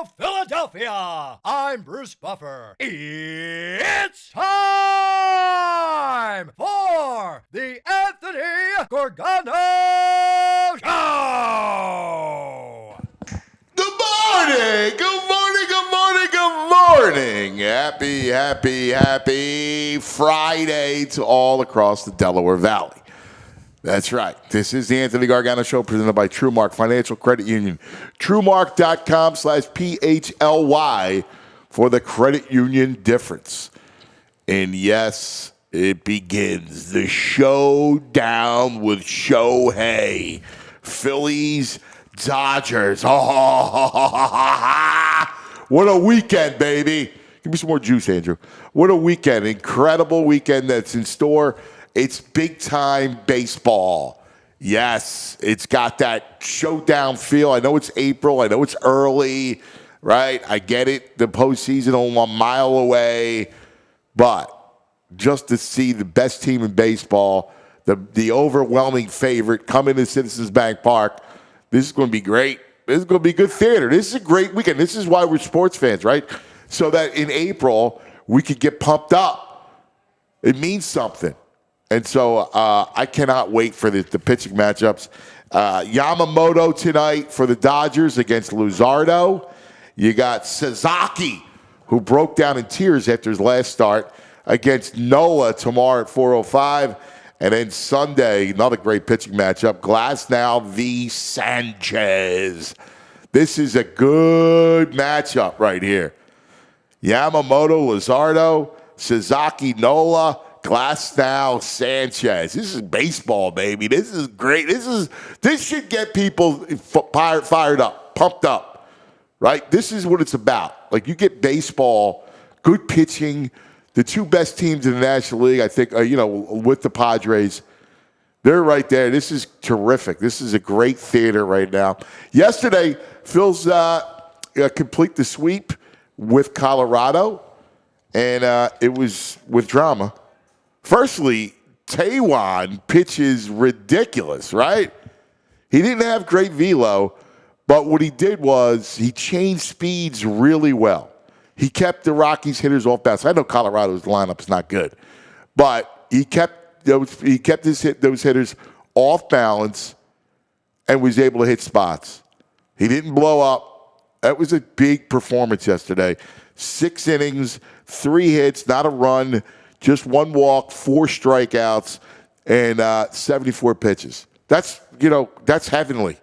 of Philadelphia. I'm Bruce Buffer. It's time for the Anthony Gorgano Show. Good morning. Good morning. Good morning. Good morning. Happy Friday to all across the Delaware Valley. That's right. This is the Anthony Gargano Show presented by TrueMark Financial Credit Union. TrueMark.com/PHLY for the credit union difference. And yes, it begins. The showdown with Shohei. Phillies, Dodgers. What a weekend, baby. Give me some more juice, Andrew. What a weekend. Incredible weekend that's in store. It's big-time baseball. Yes, it's got that showdown feel. I know it's April. I know it's early, right? I get it. The postseason only a mile away. But just to see the best team in baseball, the overwhelming favorite come into Citizens Bank Park, this is going to be great. This is going to be good theater. This is a great weekend. This is why we're sports fans, right? So that in April, we could get pumped up. It means something. And so I cannot wait for the pitching matchups. Yamamoto tonight for the Dodgers against Luzardo. You got Sasaki, who broke down in tears after his last start, against Nola tomorrow at 4:05. And then Sunday, another great pitching matchup, Glasnow v. Sanchez. This is a good matchup right here. Yamamoto, Luzardo, Sasaki, Nola, Glasnow, Sanchez. This is baseball, baby. This is great. This should get people fired up, pumped up, right? This is what it's about. Like, you get baseball, good pitching, the two best teams in the National League, I think, with the Padres. They're right there. This is terrific. This is a great theater right now. Yesterday, Phil's complete the sweep with Colorado, and it was with drama. Firstly, Taiwan pitches ridiculous, right? He didn't have great velo, but what he did was he changed speeds really well. He kept the Rockies hitters off balance. I know Colorado's lineup is not good, but he kept those hitters off balance and was able to hit spots. He didn't blow up. That was a big performance yesterday. 6 innings, 3 hits, not a run. Just 1 walk, 4 strikeouts, and 74 pitches. That's heavenly.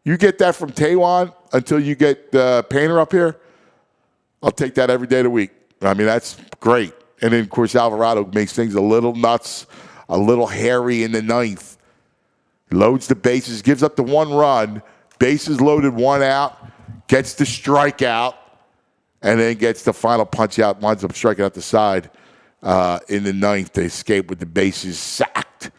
You get that from Taiwan until you get Painter up here, I'll take that every day of the week. I mean, that's great. And then, of course, Alvarado makes things a little nuts, a little hairy in the 9th. Loads the bases, gives up the 1 run, bases loaded, 1 out, gets the strikeout, and then gets the final punch out, winds up striking out the side. In the 9th, they escape with the bases sacked.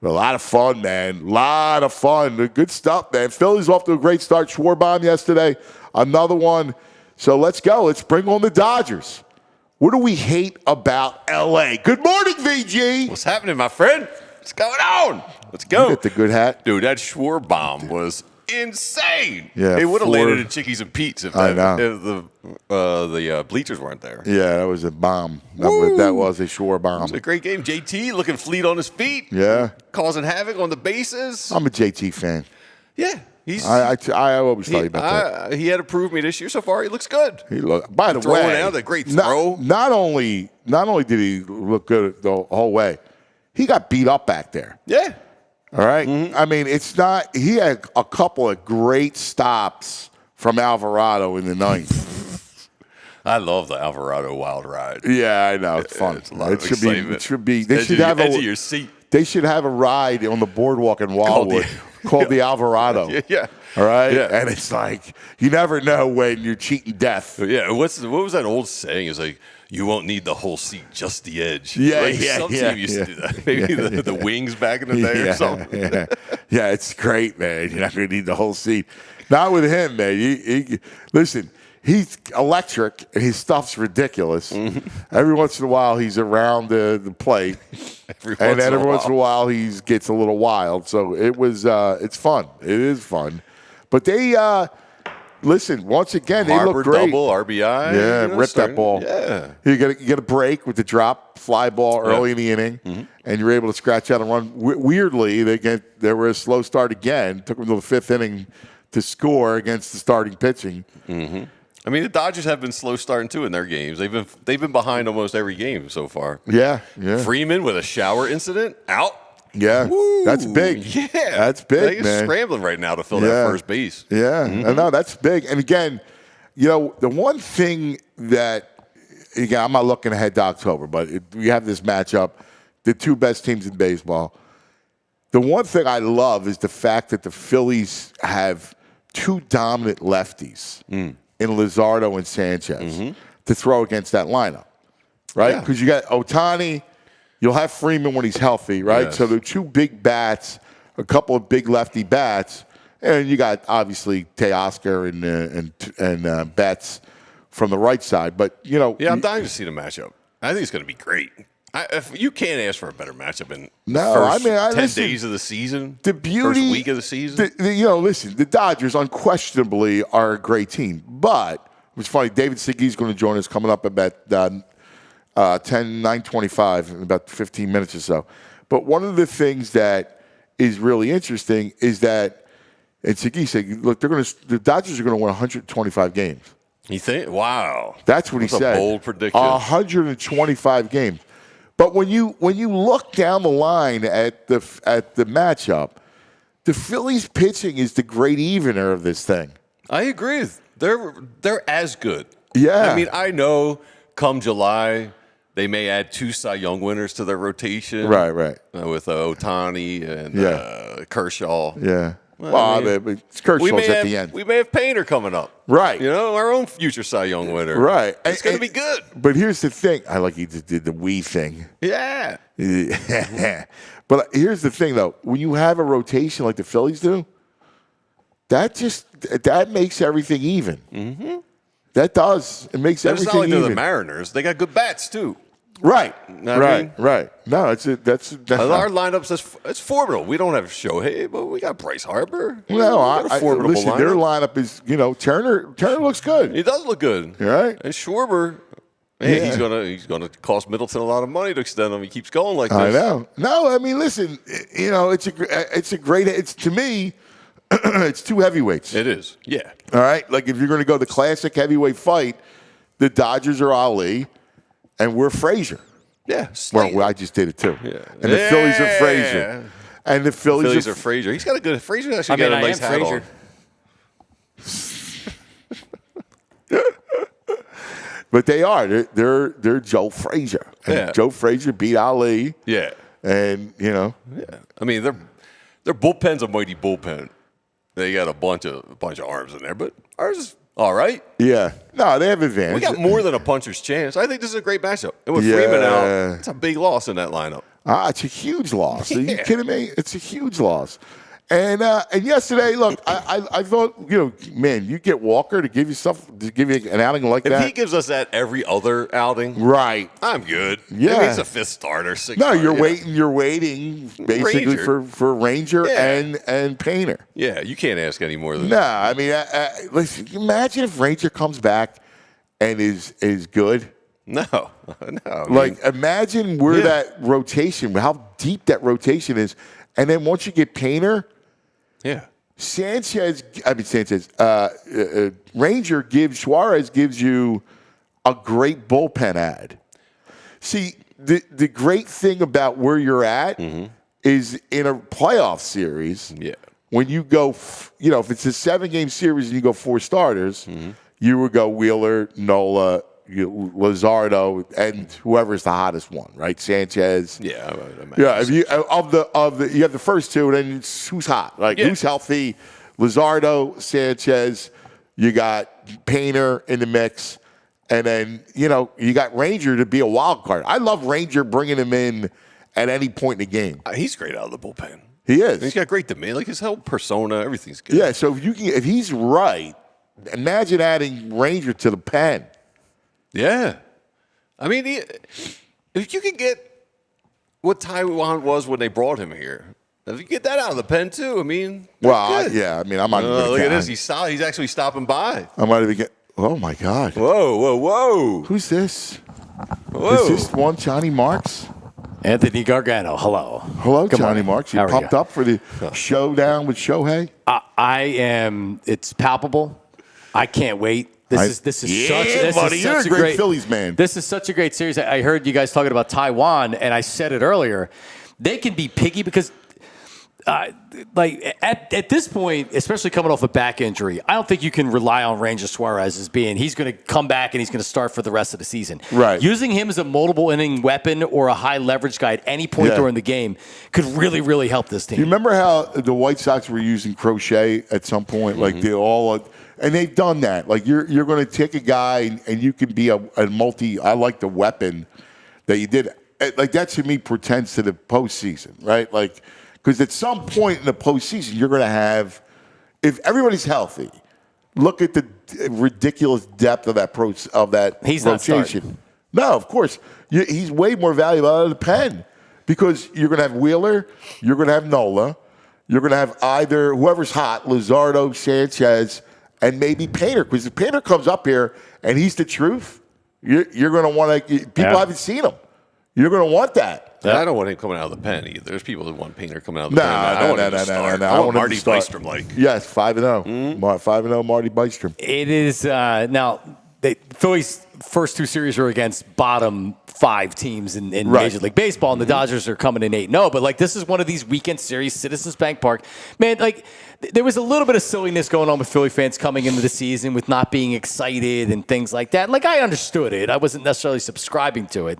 A lot of fun, man. A lot of fun. Good stuff, man. Phillies off to a great start. Schwarber yesterday. Another one. So let's go. Let's bring on the Dodgers. What do we hate about L.A.? Good morning, VG. What's happening, my friend? What's going on? Let's go. You get the good hat. Dude, that Schwarber was insane. Yeah, it would have landed at Chickies and Pete's if the bleachers weren't there. Yeah, that was a bomb. That was a Schwarber bomb. It was a great game. JT looking fleet on his feet. Yeah. Causing havoc on the bases. I'm a JT fan. Yeah. I always thought about that. He had to prove me this year so far. He looks good. By the way, throwing out a great throw. Not only did he look good the whole way, he got beat up back there. Yeah. All right? Mm-hmm. I mean, it's not – he had a couple of great stops from Alvarado in the 9th. I love the Alvarado wild ride. Yeah, I know. It's fun. It's a lot of excitement. It should be – they should have edge of your seat. They should have a ride on the boardwalk in Wildwood called the Alvarado. Yeah. All right? Yeah. And it's like you never know when you're cheating death. Yeah. What was that old saying? It's like, you won't need the whole seat, just the edge. Yeah, Some team used to do that. Maybe the Wings back in the day or something. Yeah, it's great, man. You're not going to need the whole seat. Not with him, man. Listen, he's electric, and his stuff's ridiculous. Mm-hmm. Every once in a while, he's around the plate. And then every once in a while, he gets a little wild. So it's fun. It is fun. But they listen, once again, they Harper look great. double, RBI. Yeah, rip that ball. Yeah. You get a break with the drop fly ball early in the inning, and you're able to scratch out a run. Weirdly, they were a slow start again. Took them to the fifth inning to score against the starting pitching. Mm-hmm. I mean, the Dodgers have been slow starting too in their games. They've been behind almost every game so far. Yeah. Freeman with a shower incident out. Yeah, Woo. that's big. Yeah, that's big, He's scrambling right now to fill that first base. Yeah, no, that's big. And again, the one thing that, again, I'm not looking ahead to October, but we have this matchup, the two best teams in baseball. The one thing I love is the fact that the Phillies have two dominant lefties in Luzardo and Sanchez to throw against that lineup, right? Because you got Ohtani. You'll have Freeman when he's healthy, right? Yes. So they're two big bats, a couple of big lefty bats, and you got obviously Teoscar and Betts from the right side. But I'm dying to see the matchup. I think it's going to be great. If you can't ask for a better matchup in the first 10 days of the season, the beauty, first week of the season. Listen, the Dodgers unquestionably are a great team. But it's funny, David Segui is going to join us coming up about 9:25 in about 15 minutes or so. But one of the things that is really interesting is that, and Segui said, look, the Dodgers are going to win 125 games. You think? Wow. That's what he said. A bold prediction. 125 games. But when you look down the line at the matchup, the Phillies pitching is the great evener of this thing. I agree. They're as good. Yeah. I mean, I know come July they may add 2 Cy Young winners to their rotation. Right. With Ohtani and Kershaw. Yeah. Well, Kershaw's at the end. We may have Painter coming up. Right. Our own future Cy Young winner. Right. It's going to be good. But here's the thing. I like he just did the we thing. Yeah. But here's the thing, though. When you have a rotation like the Phillies do, that makes everything even. Mm-hmm. That does. It makes everything even. It's not like they're the Mariners. They got good bats, too. Right. Right. No, that's our lineups. It's formidable. We don't have Shohei, but we got Bryce Harper. No, listen. Their lineup is Turner. Turner looks good. He does look good, right? And Schwarber, he's gonna cost Middleton a lot of money to extend him. He keeps going like this. I know. No, I mean, listen. It's to me. It's two heavyweights. It is. Yeah. All right. Like if you're going to go the classic heavyweight fight, the Dodgers are Ali. And we're Frazier. Yeah. Well, I just did it too. Yeah. And the Phillies are Frazier. And the Phillies are Frazier. He's got a good. Frazier actually got a nice hat on. But they are. They're Joe Frazier. And Joe Frazier beat Ali. Yeah. And Yeah. I mean, their bullpen's a mighty bullpen. They got a bunch of arms in there, but ours is all right. Yeah. No, they have advantage. We got more than a puncher's chance. I think this is a great matchup. And with Freeman out, it's a big loss in that lineup. It's a huge loss. Are you kidding me? It's a huge loss. And yesterday, look, I thought, man, you get Walker to give you an outing like that. If he gives us that every other outing, right? I'm good. Yeah, he's a fifth starter. You're waiting basically for Ranger and Painter. Yeah, you can't ask any more than that. I mean, listen, imagine if Ranger comes back and is good. No. Imagine where that rotation, how deep that rotation is, and then once you get Painter. Yeah. Suarez gives you a great bullpen ad. See, the great thing about where you're at is in a playoff series. Yeah. When you go, if it's a 7-game series and you go 4 starters, you would go Wheeler, Nola, Luzardo, and whoever's the hottest one, right? Sanchez. Yeah. If you you have the first two, and then it's who's hot, who's healthy. Luzardo, Sanchez. You got Painter in the mix, and then you got Ranger to be a wild card. I love Ranger bringing him in at any point in the game. He's great out of the bullpen. He is. He's got great demand, his whole persona, everything's good. Yeah. So if he's right, imagine adding Ranger to the pen. Yeah. I mean, if you can get what Taiwan was when they brought him here, If you get that out of the pen too, I mean, Well, yeah. I mean, I'm not. look at this. He's actually stopping by. I might even get. Oh my God! Whoa! Who's this? Whoa! Is this one Johnny Marks? Anthony Gargano, hello. Hello, Good Johnny morning. Marks. You How are pumped you? up for the showdown with Shohei? I am. It's palpable. I can't wait. This is You're a great Phillies man. This is such a great series. I heard you guys talking about Taiwan, and I said it earlier. They can be picky because, at this point, especially coming off a back injury, I don't think you can rely on Ranger Suarez as being he's going to come back and he's going to start for the rest of the season. Right. Using him as a multiple inning weapon or a high leverage guy at any point during the game could really, really help this team. You remember how the White Sox were using Crochet at some point? Like they all, and they've done that. Like you're going to take a guy and you can be a multi. I like the weapon that you did. Like that to me portends to the postseason, right? Like because at some point in the postseason you're going to have, if everybody's healthy, look at the ridiculous depth of that He's not rotation. starting. No, of course he's way more valuable out of the pen because you're going to have Wheeler, you're going to have Nola. You're going to have either whoever's hot, Luzardo, Sanchez, and maybe Painter. Because if Painter comes up here and he's the truth, you're going to want to – people haven't seen him. You're going to want that. I don't want him coming out of the pen either. There's people that want Painter coming out of the pen. No. I want Marty Bystrom like. Yes, 5-0. 5-0 Marty Bystrom. It is now. The Phillies' first two series are against bottom 5 teams in Major League Baseball, and the Dodgers are coming in 8-0. But like this is one of these weekend series, Citizens Bank Park. Man, like there was a little bit of silliness going on with Philly fans coming into the season with not being excited and things like that. Like I understood it. I wasn't necessarily subscribing to it,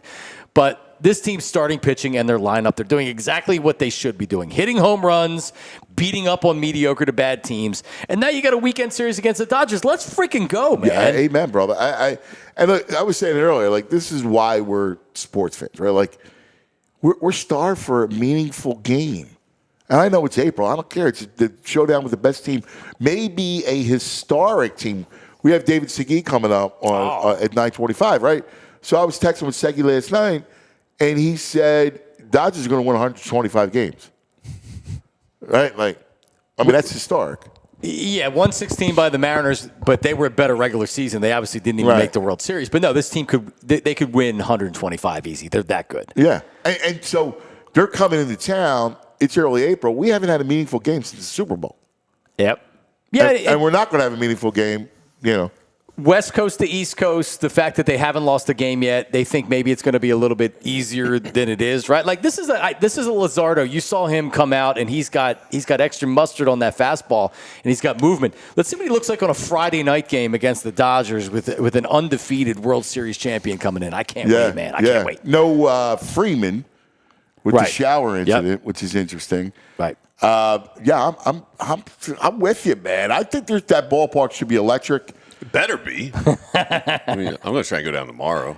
but this team's starting pitching and their lineup, they're doing exactly what they should be doing. Hitting home runs, beating up on mediocre to bad teams. And now you got a weekend series against the Dodgers. Let's freaking go, man. Yeah, amen, brother. And look, I was saying it earlier, like this is why we're sports fans, right? Like we're starved for a meaningful game. And I know it's April. I don't care. It's the showdown with the best team. Maybe a historic team. We have David Segui coming up on at 9:25, right? So I was texting with Segui last night, and he said Dodgers are going to win 125 games. Right? Like, I mean, that's historic. Yeah, 116 by the Mariners, but they were a better regular season. They obviously didn't even make the World Series. But no, this team could win 125 easy. They're that good. Yeah. And so they're coming into town. It's early April. We haven't had a meaningful game since the Super Bowl. Yep. Yeah, and we're not going to have a meaningful game, West Coast to East Coast, the fact that they haven't lost a game yet, they think maybe it's going to be a little bit easier than it is, right? Like this is a Luzardo. You saw him come out, and he's got extra mustard on that fastball, and he's got movement. Let's see what he looks like on a Friday night game against the Dodgers with an undefeated World Series champion coming in. I can't wait, man. I can't wait. No Freeman with the shower incident, which is interesting. Right. I'm with you, man. I think that ballpark should be electric. It better be. I mean, I'm going to try and go down tomorrow.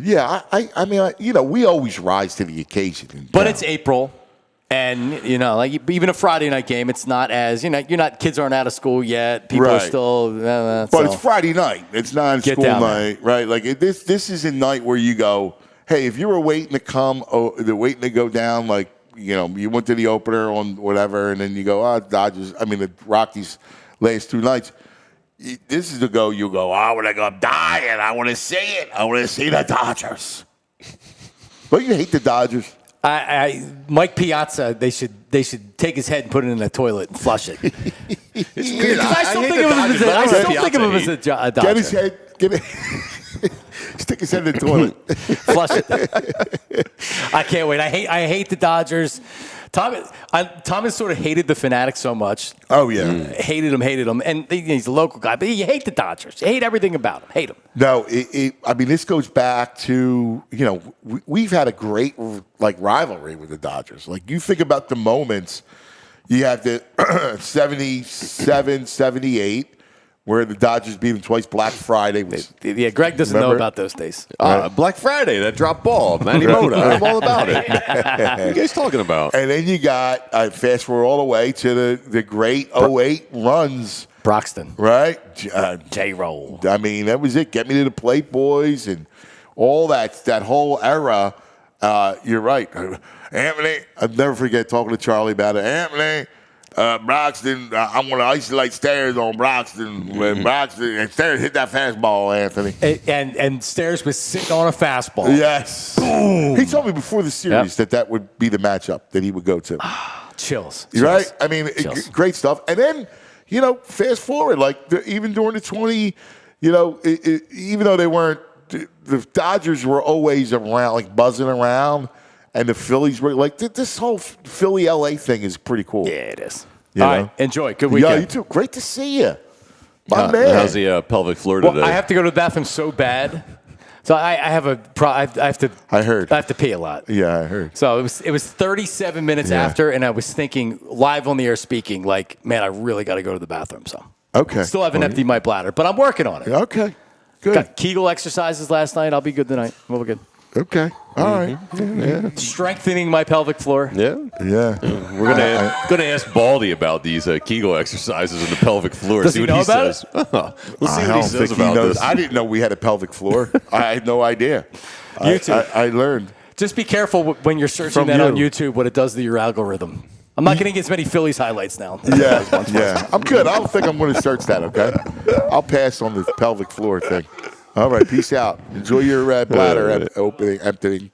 Yeah, I mean, we always rise to the occasion. But it's April, and like even a Friday night game, it's not as kids aren't out of school yet. People are still. But it's Friday night. It's not a school night, right? Like this is a night where you go, hey, if you were waiting to come, waiting to go down, like you went to the opener on whatever, and then you go, Dodgers. I mean, the Rockies last 2 nights. This is the go. You go. When I go, I'm dying. I want to see it. I want to see the Dodgers. Don't you hate the Dodgers? Mike Piazza. They should take his head and put it in the toilet and flush it. It's weird. I still think of him as a Dodger. Get his head. Stick his head in the toilet. Flush it. I can't wait. I hate the Dodgers. Tom has sort of hated the Fanatics so much. Oh, yeah. Hated him. And he's a local guy. But you hate the Dodgers. You hate everything about them. Hate them. No, I mean, this goes back to, we've had a great, rivalry with the Dodgers. Like, you think about the moments. You have the 77, 78, where the Dodgers beat them twice. Black Friday was. Yeah, Greg doesn't know about those days. Black Friday, that drop ball, Manny Mota. I'm all about it. What are you guys talking about? And then you got, fast forward all the way to the great 08 runs. Broxton. Right? J-Roll. I mean, that was it. Get me to the plate, boys, and all that whole era. You're right. Anthony, I'll never forget talking to Charlie about it. Anthony, Broxton, I'm going to isolate Stairs on Broxton. When Broxton and Stairs hit that fastball, Anthony. And Stairs was sitting on a fastball. Yes. Boom. He told me before the series that would be the matchup that he would go to. Chills. Right? I mean, great stuff. And then, fast forward, even during the 20, even though they weren't, the Dodgers were always around, buzzing around, and the Phillies were this whole Philly LA thing is pretty cool. Yeah, it is. All right, enjoy. Good weekend. Yeah, you too. Great to see you. My man. How's the pelvic floor today? I have to go to the bathroom so bad. So I have I have to. I heard. I have to pee a lot. Yeah, I heard. So it was 37 minutes after, and I was thinking live on the air speaking, man, I really got to go to the bathroom. So okay, still haven't emptied my bladder, but I'm working on it. Okay, good. Got Kegel exercises last night. I'll be good tonight. We'll be good. Okay, all right. Yeah. Strengthening my pelvic floor. Yeah. We're gonna ask Baldy about these Kegel exercises in the pelvic floor. Does see he what know he about says. it? We'll see what he says about this. I didn't know we had a pelvic floor. I had no idea. YouTube. I learned. Just be careful when you're searching From that on you. YouTube, what it does to your algorithm. I'm not getting as many Phillies highlights now. Yeah. I'm good. I don't think I'm going to search that, okay? I'll pass on the pelvic floor thing. All right, peace out. Enjoy your bladder emptying.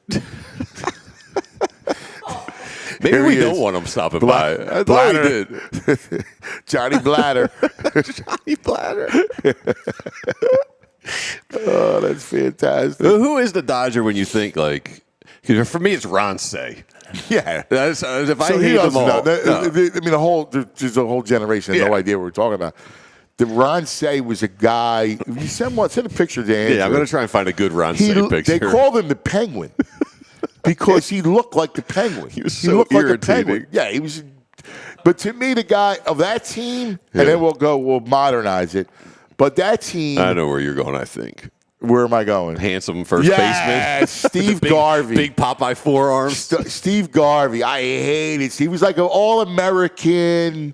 Maybe we don't want him stopping by. I thought we did. Johnny Bladder. Johnny Bladder. Oh, that's fantastic. Who is the Dodger when you think Because for me, it's Ron Say. Yeah. If I So he hate them doesn't all. know. I mean, there's a whole generation has no idea what we're talking about. The Ron Say was a guy. You send a picture to Andrew. Yeah, I'm going to try and find a good Ron Say picture. They called him the Penguin because he looked like the Penguin. He was so looked irritating. like a penguin. Yeah, he was. But to me, the guy of that team, and then we'll modernize it. But that team. I know where you're going, I think. Where am I going? Handsome first baseman. Steve Garvey. Big Popeye forearms. Steve Garvey. I hated Steve. He was like an all-American,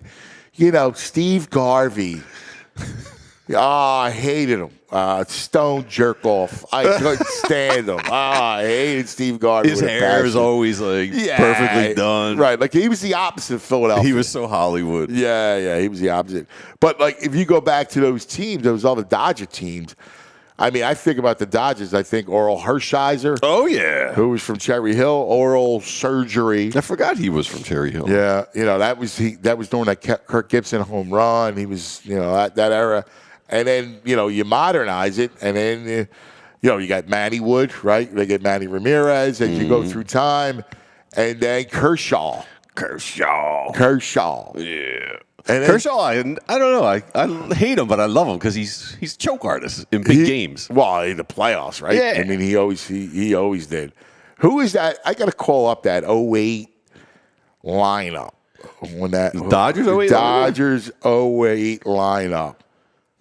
Steve Garvey. I hated him. Stone jerk off. I couldn't stand him. I hated Steve Garvey. His hair is always perfectly done. Right. He was the opposite of Philadelphia. He was so Hollywood. Yeah, he was the opposite. But if you go back to those teams, those other Dodger teams, I mean, I think about the Dodgers. I think Oral Hershiser. Oh, yeah. Who was from Cherry Hill. Oral surgery. I forgot he was from Cherry Hill. Yeah. That was during that Kirk Gibson home run. He was, that era. And then, you modernize it. And then, you got Manny Wood, right? They get Manny Ramirez as you go through time. And then Kershaw. Yeah. And Kershaw, I don't know. I hate him, but I love him because he's choke artist in big games. Well, in the playoffs, right? Yeah. I mean, he always did. Who is that? I got to call up that 08 lineup. When that Dodgers 08? Dodgers 08 lineup.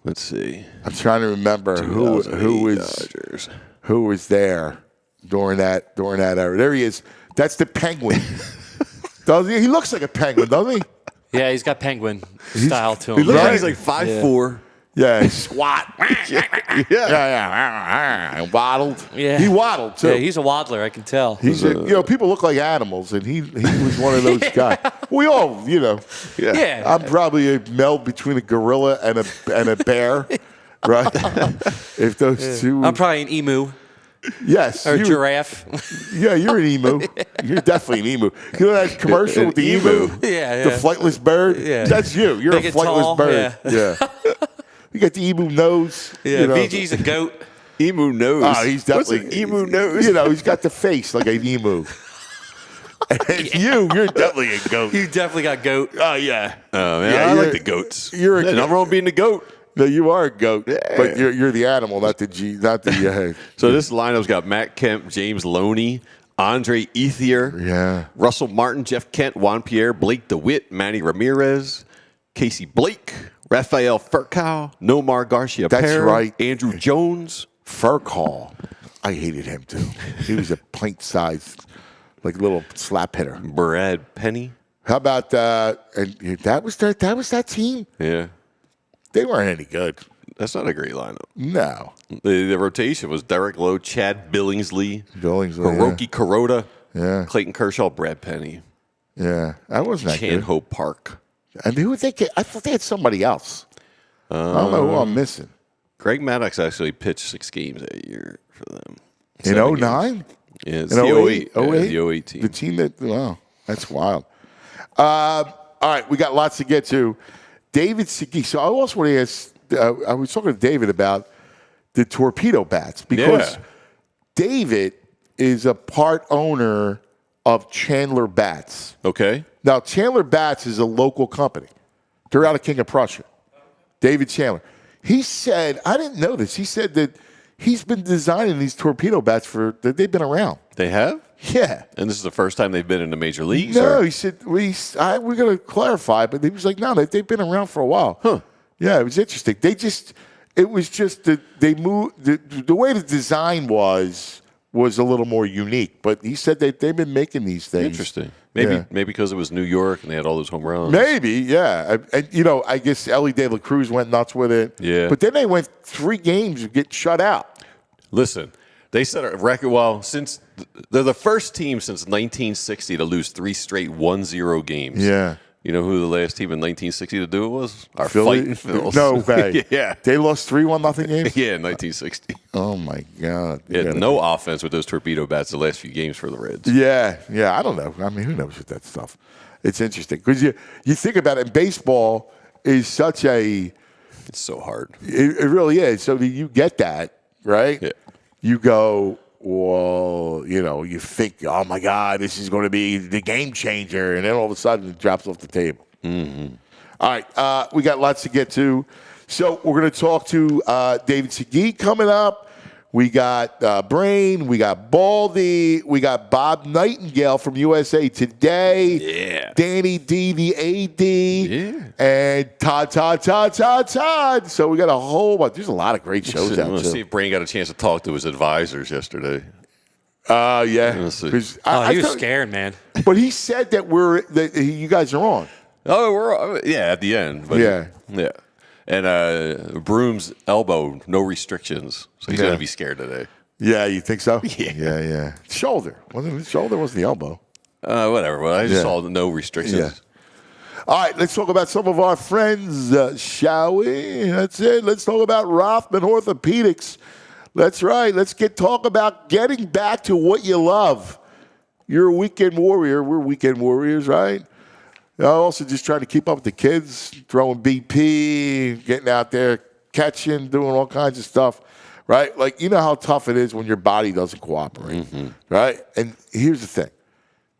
Let's see. I'm trying to remember who was there during that era. There he is. That's the Penguin. Does he? He looks like a penguin, doesn't he? Yeah, he's got penguin style to him. He looks like Right. he's 5'4". Yeah, squat. yeah. Waddled. Yeah. He waddled too. Yeah, he's a waddler, I can tell. He's people look like animals, and he was one of those guys. We all, Yeah. I'm probably a meld between a gorilla and a bear, right? If those two, I'm probably an emu yes, or a giraffe. Yeah, you're an emu. You're definitely an emu. You know that commercial with the emu? Yeah. The flightless bird? Yeah. That's you. You're Big a and flightless tall, bird. Yeah. You got the emu nose. Yeah, VG's a goat. Emu nose. Oh, he's definitely What's an emu nose. He's got the face like an emu. And you're definitely a goat. You definitely got goat. Oh yeah. Oh man, Yeah, I like you're- the goats. you're a- nothing wrong being the goat. No, you are a goat, but you're the animal, not the G, not the. So this lineup's got Matt Kemp, James Loney, Andre Ethier, Yeah. Russell Martin, Jeff Kent, Juan Pierre, Blake DeWitt, Manny Ramirez, Casey Blake, Rafael Furcal, Nomar Garcia That's Perez, right. Andrew Jones. Furcal. I hated him too. He was a pint-sized, little slap hitter. Brad Penny. How about and that was that team? Yeah. They weren't any good. That's not a great lineup. No. The rotation was Derek Lowe, Chad Billingsley, Billingsley, Hiroki Kuroda, Yeah. Clayton Kershaw, Brad Penny, Yeah. That wasn't that good. Chan-Ho Park. And who would they get? I thought they had somebody else. I don't know who I'm missing. Greg Maddox actually pitched 6 games that year for them. In 7 09? games. Yeah, it's In the 08? 08. Yeah, the 08 team. The team that, wow, that's wild. All right, we got lots to get to. David Segui. So I also want to ask, I was talking to David about the torpedo bats because David is a part owner of Chandler Bats. Okay. Now, Chandler Bats is a local company. They're out of King of Prussia. David Chandler. He said, I didn't know this. He said that he's been designing these torpedo bats that they've been around. They have? Yeah. And this is the first time they've been in the major leagues? No, or? he said, we're going to clarify, but he was like, no, they've been around for a while. Huh. Yeah, it was interesting. It was just that they moved, the way the design was a little more unique, but he said that they've been making these things. Interesting. Maybe because it was New York and they had all those home runs. Maybe, yeah. And, I guess Ellie De La Cruz went nuts with it. Yeah. But then they went 3 games of getting shut out. Listen, they set a record. Well, since they're the first team since 1960 to lose 3 straight 1-0 games. Yeah. You know who the last team in 1960 to do it was? Our Philly? Fighting Phils. No way. Yeah. They lost 3-1 games? Yeah, in 1960. Oh, my God. Yeah, no offense with those torpedo bats the last few games for the Reds. Yeah. I don't know. I mean, who knows with that stuff? It's interesting because you think about it. Baseball is such a. It's so hard. It really is. So you get that, right? Yeah. You go, well, you think, oh my God, this is going to be the game changer, and then all of a sudden it drops off the table. Mm-hmm. All right, we got lots to get to. So we're going to talk to David Segui coming up. We got Brain. We got Baldy. We got Bob Nightengale from USA Today. Yeah. Danny D, the AD. Yeah. And Todd. So we got a whole bunch. There's a lot of great shows out Let's there. see if Brain got a chance to talk to his advisors yesterday. Yeah. Let's see. 'Cause He was thought- scared, man. But he said that you guys are on. Oh, at the end. But Yeah. Yeah. And Broom's elbow, no restrictions. So he's Yeah. going to be scared today. Yeah, you think so? Yeah. Yeah. Shoulder. Wasn't it shoulder? Wasn't the elbow? Whatever. Well, I just Yeah. saw the no restrictions. Yeah. All right, let's talk about some of our friends, shall we? That's it. Let's talk about Rothman Orthopedics. That's right. Let's talk about getting back to what you love. You're a weekend warrior. We're weekend warriors, right? Also just trying to keep up with the kids, throwing BP, getting out there, catching, doing all kinds of stuff, right? Like, you know how tough it is when your body doesn't cooperate, right? And here's the thing.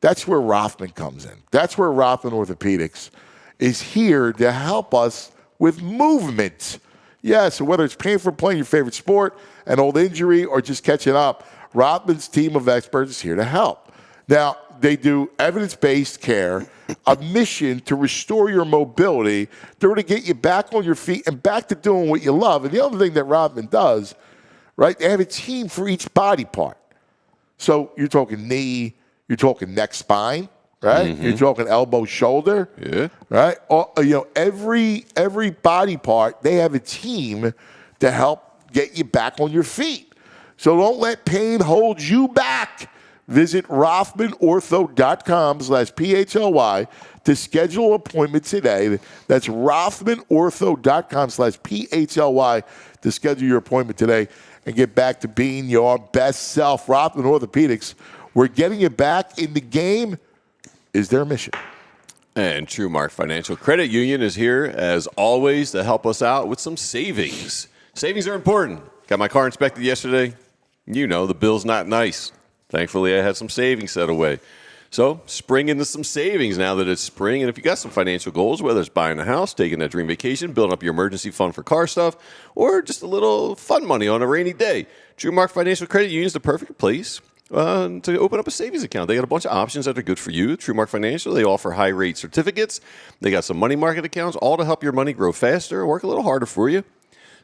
That's where Rothman comes in. That's where Rothman Orthopedics is here to help us with movement. Yeah, so whether it's pain from playing your favorite sport, an old injury, or just catching up, Rothman's team of experts is here to help. Now, they do evidence-based care, a mission to restore your mobility, to get you back on your feet and back to doing what you love. And the other thing that Rothman does, right, they have a team for each body part. So you're talking knee, you're talking neck, spine, right? You're talking elbow, shoulder, Yeah. right? Every body part, they have a team to help get you back on your feet. So don't let pain hold you back. Visit RothmanOrtho.com/PHLY to schedule an appointment today. That's RothmanOrtho.com/PHLY to schedule your appointment today and get back to being your best self. Rothman Orthopedics, we're getting you back in the game is their mission. And TrueMark Financial Credit Union is here, as always, to help us out with some savings. Savings are important. Got my car inspected yesterday. You know, the bill's not nice. Thankfully, I had some savings set away. So spring into some savings now that it's spring. And if you got some financial goals, whether it's buying a house, taking that dream vacation, building up your emergency fund for car stuff, or just a little fun money on a rainy day, TrueMark Financial Credit Union is the perfect place to open up a savings account. They got a bunch of options that are good for you. TrueMark Financial, they offer high-rate certificates. They got some money market accounts, all to help your money grow faster and work a little harder for you.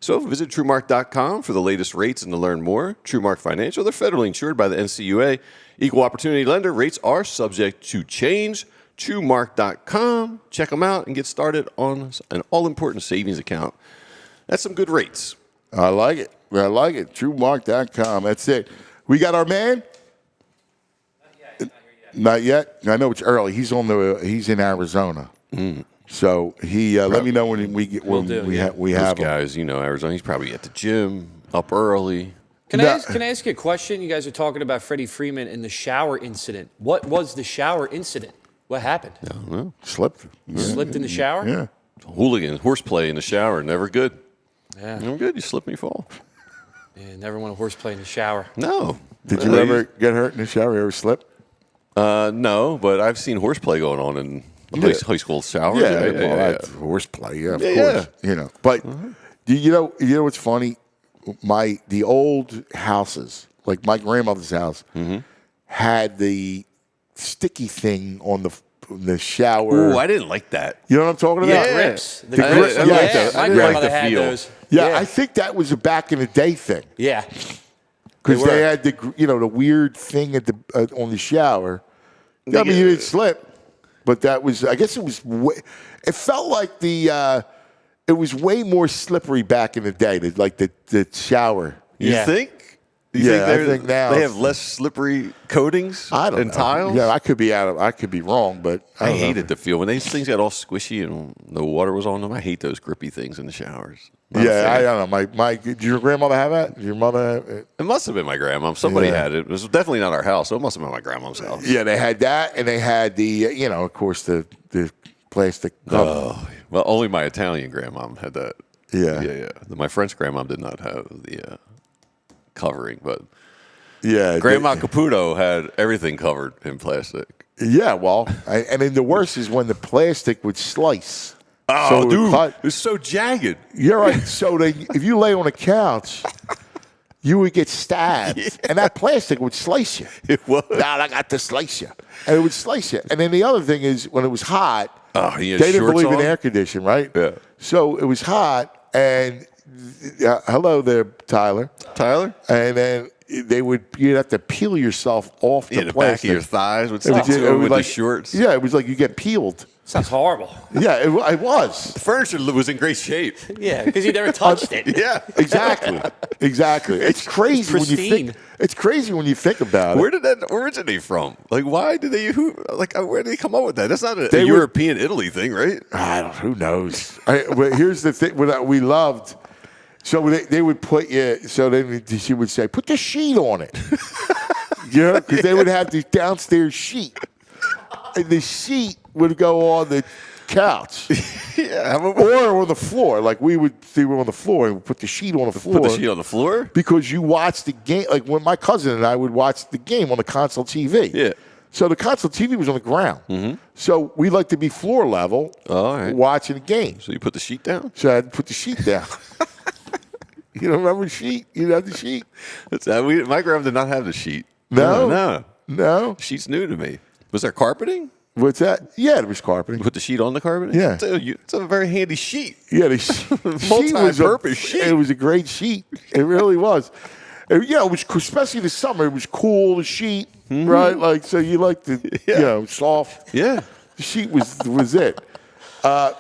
So visit TrueMark.com for the latest rates and to learn more. TrueMark Financial, they're federally insured by the NCUA. Equal opportunity lender. Rates are subject to change. TrueMark.com. Check them out and get started on an all-important savings account. That's some good rates. I like it. I like it. TrueMark.com. That's it. We got our man? Not yet. I know it's early. He's in Arizona. So he let me know when we get when we have Those him. guys, Arizona. He's probably at the gym, up early. Can I ask you a question? You guys are talking about Freddie Freeman and the shower incident. What was the shower incident? What happened? I don't know. Slipped. Slipped in the shower? Yeah. Hooligan, horseplay in the shower, never good. Yeah. Never good. You slip and you fall. Yeah, never want to horseplay in the shower. No. Did you ever get hurt in the shower? You ever slip? No, but I've seen horseplay going on in high school showers. That's horseplay. Yeah, of Yeah, course. But you know what's funny? The old houses, like my grandmother's house, had the sticky thing on the shower. Ooh, I didn't like that. You know what I'm talking about? Yeah. Grips. The grips. I Yeah, like that. My I didn't like grandmother the had feel. those. Yeah, I think that was a back in the day thing Yeah. because They they were. had the weird thing at the on the shower. I mean, you didn't slip, but that was. I guess it was. It felt like it was way more slippery back in the day. The shower. You Yeah. think? You Yeah, I they're- think now- they have less slippery coatings I don't and know. tiles? Yeah, I could be wrong, but I don't know. hated the feel when these things got all squishy and the water was on them. I hate those grippy things in the showers. Not a Yeah, fan. I don't know. My did your grandmother have that? Did your mother? It must have been my grandma. Somebody Yeah. had it. It was definitely not our house, so it must have been my grandma's house. Yeah, they had that, and they had the of course the plastic cover. Oh, well, only my Italian grandmom had that. Yeah. Yeah. My French grandmom did not have the covering, but Yeah, Grandma Caputo had everything covered in plastic. Yeah, well, and then the worst is when the plastic would slice. Oh, So it would dude, cut. it's so jagged. You're right. So if you lay on a couch, you would get stabbed, and that plastic would slice you. It was. Now I got to slice you, and it would slice you. And then the other thing is when it was hot, Oh, he had they didn't shorts believe in on? air conditioning, right? Yeah. So it was hot, and hello there, Tyler. Tyler? And then you'd have to peel yourself off Yeah, the the plastic. back of your thighs would It was- stick it to it was with like- the shorts. Yeah, it was like you get peeled. Sounds horrible. Yeah, it was. The furniture was in great shape. Yeah, because you never touched it. Yeah. Exactly. It's crazy when you pristine. think. It's crazy when you think about Where it. did that originate from? Like, why did they? Where did they come up with that? That's not a They were- European Italy thing, right? I don't. Who knows? But here's the thing: what we loved. So they would put you. So then she would say, "Put the sheet on it." Because they would have the downstairs sheet, and the sheet would go on the couch. Yeah. Or on the floor, like we would on the floor and we'd put the sheet on the floor. Put the sheet on the floor. Because you watch the game, like when my cousin and I would watch the game on the console TV. Yeah. So the console TV was on the ground. Mm-hmm. So we like to be floor level All right. watching the game. So you put the sheet down. So I had to put the sheet down. You don't remember the sheet? You didn't have the sheet? My grandma did not have the sheet. No? No. No? Sheet's new to me. Was there carpeting? What's that? Yeah, there was carpeting. You put the sheet on the carpeting? Yeah. It's a very handy sheet. Yeah, the sheet was Multi-purpose sheet. It was a great sheet. It really was. It was especially the summer. It was cool. The sheet, right? Like so, you like the soft. Yeah. The sheet was it.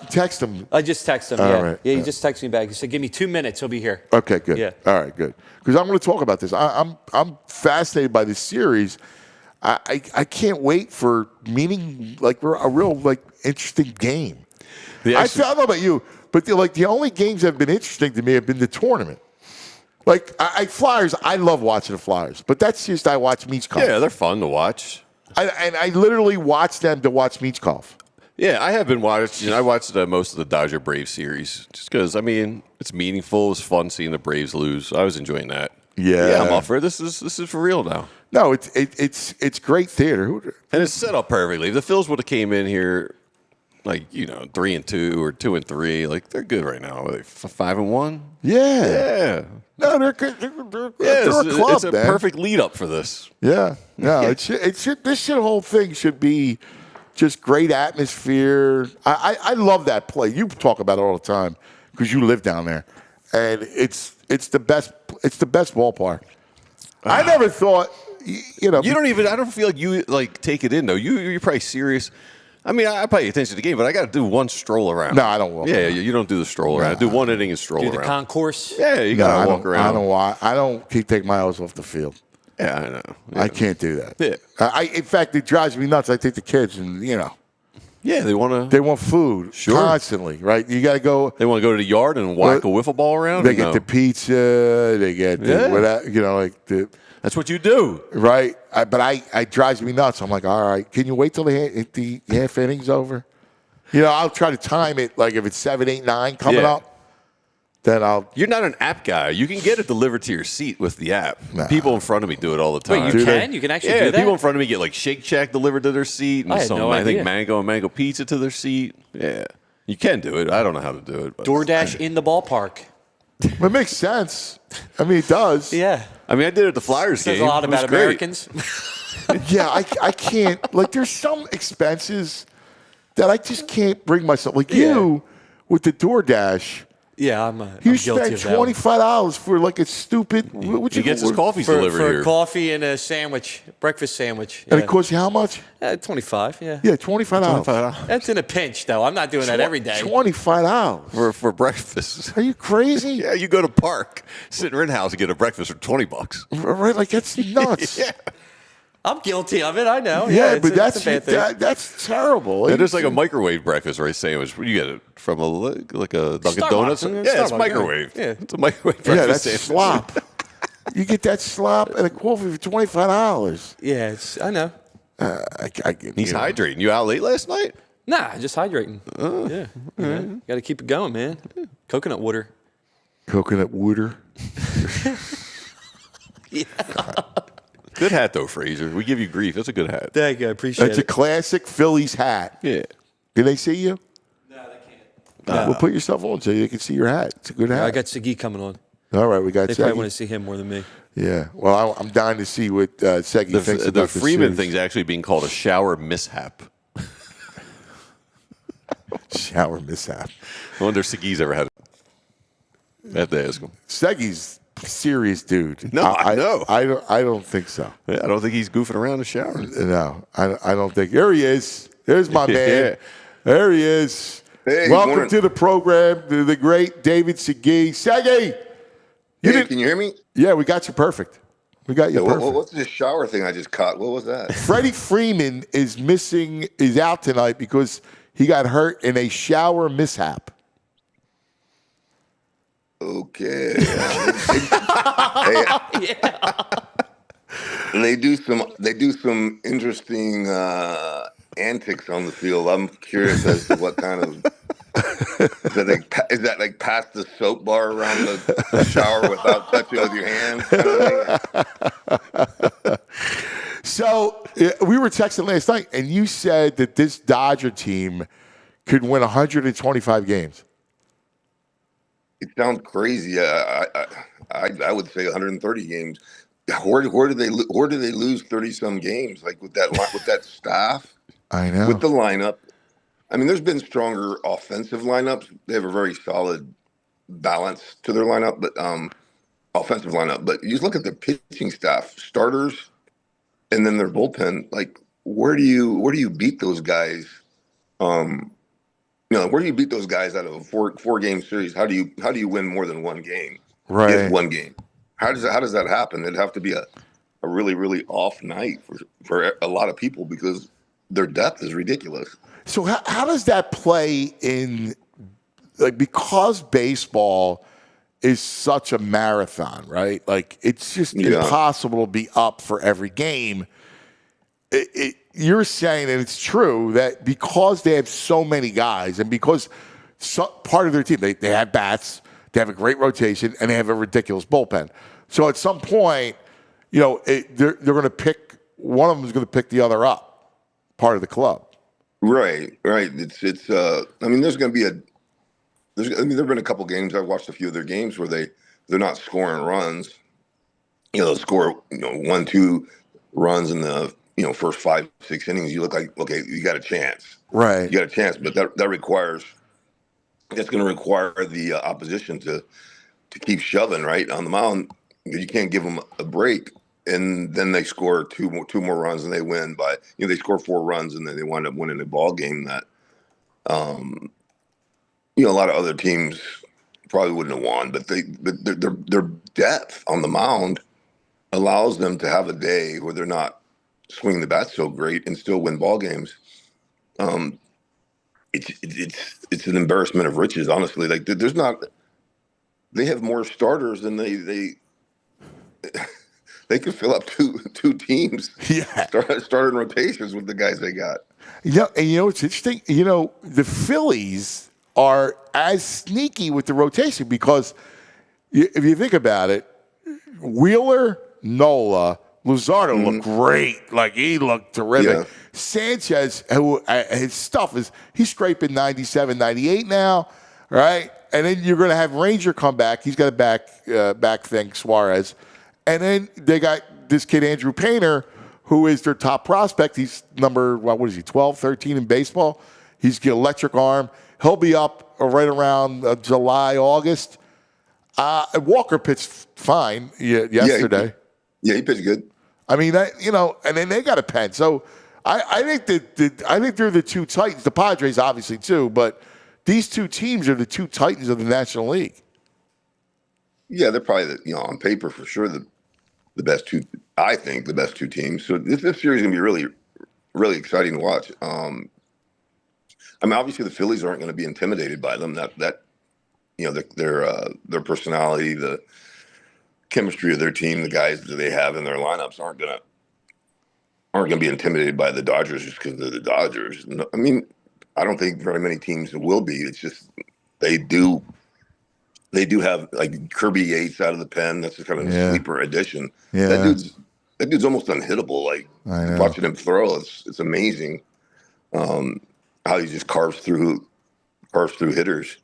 Text him. I just texted him. All Yeah, right. yeah. He just texted me back. He said, "Give me 2 minutes. He'll be here." Okay, good. Yeah. All right, good. Because I'm going to talk about this. I'm fascinated by this series. I can't wait for a real interesting game. I don't know about you, but the only games that have been interesting to me have been the tournament. Like Flyers, I love watching the Flyers, but that's just I watch Meatlocker. Yeah, they're fun to watch. I literally watch them to watch Meatlocker. Yeah, I have been watching. I watched most of the Dodger Braves series just because, it's meaningful. It's fun seeing the Braves lose. I was enjoying that. Yeah. I'm up for it. This is for real now. No, it's great theater. And it's set up perfectly. If the Phils would have came in here, 3-2 or 2-3, they're good right now. 5-1. Yeah. Yeah. No, they're good. They're Yeah, a club, it's a man. perfect lead up for this. Yeah, no, this whole thing should be just great atmosphere. I love that play. You talk about it all the time because you live down there, and it's the best. It's the best ballpark. I never thought, You don't even. I don't feel like you take it in though. You're probably serious. I mean, I pay attention to the game, but I got to do one stroll around. No, I don't walk Yeah, around. you don't do the stroll around. Do one inning and stroll Do around. the concourse. Yeah, you No, got I to walk don't, around. I don't keep taking my eyes off the field. Yeah, I know. Yeah. I can't do that. Yeah. In fact, it drives me nuts. I take the kids, and Yeah, they want to. they want food Sure. constantly, right? You got to go. They want to go to the yard and whack a wiffle ball around. They or get no? the pizza. They get the, whatever, That's what you do. right. But it drives me nuts. I'm like, all right, can you wait till the half inning's over? I'll try to time it. Like if it's 7, 8, 9 coming Yeah. up, then I'll. You're not an app guy. You can get it delivered to your seat with the app. Nah. People in front of me do it all the time. Wait, Do you they? can? You can actually Yeah, do that? people in front of me get like Shake Shack delivered to their seat, and I had no I think idea. mango and mango pizza to their seat. Yeah, you can do it. I don't know how to do it. But DoorDash in the ballpark. It makes sense. I mean, it does. Yeah. I mean, I did it at the Flyers Says game. a lot It was about great. Americans. Yeah, I can't. Like, there's some expenses that I just can't bring myself. Like you with the DoorDash. Yeah, I'm You guilty spent of that one. $25 for like a stupid. He gets his coffees For delivered here. coffee and a sandwich, breakfast sandwich. And Yeah. it costs you how much? 25, yeah. Yeah, $25. That's in a pinch, though. I'm not doing that every day. $25. for breakfast. Are you crazy? Yeah, you go to Park, sit in Rittenhouse and get a breakfast for $20. Right? Like that's nuts. Yeah. I'm guilty of it. I know. Yeah, it's but it's a bad thing. that's terrible. And there's like a microwave breakfast or a sandwich. You get it from like a Dunkin' Starbucks. Donuts. Yeah, Yeah, it's Starbucks, microwave. yeah. It's a microwave yeah, breakfast that's sandwich. slop. You get that slop and a coffee for $25. Yeah, I know. He's hydrating. You out late last night? Nah, just hydrating. Yeah. Got to keep it going, man. Coconut water. Coconut water. Good hat though, Fraser. We give you grief. That's a good hat. Thank you. I appreciate That's a classic Phillies hat. Yeah. Can they see you? No, they can't. Well, put yourself on so they can see your hat. It's a good hat. I got Segui coming on. All right, we got They probably Segui. want to see him more than me. Yeah. Well, I'm dying to see what Segui thinks The about Freeman the thing's actually being called a shower mishap. shower mishap. I wonder if Segui's ever had it. I have to ask him. Seggy's serious dude. No, I know. I don't think so. Yeah, I don't think he's goofing around in the shower. No, I don't think. There he is. There's my man. Yeah. There he is. Hey, Welcome morning. to the program, the great David Segui. Segui! Hey, can you hear me? Yeah, we got you perfect. We got you perfect. What's this shower thing I just caught? What was that? Freddie Freeman is out tonight because he got hurt in a shower mishap. Okay. And they do some interesting antics on the field. I'm curious as to what kind of is that like pass the soap bar around the shower without touching with your hands? Kind of thing? So we were texting last night, and you said that this Dodger team could win 125 games. It sounds crazy. I would say 130 games. Where do they lose 30 some games? Like with that staff, I know. with the lineup. I mean, there's been stronger offensive lineups. They have a very solid balance to their lineup, but offensive lineup. But you just look at the pitching staff, starters, and then their bullpen. Like, where do you beat those guys? Where do you beat those guys out of a four game series? How do you win more than one game? Right. If one game. How does that happen? It'd have to be a really, really off night for a lot of people because their depth is ridiculous. So how does that play in, like, because baseball is such a marathon, right? Like, it's just impossible to be up for every game. You're saying, and it's true, that because they have so many guys and because part of their team, they have bats, they have a great rotation, and they have a ridiculous bullpen. So at some point, they're going to pick, one of them is going to pick the other up, part of the club. Right. It's. I mean, there's going to be there've been a couple games. I've watched a few of their games where they're not scoring runs. They'll score 1-2 runs in the first 5-6 innings. You look like, okay, you got a chance. Right. You got a chance, but that's going to require the opposition to keep shoving right on the mound. You can't give them a break. and then they score two more runs and they win by they score 4 runs and then they wind up winning a ball game that a lot of other teams probably wouldn't have won, but their depth on the mound allows them to have a day where they're not swinging the bat so great and still win ball games. It's an embarrassment of riches, honestly. Like they have more starters than they could fill up two teams. Yeah, starting rotations with the guys they got. Yeah, and it's interesting. The Phillies are as sneaky with the rotation because if you think about it, Wheeler, Nola, Luzardo looked great. Like, he looked terrific. Yeah. Sanchez, who his stuff is, he's scraping 97, 98 now, right? And then you're going to have Ranger come back. He's got a back thing, Suarez. And then they got this kid, Andrew Painter, who is their top prospect. He's number, what is he, 12, 13 in baseball? He's got an electric arm. He'll be up right around July, August. Walker pitched fine yesterday. Yeah, he pitched good. I mean, and then they got a pen. So I think they're the two titans. The Padres, obviously, too. But these two teams are the two titans of the National League. Yeah, they're probably on paper for sure the best two. I think the best two teams. So this series is gonna be really, really exciting to watch. I mean, obviously the Phillies aren't going to be intimidated by them. Their personality, the chemistry of their team, the guys that they have in their lineups aren't going to be intimidated by the Dodgers just because they're the Dodgers. I mean, I don't think very many teams will be. It's just they do have like Kirby Yates out of the pen. That's kind of a sleeper addition. Yeah. That dude's almost unhittable. Like watching him throw, it's amazing. How he just carves through hitters,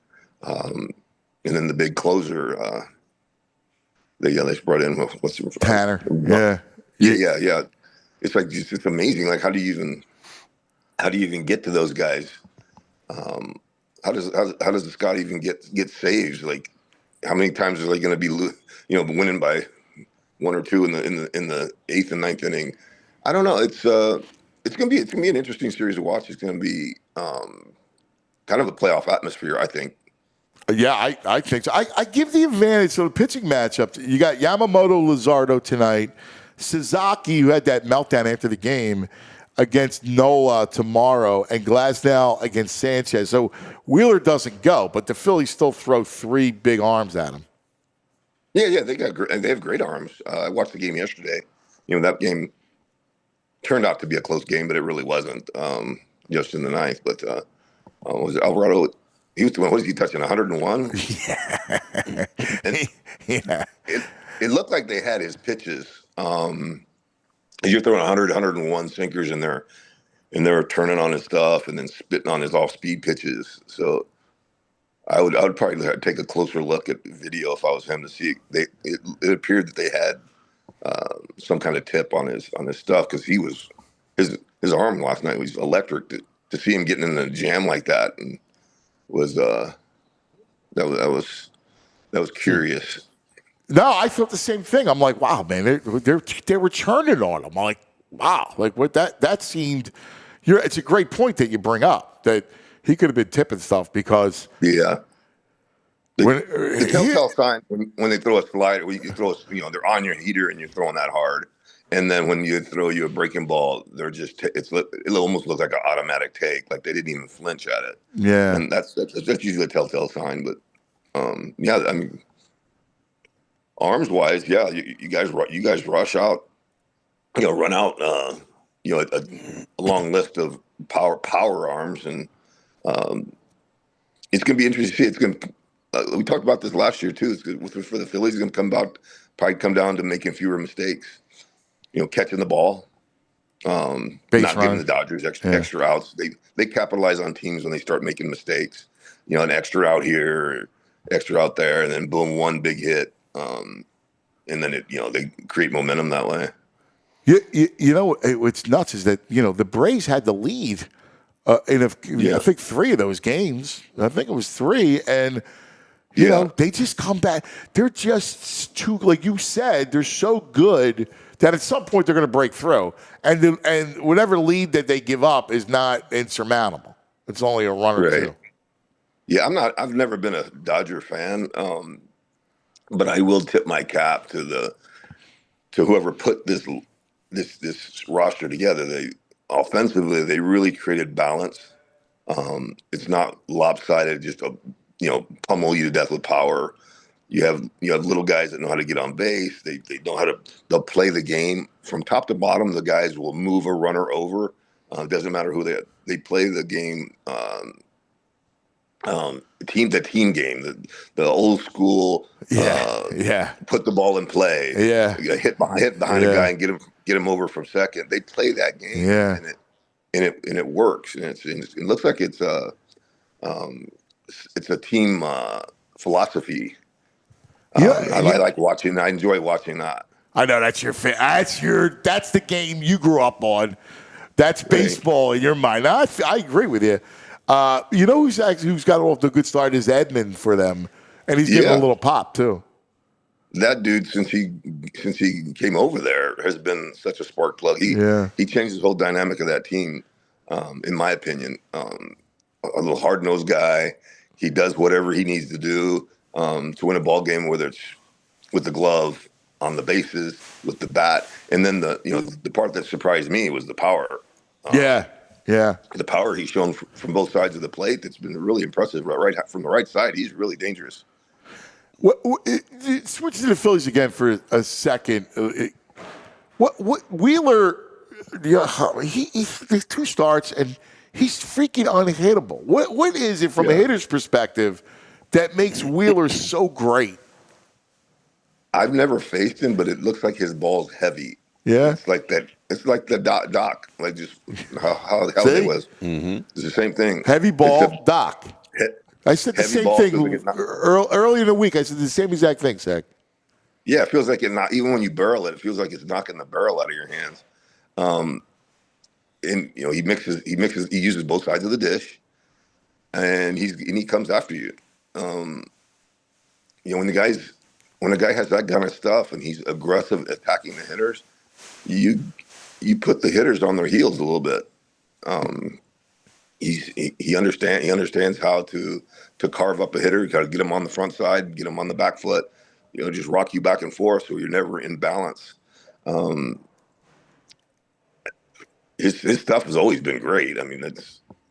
and then the big closer. They brought in what's Tanner. Yeah. It's like it's amazing. Like how do you even get to those guys? How does the Scott even get saves? Like how many times are they going to be winning by 1 or 2 in the 8th and 9th inning? I don't know. It's gonna be an interesting series to watch. It's gonna be kind of a playoff atmosphere, I think. Yeah, I think so. I give the advantage to the pitching matchup. You got Yamamoto, Luzardo tonight. Sasaki, who had that meltdown after the game, against Nola tomorrow, and Glasnow against Sanchez. So Wheeler doesn't go, but the Phillies still throw 3 big arms at him. Yeah, they have great arms. I watched the game yesterday. That game turned out to be a close game, but it really wasn't. Just in the 9th, but was it Alvarado? He was the one. What is he touching? 101. Yeah. And it looked like they had his pitches. You're throwing 100, 101 sinkers in there, and they're turning on his stuff and then spitting on his off-speed pitches. So I would probably take a closer look at the video if I was him to see. It appeared that they had some kind of tip on his stuff because he was his arm last night was electric. To see him getting in a jam like that and was that was curious. No, I felt the same thing. I'm like, wow, man, they were churning on him. I'm like, wow, like what that seemed. It's a great point that you bring up that he could have been tipping stuff because the telltale sign when they throw a slider, when you throw they're on your heater and you're throwing that hard, and then when you throw you a breaking ball, they're just it almost looks like an automatic take, like they didn't even flinch at it. Yeah, and that's usually a telltale sign. But I mean. Arms wise, yeah, you guys rush out, run out, a long list of power arms, and it's going to be interesting to see. It's going we talked about this last year too. For the Phillies, it's going to probably come down to making fewer mistakes, catching the ball, not giving the Dodgers extra outs. They capitalize on teams when they start making mistakes, an extra out here, extra out there, and then boom, one big hit. And then they create momentum that way. What's nuts is that the Braves had the lead in I think 3 of those games. I think it was 3, and You know, they just come back. They're just too, like you said, they're so good that at some point they're going to break through. And whatever lead that they give up is not insurmountable. It's only a run or two. Yeah, I've never been a Dodger fan, but I will tip my cap to whoever put this roster together. Offensively, they really created balance. It's not lopsided, just pummel you to death with power. You have little guys that know how to get on base. They know how to. They'll play the game from top to bottom. The guys will move a runner over. It doesn't matter who they play the game. The team game, the old school. Put the ball in play. Hit behind a guy and get him over from second. They play that game. And it works. And it looks like it's a team philosophy. I like watching. I enjoy watching that. I know that's that's the game you grew up on. That's baseball in your mind. I agree with you. You know who's got off the good start is Edmund for them, and he's getting a little pop too. That dude, since he came over there, has been such a spark plug. He changed the whole dynamic of that team, in my opinion. A little hard-nosed guy. He does whatever he needs to do to win a ball game, whether it's with the glove, on the bases, with the bat, and then the part that surprised me was the power. The power he's shown from both sides of the plate. That's been really impressive. Right from the right side, he's really dangerous. Switch to the Phillies again for a second. What Wheeler? He's 2 starts and he's freaking unhittable. What is it from a hitter's perspective that makes Wheeler so great? I've never faced him, but it looks like his ball's heavy. Yeah, it's like that. It's like the Doc, like just how it was. Mm-hmm. It's the same thing. Heavy ball, Doc. I said the same thing early in the week. I said the same exact thing, Zach. Yeah, it feels like even when you barrel it, it feels like it's knocking the barrel out of your hands. And he uses both sides of the dish, and he comes after you. When a guy has that kind of stuff and he's aggressive attacking the hitters, you put the hitters on their heels a little bit. He understands how to carve up a hitter. You got to get him on the front side, get him on the back foot. Just rock you back and forth so you're never in balance. His stuff has always been great. I mean,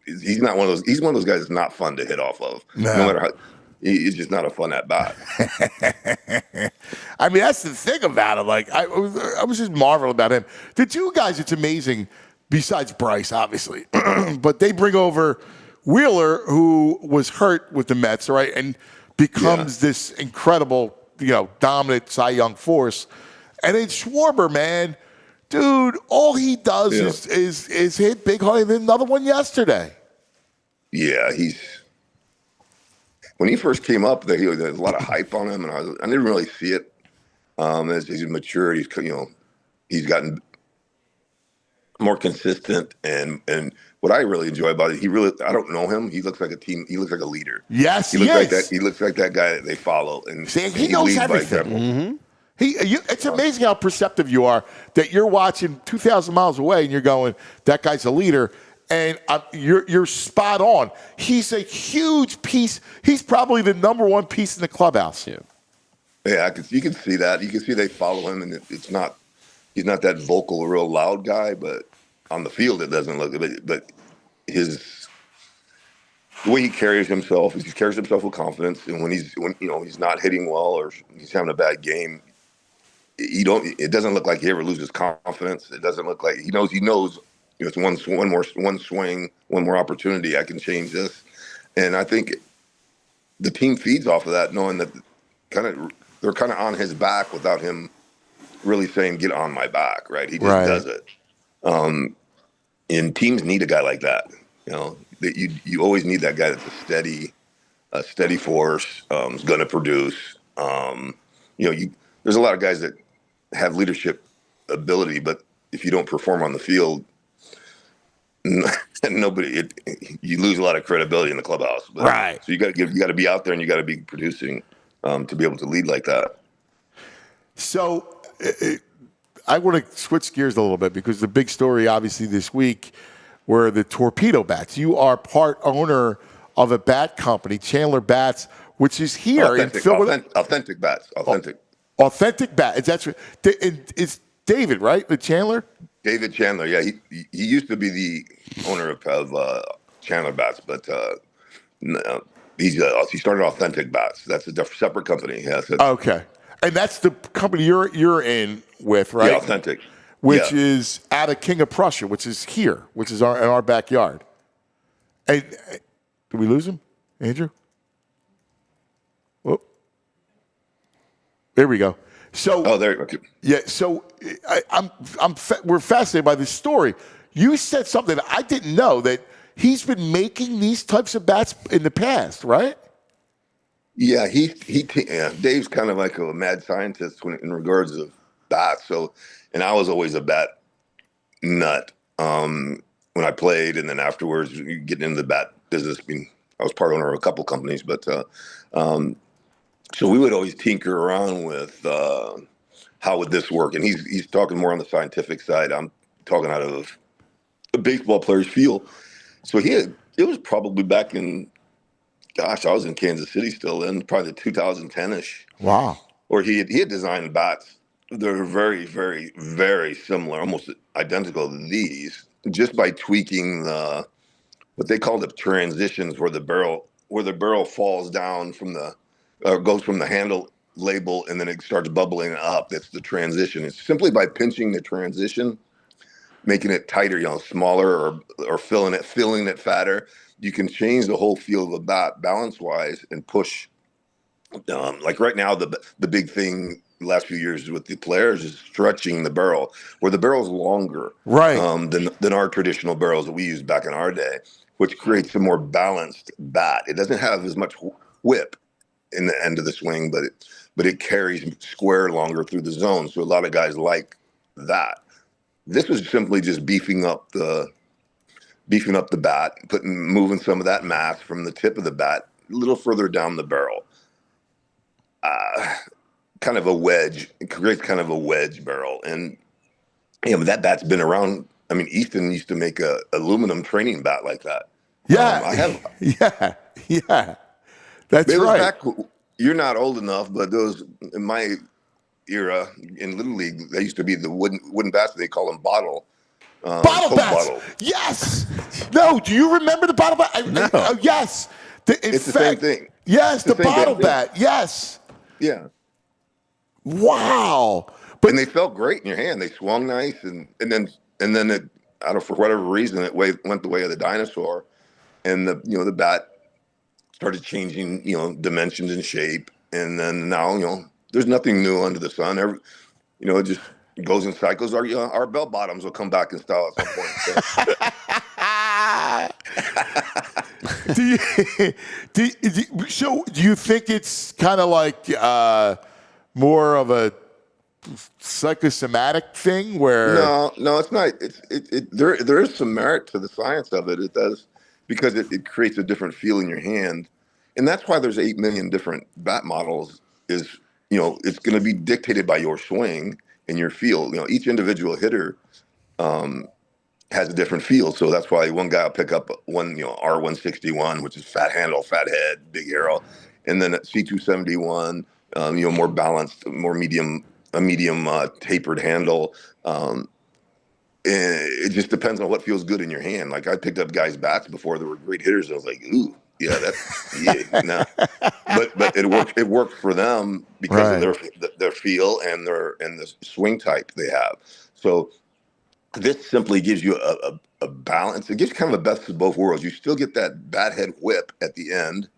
he's not one of those. He's one of those guys that's not fun to hit off of. No matter how. He's just not a fun at bat. I mean, that's the thing about him. Like I was just marveling about him. The two guys, it's amazing. Besides Bryce, obviously, but they bring over Wheeler, who was hurt with the Mets, right, and becomes this incredible, dominant Cy Young force. And then Schwarber, man, dude, all he does is hit big home. Another one yesterday. Yeah, when he first came up, there was a lot of hype on him, and I didn't really see it. As he's matured, he's gotten more consistent, and what I really enjoy about it, I don't know him. He looks like a team. He looks like a leader. Yes, he looks like that. He looks like that guy that they follow, and he knows everything. Mm-hmm. It's amazing how perceptive you are. That you're watching 2,000 miles away, and you're going, "That guy's a leader." And you're spot on. He's a huge piece. He's probably the number one piece in the clubhouse. Yeah, you can see that. You can see they follow him, and he's not that vocal, real loud guy. But on the field, it doesn't look. But the way he carries himself, he carries himself with confidence. And when he's not hitting well or he's having a bad game, it doesn't look like he ever loses confidence. It doesn't look like he knows. It's one swing, one more opportunity. I can change this, and I think the team feeds off of that, knowing that they're kind of on his back without him really saying, "Get on my back." Right? He just does it. And teams need a guy like that. That you always need that guy that's a steady force, is going to produce. There's a lot of guys that have leadership ability, but if you don't perform on the field, and you lose a lot of credibility in the clubhouse. But, Right. So you got to be out there and you got to be producing to be able to lead like that. So I want to switch gears a little bit because the big story, obviously, this week were the torpedo bats. You are part owner of a bat company, Chandler Bats, which is here in Philadelphia. Authentic bats. Authentic. Authentic bat. It's David, right? The Chandler? David Chandler. Yeah, he used to be the owner of Chandler Bats, but no, he started Authentic Bats. That's a separate company. Yeah, Okay. And that's the company you're in with, right? Yeah, Authentic. Which is out of King of Prussia, which is here, which is in our backyard. Hey, did we lose him, Andrew? Oh, there we go. So, there. Okay. Yeah. So, we're fascinated by this story. You said something I didn't know, that he's been making these types of bats in the past, right? Yeah, Dave's kind of like a mad scientist in regards to bats. So, and I was always a bat nut when I played, and then afterwards getting into the bat business. I mean, I was part owner of a couple companies, but so we would always tinker around with how would this work. And he's talking more on the scientific side. I'm talking out of a baseball player's feel. So it was probably back in. Gosh, I was in Kansas City still then, probably 2010-ish. Wow. Or he had designed bats. They're very, very, very similar, almost identical to these, just by tweaking what they call the transitions, where the barrel falls down goes from the handle label and then it starts bubbling up. That's the transition. It's simply by pinching the transition, making it tighter, smaller, or filling it fatter. You can change the whole feel of the bat balance-wise and push. Like right now, the big thing the last few years with the players is stretching the barrel, where the barrel's longer, right, than our traditional barrels that we used back in our day, which creates a more balanced bat. It doesn't have as much whip in the end of the swing, but it carries square longer through the zone. So a lot of guys like that. This was simply just beefing up the bat, moving some of that mass from the tip of the bat a little further down the barrel. Kind of a wedge. It creates kind of a wedge barrel. And that bat's been around. I mean, Easton used to make a aluminum training bat like that. Yeah. I have. Yeah. That's right. You're not old enough, but those in my era in Little League, they used to be the wooden bats. They call them bottle bats. Bottle. Yes. No. Do you remember the bottle bat? No. Yes. It's the same thing. Yes, the bottle bat. Yes. Yeah. Wow. And they felt great in your hand. They swung nice, and then it, I don't know, for whatever reason, it went the way of the dinosaur, and the bat started changing, dimensions and shape, and then now there's nothing new under the sun. It just goes in cycles. Our bell bottoms will come back in style at some point. So. Do you think it's kind of like more of a psychosomatic thing where? No, it's not. There is some merit to the science of it. It does, because it creates a different feel in your hand, and that's why there's 8 million different bat models. It's going to be dictated by your swing and your feel. Each individual hitter has a different feel, so that's why one guy will pick up one R161, which is fat handle, fat head, big arrow, and then at C271, more balanced, more medium tapered handle. It just depends on what feels good in your hand. Like, I picked up guys' bats before that were great hitters. I was like, ooh, yeah, no. But it worked for them because of their feel and the swing type they have. So this simply gives you a balance. It gives you kind of a best of both worlds. You still get that bat head whip at the end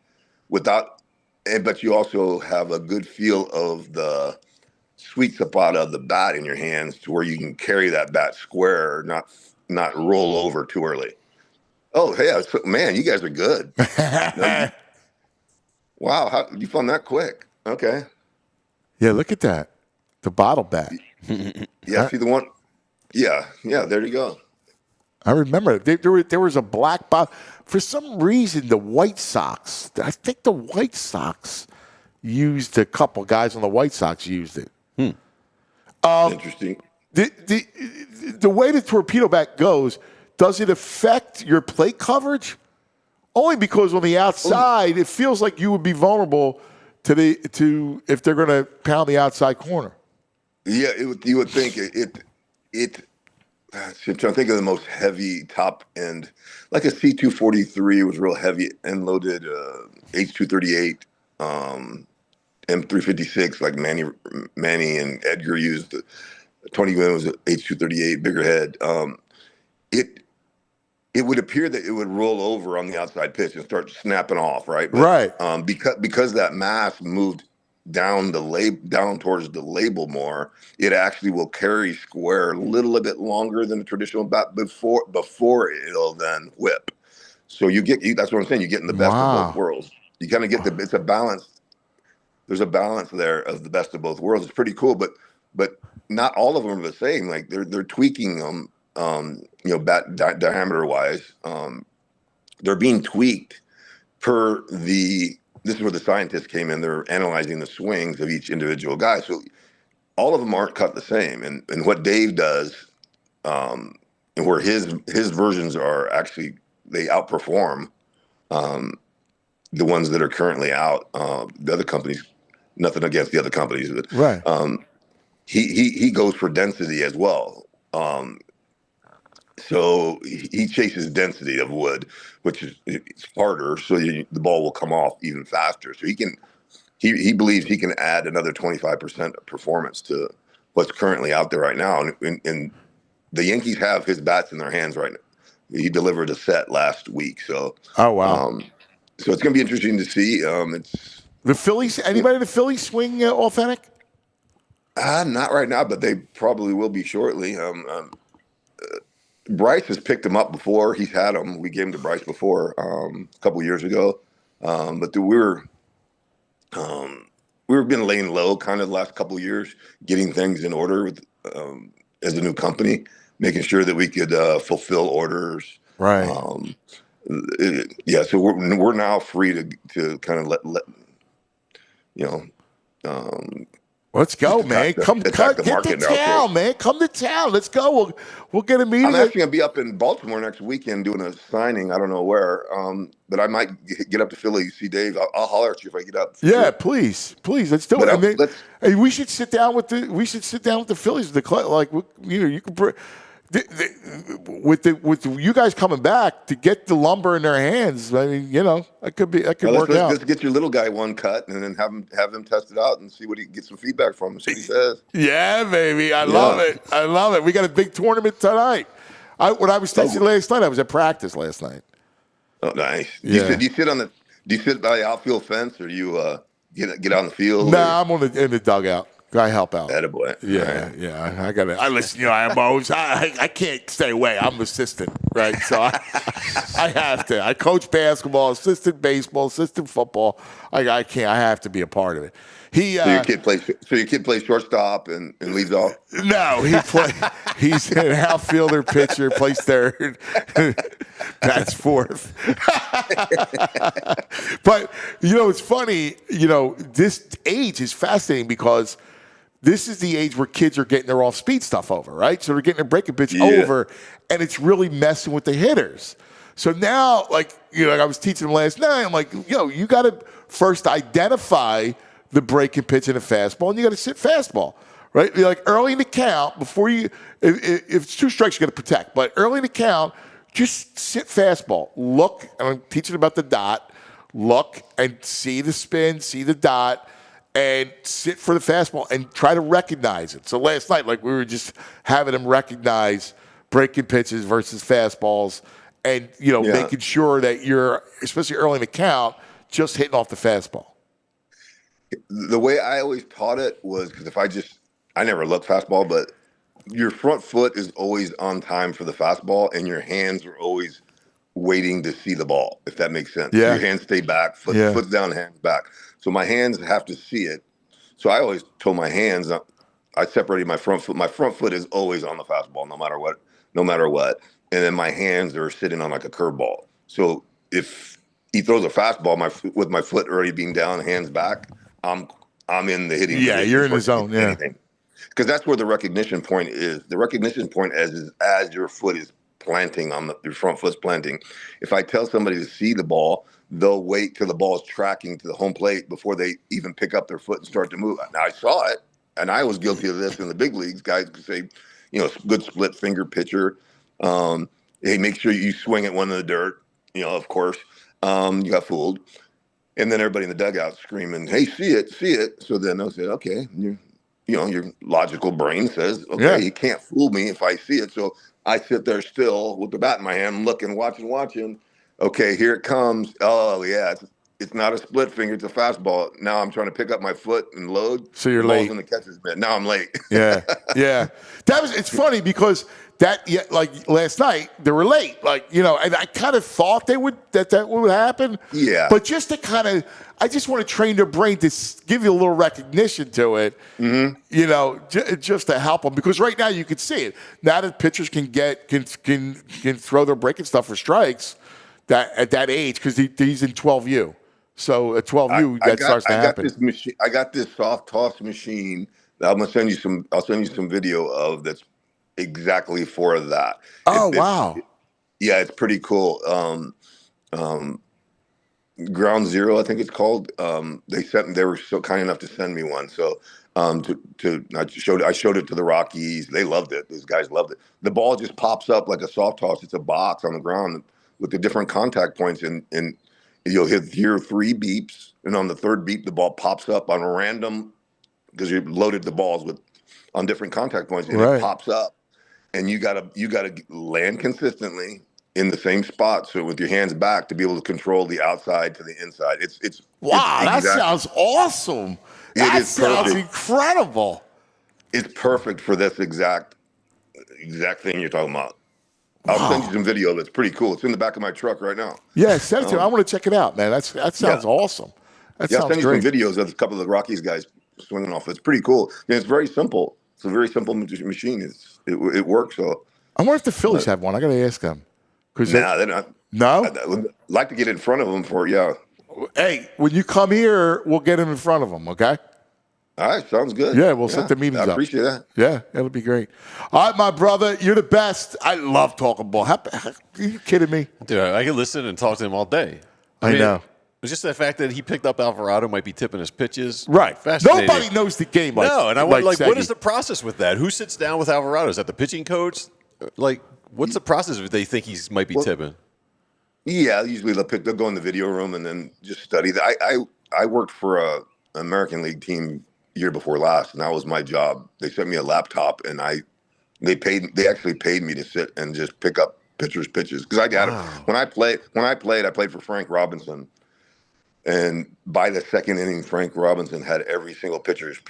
but you also have a good feel of the sweet spot of the bat in your hands, to where you can carry that bat square, not roll over too early. Oh, hey, man, you guys are good. Wow, how you found that quick? Okay. Yeah, look at that, the bottle bat. Yeah, see the one. Yeah, there you go. I remember there was a black box. For some reason, the White Sox, I think the White Sox used, a couple guys on the White Sox used it. Interesting. The way the torpedo bat goes, does it affect your plate coverage? Only because on the outside, it feels like you would be vulnerable to if they're going to pound the outside corner. Yeah, you would think it. I'm trying to think of the most heavy top end, like a C243 was real heavy end loaded, H238, M356, like Manny and Edgar used. Tony Gwynn was an H238, bigger head. It would appear that it would roll over on the outside pitch and start snapping off, right? But, Right. Because that mass moved down towards the label more, it actually will carry square a little bit longer than the traditional bat before it'll then whip. So that's what I'm saying. You get in the best of both worlds. You kind of get it's a balance. There's a balance there of the best of both worlds. It's pretty cool, but not all of them are the same. Like they're tweaking them, bat diameter wise. They're being tweaked per the. This is where the scientists came in. They're analyzing the swings of each individual guy. So all of them aren't cut the same. And what Dave does, and where his versions are actually, they outperform the ones that are currently out. The other companies, nothing against the other companies, but Right. He goes for density as well. So he chases density of wood, which is it's harder, so the ball will come off even faster. So he believes he can add another 25% of performance to what's currently out there right now. And the Yankees have his bats in their hands right now. He delivered a set last week, so Oh wow. so it's going to be interesting to see. It's The Phillies. Anybody in the Phillies swing authentic? not right now, but they probably will be shortly. Bryce has picked him up before. He's had him. We gave him to Bryce before a couple years ago, but we were been laying low kind of the last couple of years, getting things in order with, as a new company, making sure that we could fulfill orders. Right. So we're now free to kind of let Let's go, Just man. attack Come the get to market now, town, so. man. Come to town. Let's go. We'll get a meeting. I'm actually going to be up in Baltimore next weekend doing a signing. I don't know where, but I might get up to Philly, see Dave. I'll holler at you if I get up. Yeah, please, let's do But it. Hey, we should sit down with the Phillies. You can with you guys coming back to get the lumber in their hands. I mean, that could work out. Let's get your little guy one cut and then have him test it out and see what he get some feedback from him. See what he says. Yeah, baby, I love it. We got a big tournament tonight. When I was texting last night, I was at practice last night. Oh, nice. Yeah. Do you sit by the outfield fence, or do you get on the field? Nah, I'm in the dugout. I help out. Attaboy. Yeah. I got it. I listen. I'm always. I can't stay away. I'm assistant, right? So I have to. I coach basketball, assistant baseball, assistant football. I can't. I have to be a part of it. So your kid plays shortstop and leads off. No, he's an outfielder, pitcher, plays third, bats fourth. But it's funny. This age is fascinating because this is the age where kids are getting their off-speed stuff over, right? So they're getting their breaking pitch over, and it's really messing with the hitters. So now, like I was teaching them last night, I'm like, you got to first identify the breaking pitch in a fastball, and you got to sit fastball, right? Like early in the count, before if it's 2 strikes, you got to protect. But early in the count, just sit fastball. Look, and I'm teaching about the dot. Look and see the spin, see the dot, and sit for the fastball and try to recognize it. So last night, we were just having them recognize breaking pitches versus fastballs, and making sure that you're, especially early in the count, just hitting off the fastball. The way I always taught it was because I never looked fastball, but your front foot is always on time for the fastball, and your hands are always waiting to see the ball, if that makes sense. Yeah. Your hands stay back, foot down, hands back. So my hands have to see it. So I always told my hands, I separated my front foot. My front foot is always on the fastball, no matter what. and then my hands are sitting on like a curveball. So if he throws a fastball, with my foot already being down, hands back, I'm in the hitting. Yeah, you're in the zone. Yeah. Because that's where the recognition point is. The recognition point is as your foot is planting your front foot's planting. If I tell somebody to see the ball, they'll wait till the ball is tracking to the home plate before they even pick up their foot and start to move. Now I saw it, and I was guilty of this in the big leagues. Guys could say, good split finger pitcher. Hey, make sure you swing at one in the dirt. Of course, you got fooled. And then everybody in the dugout screaming, "Hey, see it, see it!" So then they'll say, "Okay, your logical brain says, okay, you can't fool me if I see it." So I sit there still with the bat in my hand, looking, watching. Okay, here it comes. Oh yeah, it's not a split finger; it's a fastball. Now I'm trying to pick up my foot and load. So you're late in the catcher's mitt. Now I'm late. yeah. It's funny because like last night they were late. And I kind of thought that would happen. Yeah. But just to I just want to train their brain to give you a little recognition to it. Mm-hmm. Just to help them, because right now you can see it. Now that pitchers can throw their breaking stuff for strikes at that age, because he's in 12U. So at 12U, starts to happen. I got this soft toss machine that I'm gonna send you some. I'll send you some video of that's exactly for that. Oh, wow. It's pretty cool. Ground Zero, I think it's called. They were so kind enough to send me one. So I showed it to the Rockies. They loved it. These guys loved it. The ball just pops up like a soft toss. It's a box on the ground with the different contact points, and you'll hear 3 beeps, and on the 3rd beep, the ball pops up on a random, because you loaded the balls on different contact points, and it pops up, and you gotta land consistently in the same spot, so with your hands back, to be able to control the outside to the inside. That sounds awesome. That sounds incredible. It's perfect for this exact thing you're talking about. I'll send you some video that's pretty cool. It's in the back of my truck right now. Yeah, send it to me. I want to check it out, man. That sounds awesome. That sounds I'll send great. you some videos of a couple of the Rockies guys swinging off. It's pretty cool. And it's very simple. It's a very simple machine. It works. So I wonder if the Phillies have one. I got to ask them. They're not. No? I would like to get in front of them Hey, when you come here, we'll get him in front of them, okay? All right, sounds good. Yeah, we'll set the meetings up. I appreciate that. Yeah, it'll be great. All right, my brother, you're the best. I love talking ball. Are you kidding me? Dude, I can listen and talk to him all day. I know. It's just the fact that he picked up Alvarado, might be tipping his pitches. Right. Fascinating. Nobody knows the game like No, and I wonder, like what is the process with that? Who sits down with Alvarado? Is that the pitching coach? What's the process if they think he might be tipping? Yeah, usually they'll go in the video room and then just study. I worked for an American League team year before last, and that was my job. They sent me a laptop, and they actually paid me to sit and just pick up pitchers' pitches, because I got it. When I played, I played for Frank Robinson, and by the 2nd inning, Frank Robinson had every single pitcher's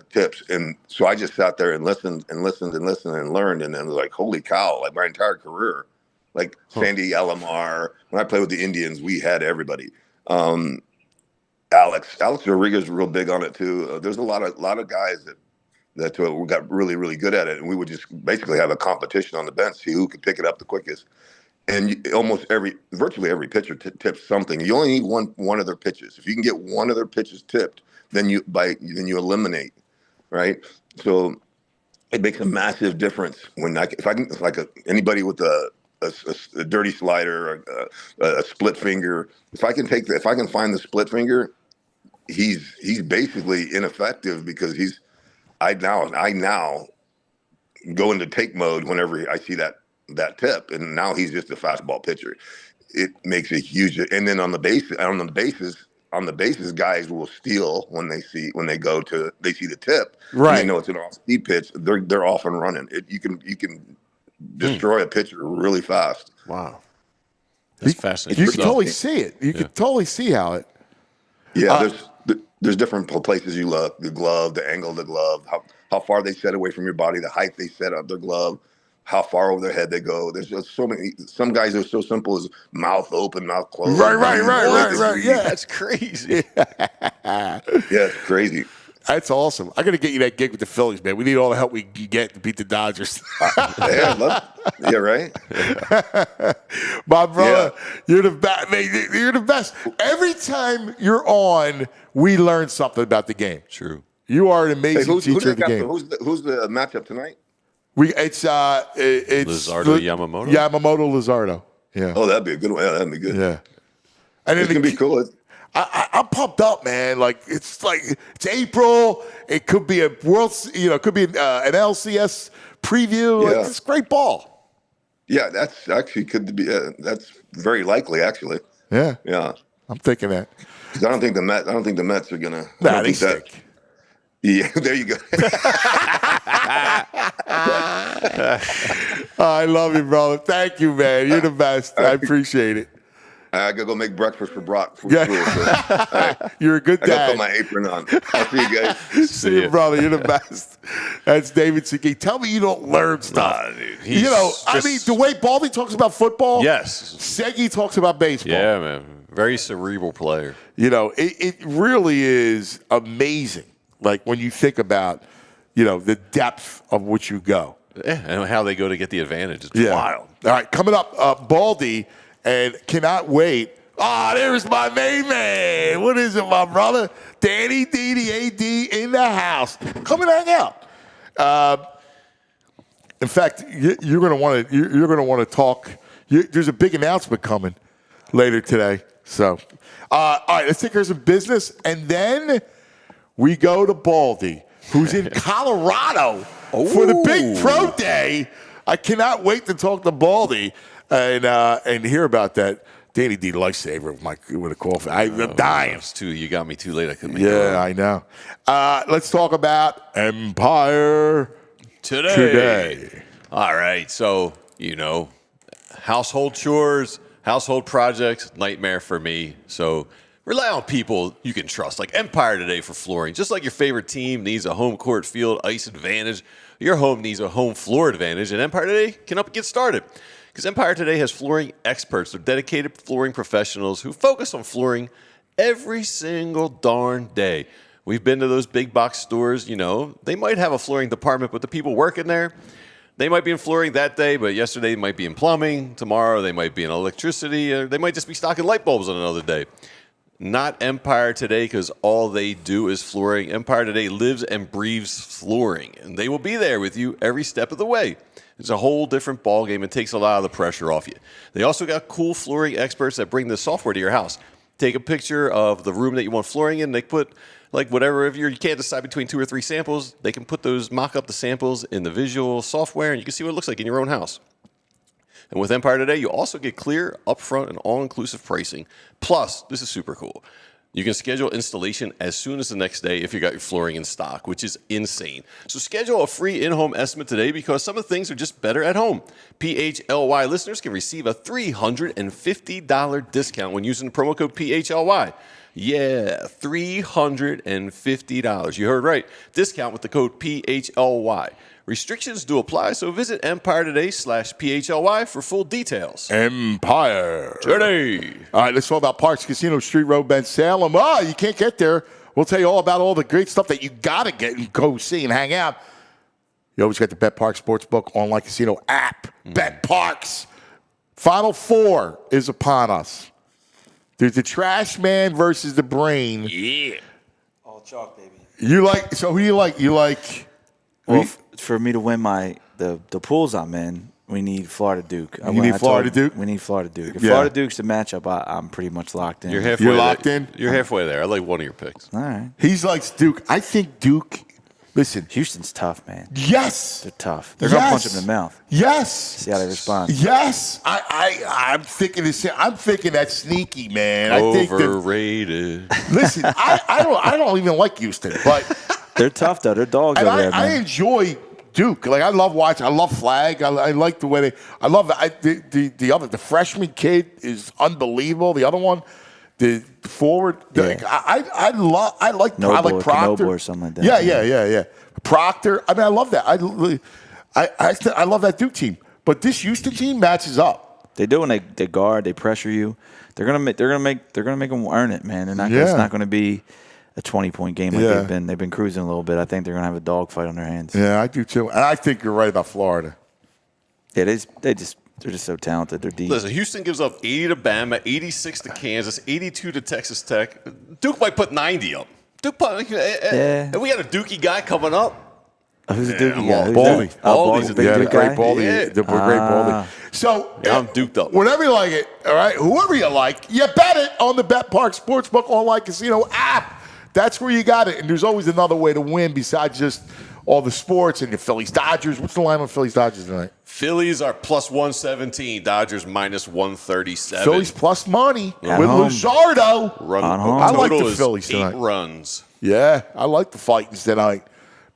tips, and so I just sat there and listened and learned, and then was like, holy cow! Like my entire career, like Sandy Alomar. When I played with the Indians, we had everybody. Alex Rodriguez is real big on it too. There's a lot of guys that got really, really good at it, and we would just basically have a competition on the bench, see who could pick it up the quickest. And virtually every pitcher tips something. You only need one of their pitches. If you can get one of their pitches tipped, then you eliminate, right? So it makes a massive difference when anybody with a dirty slider, a split finger. If I can find the split finger, he's basically ineffective, because I now go into take mode whenever I see that tip, and now he's just a fastball pitcher. It makes a huge. And then on the bases, guys will steal when they see the tip. Right. And they know it's an off-speed pitch. They're off and running. You can destroy a pitcher really fast. Wow. That's fascinating. You can totally see it. You can totally see how it. Yeah, there's different places you look. The glove, the angle of the glove, how far they set away from your body, the height they set up their glove, how far over their head they go. There's just so many. Some guys are so simple as mouth open, mouth closed. Right. Yeah, That's crazy. Yeah, it's crazy. That's awesome. I got to get you that gig with the Phillies, man. We need all the help we can get to beat the Dodgers. Yeah, right. My brother, you're the best. You're the best. Every time you're on, we learn something about the game. True. You are an amazing teacher of the game. Who's the matchup tonight? It's Luzardo Yamamoto. Yamamoto Luzardo. Yeah. Oh, that'd be a good one. Yeah, that'd be good. Yeah. And It's gonna be cool. I'm pumped up, man. It's April. It could be a it could be an LCS preview. Yeah. It's great ball. Yeah, that's actually could be. That's very likely, actually. Yeah. Yeah. I'm thinking that. 'Cause I don't think the Mets are gonna. Nah, they stink. Yeah, there you go. I love you, brother. Thank you, man. You're the best. I appreciate it. I gotta go make breakfast for Brock. Yeah. You're a good I gotta dad. put my apron on. I'll see you guys. See you, brother. You're the best. That's David Segui. Tell me you don't learn stuff. Nah, dude. He's The way Baldy talks about football, Yes. Segui talks about baseball. Yeah, man. Very cerebral player. It really is amazing. Like when you think about, the depth of which you go. Yeah, and how they go to get the advantage. It's Yeah. wild. All right, coming up, Baldy, and cannot wait. There's my main man. What is it, my brother? Danny D, the AD in the house. Come and hang out. In fact, you're going to want to talk. There's a big announcement coming later today. So, all right, let's take care of some business, and then we go to Baldy, who's in Colorado for the big pro day. I cannot wait to talk to Baldy and hear about that. Danny D, lifesaver with a coffee. I'm dying. You got me too late. I couldn't make it. Yeah, I know. Let's talk about Empire today. All right. So, household chores, household projects, nightmare for me. So rely on people you can trust, like Empire Today for flooring. Just like your favorite team needs a home court field ice advantage, your home needs a home floor advantage, and Empire Today can help get started. Because Empire Today has flooring experts. They're dedicated flooring professionals who focus on flooring every single darn day. We've been to those big box stores, they might have a flooring department, but the people working there, they might be in flooring that day, but yesterday they might be in plumbing. Tomorrow they might be in electricity. Or they might just be stocking light bulbs on another day. Not Empire Today, because all they do is flooring. Empire Today lives and breathes flooring, and they will be there with you every step of the way. It's a whole different ballgame. It takes a lot of the pressure off you. They also got cool flooring experts that bring the software to your house. Take a picture of the room that you want flooring in. They put whatever, if you can't decide between 2 or 3 samples, they can mock up the samples in the visual software, and you can see what it looks like in your own house. And with Empire Today, you also get clear, upfront, and all-inclusive pricing. Plus, this is super cool. You can schedule installation as soon as the next day if you got your flooring in stock, which is insane. So schedule a free in-home estimate today because some of the things are just better at home. PHLY listeners can receive a $350 discount when using the promo code PHLY. Yeah, $350. You heard right. Discount with the code PHLY. Restrictions do apply, so visit EmpireToday/PHLY for full details. Empire Today. All right, let's talk about Parks Casino, Street Road, Ben Salem. You can't get there. We'll tell you all about all the great stuff that you got to get and go see and hang out. You always got the Bet Parks Sportsbook online casino app. Bet Parks. Final Four is upon us. There's the Trash Man versus the Brain. Yeah. All chalk, baby. Who do you like? You like... Well, for me to win the pools I'm in, we need Florida Duke. You need Florida Duke? We need Florida Duke. If Yeah. Florida Duke's the matchup, I'm pretty much locked in. You're halfway You're locked in? You're halfway there. I like one of your picks. All right. He's like Duke. I think Duke... Listen. Houston's tough, man. Yes. They're tough. They're going to punch him in the mouth. Yes. See how they respond. Yes. I'm thinking the same. I'm thinking that sneaky, man. I think Overrated. Listen, I don't even like Houston, but They're tough, though. They're dogs and over there, I man. enjoy Duke. Like I love watching. I love Flag. I like the way they. I love the freshman kid is unbelievable. The other one, the forward. Yeah. I like Noble Proctor or something like that. Yeah. Proctor. I mean, I love that. I love that Duke team. But this Houston team matches up. They do when they guard, they pressure you. They're gonna make them earn it, man. They're not. It's not going to be 20-point game like they've been cruising a little bit. I think they're going to have a dogfight on their hands. Yeah, I do too. And I think you're right about Florida. Yeah, they're just so talented. They're deep. Listen, Houston gives up 80 to Bama, 86 to Kansas, 82 to Texas Tech. Duke might put 90 up. And we got a Dookie guy coming up. Who's the Dookie guy? Baldy. Baldy's a big The Duke great guy. Baldy. Yeah. The great Baldy. So, I'm duked up. Whenever you like it, all right, whoever you like, you bet it on the Bet Park Sportsbook Online Casino app. That's where you got it. And there's always another way to win besides just all the sports and the Phillies Dodgers. What's the line on Phillies Dodgers tonight? Phillies are plus 117, Dodgers minus 137. Phillies plus money with home. Luzardo. Run I like total the is Phillies 8 tonight. runs. Yeah, I like the Fightins tonight.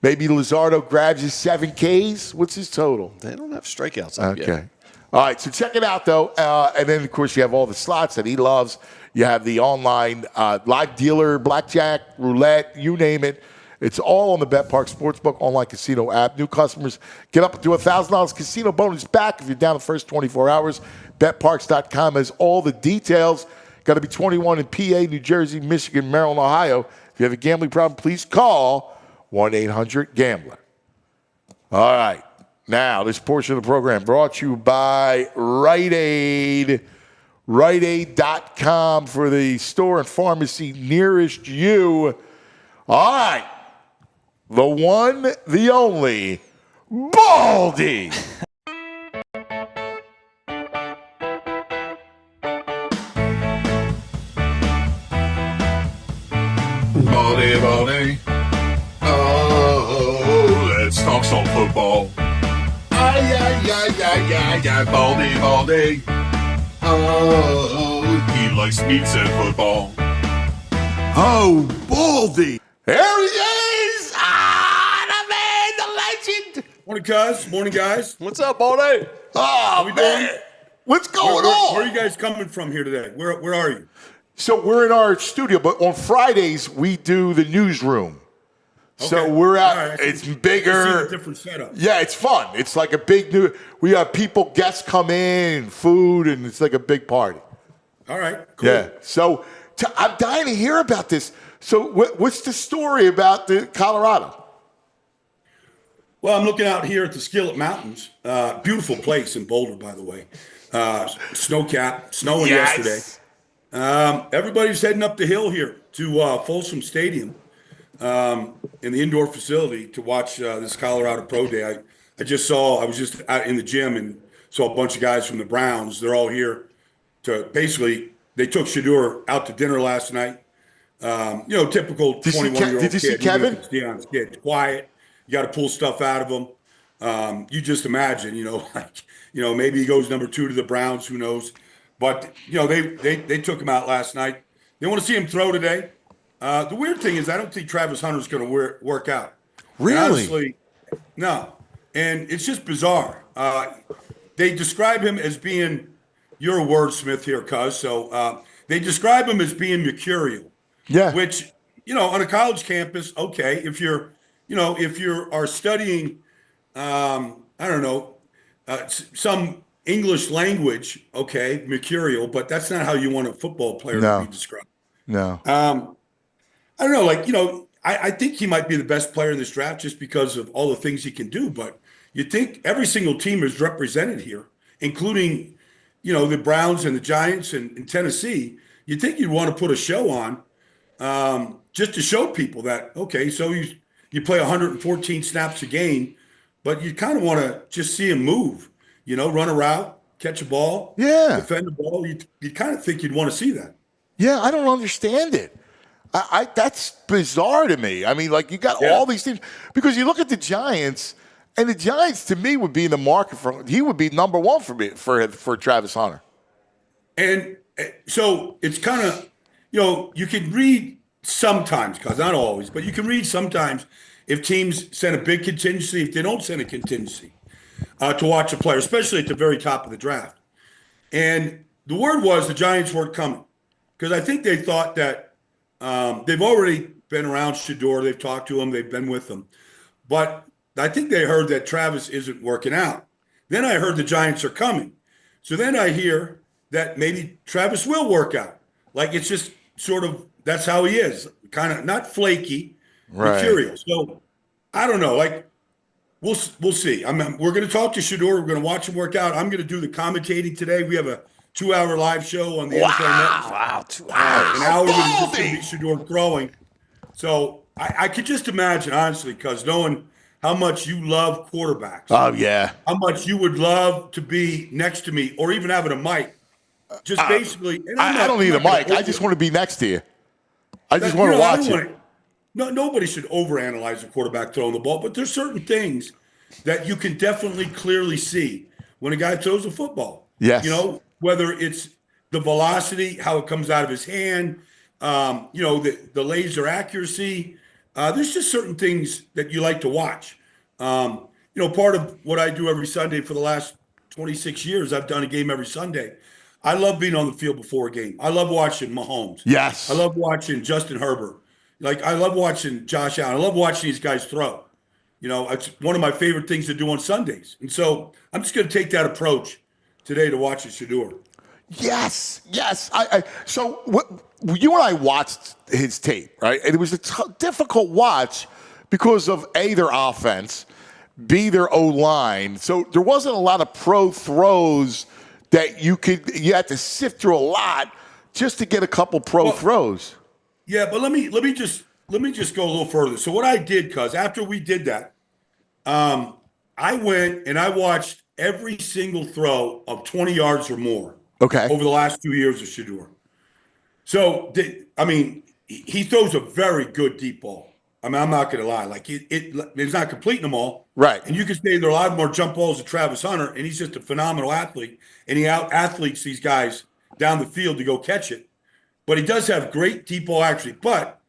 Maybe Luzardo grabs his 7 Ks. What's his total? They don't have strikeouts up yet. Okay. All right, so check it out, though. And then, of course, you have all the slots that he loves. You have the online live dealer, blackjack, roulette, you name it. It's all on the Bet Park Sportsbook Online Casino app. New customers get up to $1,000 casino bonus back if you're down the first 24 hours. BetParks.com has all the details. Got to be 21 in PA, New Jersey, Michigan, Maryland, Ohio. If you have a gambling problem, please call 1-800-GAMBLER. All right. Now, this portion of the program brought to you by Rite Aid. RiteAid.com for the store and pharmacy nearest you. All right. The one, the only, Baldy. Baldy, Baldy. Oh, let's talk some football. Baldy, Baldy. Oh, he likes pizza and football. Oh, Baldy. There he is. The man, the legend. Morning, cuz. Morning, guys. What's up, Baldy? Oh, we man. doing? What's going on? Where are you guys coming from here today? Where are you? So we're in our studio, but on Fridays we do the newsroom. So Okay. we're out. All right. It's I see bigger. a different setup. Yeah, it's fun. It's like a big new. We have people, guests come in, food, and it's like a big party. All right. Cool. Yeah. So I'm dying to hear about this. So what's the story about the Colorado? Well, I'm looking out here at the Skillet Mountains. Beautiful place in Boulder, by the way. Snowing yesterday. Everybody's heading up the hill here to Folsom Stadium in the indoor facility to watch this Colorado Pro Day. I was just out in the gym and saw a bunch of guys from the Browns. They're all here to basically, they took Shador out to dinner last night. Typical 21-year-old did you see kid. Kevin? Even if it's Deion's kid. Quiet. You got to pull stuff out of him. You just imagine, maybe he goes number 2 to the Browns. Who knows? But, they took him out last night. They want to see him throw today. The weird thing is I don't think Travis Hunter's going to work out. Really? And honestly, no. And it's just bizarre. They describe him as being, you're a wordsmith here, cuz. So they describe him as being mercurial. Yeah. Which, on a college campus, okay, if you are studying, some English language, okay, mercurial, but that's not how you want a football player to be described. No. I don't know, I think he might be the best player in this draft just because of all the things he can do, but you think every single team is represented here, including, the Browns and the Giants and Tennessee. You'd think you'd want to put a show on just to show people that, okay, so you play 114 snaps a game, but you kind of want to just see him move, run a route, catch a ball, defend the ball. You kind of think you'd want to see that. Yeah, I don't understand it. That's bizarre to me. I mean, you got all these teams because you look at the Giants, and the Giants to me would be in the market he would be number 1 for me for Travis Hunter. And so it's kind of, you can read sometimes, because not always, but you can read sometimes if teams send a big contingency, if they don't send a contingency to watch a player, especially at the very top of the draft. And the word was the Giants weren't coming because I think they thought that they've already been around Shador. They've talked to him. They've been with him. But I think they heard that Travis isn't working out. Then I heard the Giants are coming. So then I hear that maybe Travis will work out. It's just sort of, that's how he is. kind of not flaky, Right. material. So I don't know. Like we'll see. We're going to talk to Shador. We're going to watch him work out. I'm going to do the commentating today. We have a 2-hour live show on the NFL Network. Wow, 2 hours. An hour with just going to be Shador throwing. So I could just imagine, honestly, because knowing how much you love quarterbacks. Oh, yeah. How much you would love to be next to me or even having a mic. Just basically. And I don't need a mic. I just want to be next to you. I just want to watch it. No, nobody should overanalyze a quarterback throwing the ball, but there's certain things that you can definitely clearly see when a guy throws a football. Yes. You know, whether it's the velocity, how it comes out of his hand, you know, the laser accuracy. There's just certain things that you like to watch. You know, part of what I do every Sunday for the last 26 years, I've done a game every Sunday. I love being on the field before a game. I love watching Mahomes. Yes. I love watching Justin Herbert. Like, I love watching Josh Allen. I love watching these guys throw. You know, it's one of my favorite things to do on Sundays. And so I'm just going to take that approach today to watch Shador. Yes. So you and I watched his tape, right? And it was a difficult watch because of A, their offense, B, their O-line. So there wasn't a lot of pro throws that you had to sift through a lot just to get a couple pro throws. Yeah, but let me just go a little further. So what I did, cuz after we did that, I went and I watched every single throw of 20 yards or more. Okay. Over the last 2 years of Shador. So he throws a very good deep ball. I mean, I'm not going to lie. Like it's not completing them all. Right. And you can say there are a lot more jump balls than Travis Hunter, and he's just a phenomenal athlete. And he out-athletes these guys down the field to go catch it. But he does have great deep ball accuracy. But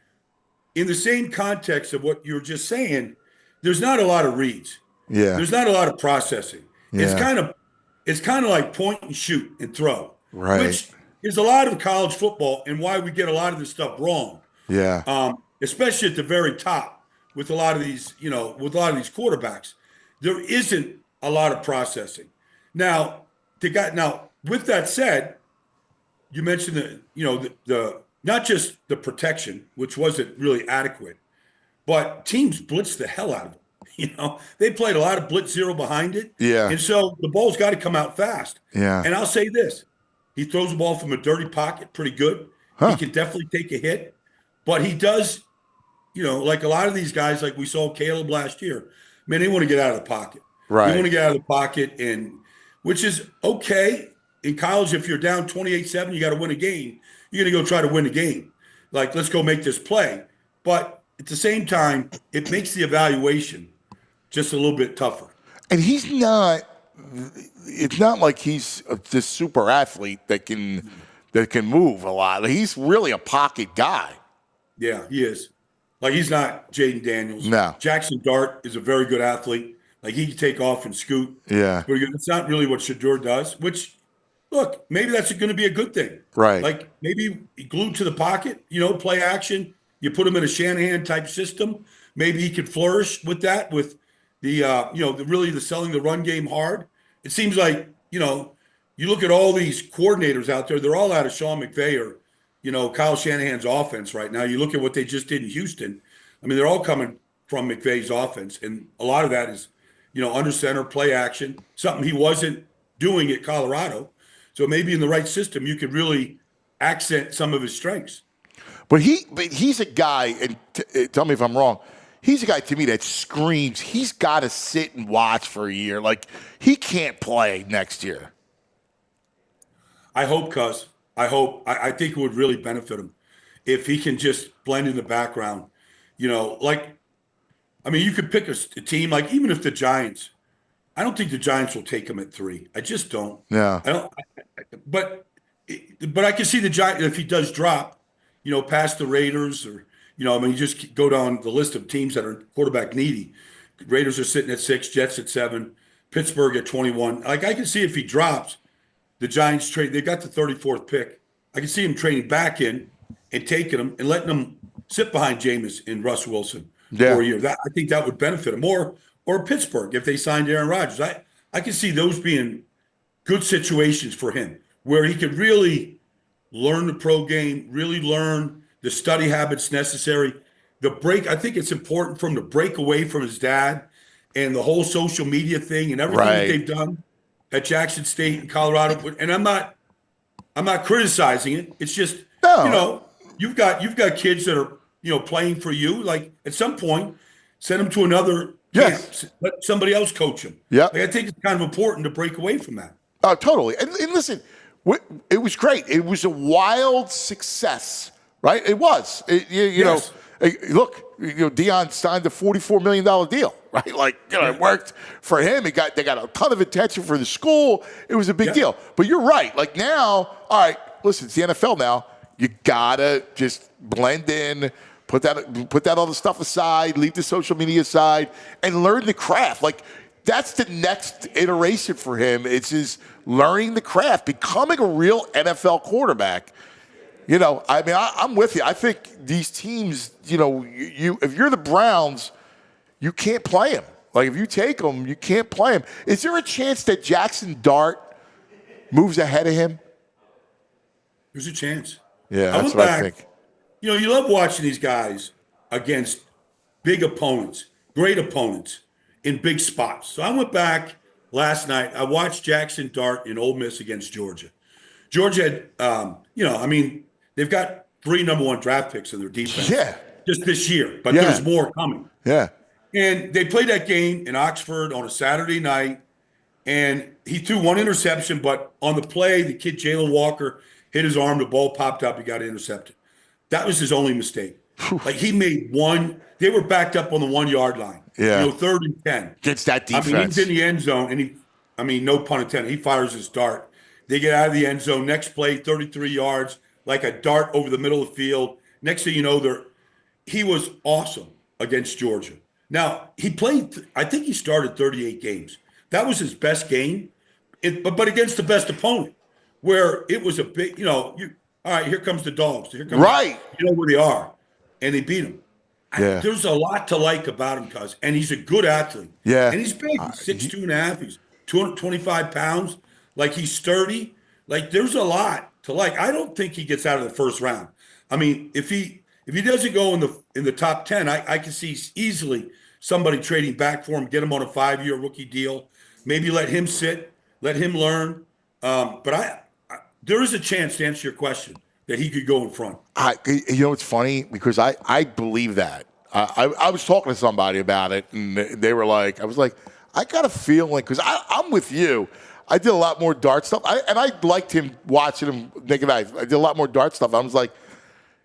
in the same context of what you're just saying, there's not a lot of reads. Yeah. There's not a lot of processing. Yeah. It's kind of like point and shoot and throw. Right. Which is a lot of college football and why we get a lot of this stuff wrong. Yeah. Especially at the very top with a lot of these, quarterbacks. There isn't a lot of processing. Now, with that said, you mentioned the not just the protection, which wasn't really adequate, but teams blitzed the hell out of him. You know, they played a lot of blitz zero behind it. Yeah. And so the ball's got to come out fast. Yeah. And I'll say this. He throws the ball from a dirty pocket pretty good. He can definitely take a hit. But he does, like a lot of these guys, like we saw Caleb last year, man, they want to get out of the pocket. Right. They want to get out of the pocket, and which is okay. In college, if you're down 28-7, you got to win a game. You're going to go try to win a game. Like, let's go make this play. But at the same time, it makes the evaluation just a little bit tougher. And it's not like he's this super athlete that can move a lot. He's really a pocket guy. Yeah, he is. Like, he's not Jaden Daniels. No. Jackson Dart is a very good athlete. Like, he can take off and scoot. Yeah. But it's not really what Shador does, which, look, maybe that's going to be a good thing. Right. Like, maybe glued to the pocket, play action. You put him in a Shanahan-type system. Maybe he could flourish with that, with the selling the run game hard. It seems like, you look at all these coordinators out there, they're all out of Sean McVay or, Kyle Shanahan's offense right now. You look at what they just did in Houston. I mean, they're all coming from McVay's offense. And a lot of that is, under center, play action, something he wasn't doing at Colorado. So maybe in the right system, you could really accent some of his strengths. But he's a guy, and tell me if I'm wrong, he's a guy to me that screams he's got to sit and watch for a year. Like, he can't play next year. I hope, cuz. I think it would really benefit him if he can just blend in the background. You could pick a team, like even if the Giants, I don't think the Giants will take him at 3. I just don't. Yeah. I don't. But I can see the Giants, if he does drop, past the Raiders or, you just go down the list of teams that are quarterback needy. Raiders are sitting at 6, Jets at 7, Pittsburgh at 21. Like, I can see if he drops, the Giants trade. They got the 34th pick. I can see him trading back in and taking him and letting him sit behind Jameis and Russ Wilson for a year. I think that would benefit him. Or Pittsburgh if they signed Aaron Rodgers. I can see those being good situations for him where he could really learn the pro game, really learn the study habits necessary. The break, I think it's important for him to break away from his dad and the whole social media thing and everything that they've done at Jackson State and Colorado. And I'm not criticizing it. It's just, you've got kids that are, playing for you. Like at some point, send them to another camp. Let somebody else coach them. Yeah. I think it's kind of important to break away from that. Oh, totally. And listen, it was great. It was a wild success, right? It was. You know, look, Deion signed a $44 million deal, right? Like, it worked for him. They got a ton of attention for the school. It was a big deal. But you're right. Like now, all right, listen, it's the NFL now. You gotta just blend in, put that other stuff aside, leave the social media aside, and learn the craft. Like that's the next iteration for him. It's his learning the craft, becoming a real NFL quarterback. I mean, I'm with you. I think these teams, if you're the Browns, you can't play them. Like if you take them, you can't play them. Is there a chance that Jackson Dart moves ahead of him? There's a chance. Yeah, that's what I think. You love watching these guys against big opponents, great opponents in big spots. So I went back last night. I watched Jackson Dart in Ole Miss against Georgia. Georgia had, they've got 3 number 1 draft picks in their defense. Yeah. Just this year, but there's more coming. Yeah. And they played that game in Oxford on a Saturday night, and he threw 1 interception, but on the play, the kid Jalen Walker hit his arm, the ball popped up, he got intercepted. That was his only mistake. Like he made one, they were backed up on the 1 yard line. Yeah. 3rd and 10. Gets that defense. He's in the end zone, and no pun intended, he fires his dart. They get out of the end zone. Next play, 33 yards, like a dart over the middle of the field. Next thing you know, he was awesome against Georgia. Now, he played, I think he started 38 games. That was his best game, but against the best opponent, where it was a big, all right, here comes the dogs. Here comes you know where they are. And they beat him. Yeah. There's a lot to like about him, cuz. And he's a good athlete. Yeah. And he's big. He's 6'2.5". He's 225 pounds. Like, he's sturdy. Like, there's a lot to like. I don't think he gets out of the first round. I mean, if he doesn't go in the top 10, I can see easily somebody trading back for him, get him on a 5-year rookie deal, maybe let him sit, let him learn. But there is a chance, to answer your question, that he could go in front. It's funny because I believe that. I was talking to somebody about it, and they were like, I got a feeling, because I'm with you. I did a lot more dart stuff, and I liked him watching him. I did a lot more dart stuff. I was like,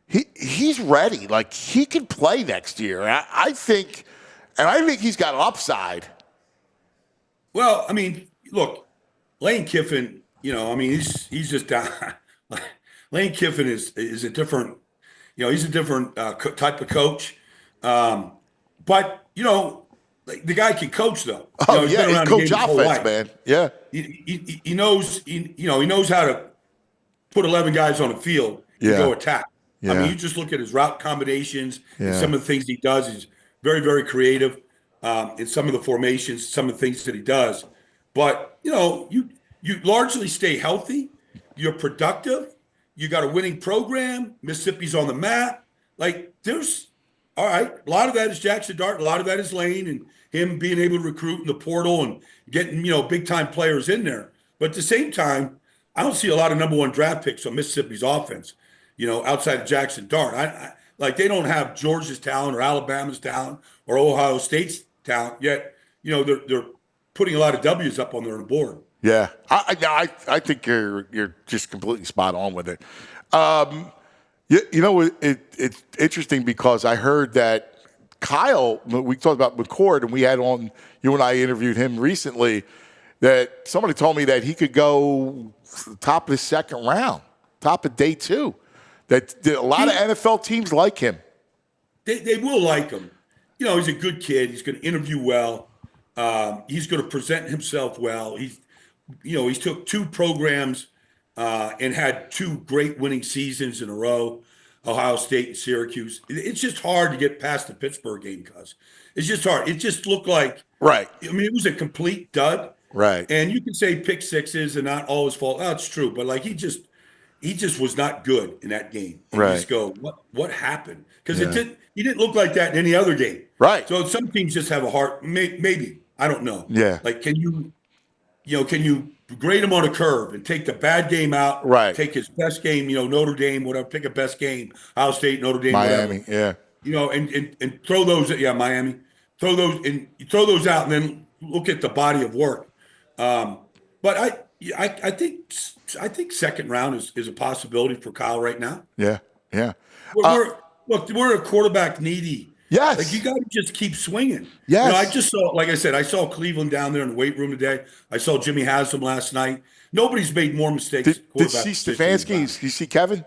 he's ready. Like, he can play next year. I think he's got upside. Well, I mean, look, Lane Kiffin, he's just down. Lane Kiffin is a different, he's a different type of coach. But, the guy can coach, though. He coach offense, man. Yeah. He knows, he knows how to put 11 guys on the field and go attack. Yeah. I mean, you just look at his route combinations and some of the things he does. He's very, very creative in some of the formations, some of the things that he does. But, you largely stay healthy. You're productive. You got a winning program. Mississippi's on the map. Like, all right, a lot of that is Jackson Dart. A lot of that is Lane and him being able to recruit in the portal and getting, big-time players in there. But at the same time, I don't see a lot of number 1 draft picks on Mississippi's offense, outside of Jackson Dart. They don't have Georgia's talent or Alabama's talent or Ohio State's talent, yet, they're putting a lot of W's up on their board. Yeah, I think you're just completely spot on with it. It's interesting because I heard that Kyle, we talked about McCord, and we had on, you and I interviewed him recently, that somebody told me that he could go top of the 2nd round, top of day 2. That a lot of NFL teams like him. They will like him. He's a good kid. He's going to interview well. He's going to present himself well. He's took 2 programs and had 2 great winning seasons in a row, Ohio State and Syracuse. It's just hard to get past the Pittsburgh game, cuz. It's just hard. It just looked like, it was a complete dud. Right. And you can say pick sixes and not all his fault. That's true. But, he just, he just was not good in that game. And Right. you just go, what happened? Because Yeah. he didn't look like that in any other game. Right. So some teams just have a heart. Maybe I don't know. Yeah. Like, can you grade him on a curve and take the bad game out? Right. Take his best game. Notre Dame, whatever. Pick a best game. Ohio State, Notre Dame, Miami, whatever. yeah. And throw those. Yeah, Miami. Throw those out, and then look at the body of work. But I think second round is a possibility for Kyle right now. Yeah. Yeah. We're a quarterback needy. Yes. Like, you got to just keep swinging. Yes. I just saw, like I said, I saw Cleveland down there in the weight room today. I saw Jimmy Haslam last night. Nobody's made more mistakes. Did you quarterback see position Stefanski? than Did you see Kevin?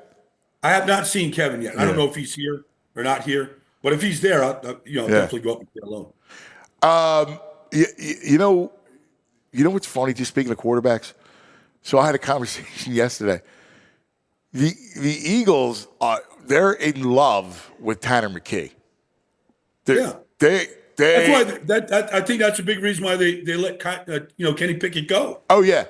I have not seen Kevin yet. I don't know if he's here or not here. But if he's there, I'll definitely go up and say hello. You know what's funny? Just speaking of quarterbacks, so I had a conversation yesterday. The Eagles they're in love with Tanner McKee. They That's why I think that's a big reason why they let Kenny Pickett go. Oh yeah.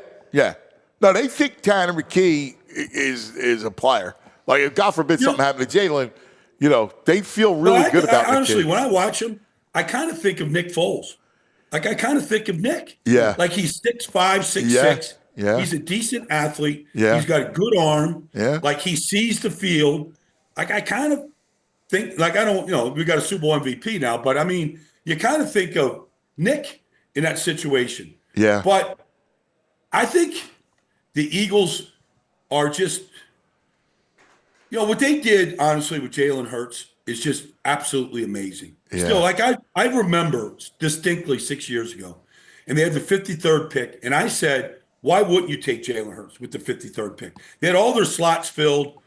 No, they think Tanner McKee is a player. Like, if God forbid something happened to Jalen, they feel really good about honestly, McKee. when I watch him, I kind of think of Nick Foles. Like, I kind of think of Nick. Yeah. Like, he's 6'5", 6'6". Yeah. He's a decent athlete. Yeah. He's got a good arm. Yeah. Like, he sees the field. Like, I kind of think, like, I don't, we got a Super Bowl MVP now, but I mean, you kind of think of Nick in that situation. Yeah. But I think the Eagles are just, what they did, honestly, with Jalen Hurts is just absolutely amazing. Yeah. Still, like, I remember distinctly 6 years ago, and they had the 53rd pick, and I said, why wouldn't you take Jalen Hurts with the 53rd pick? They had all their slots filled.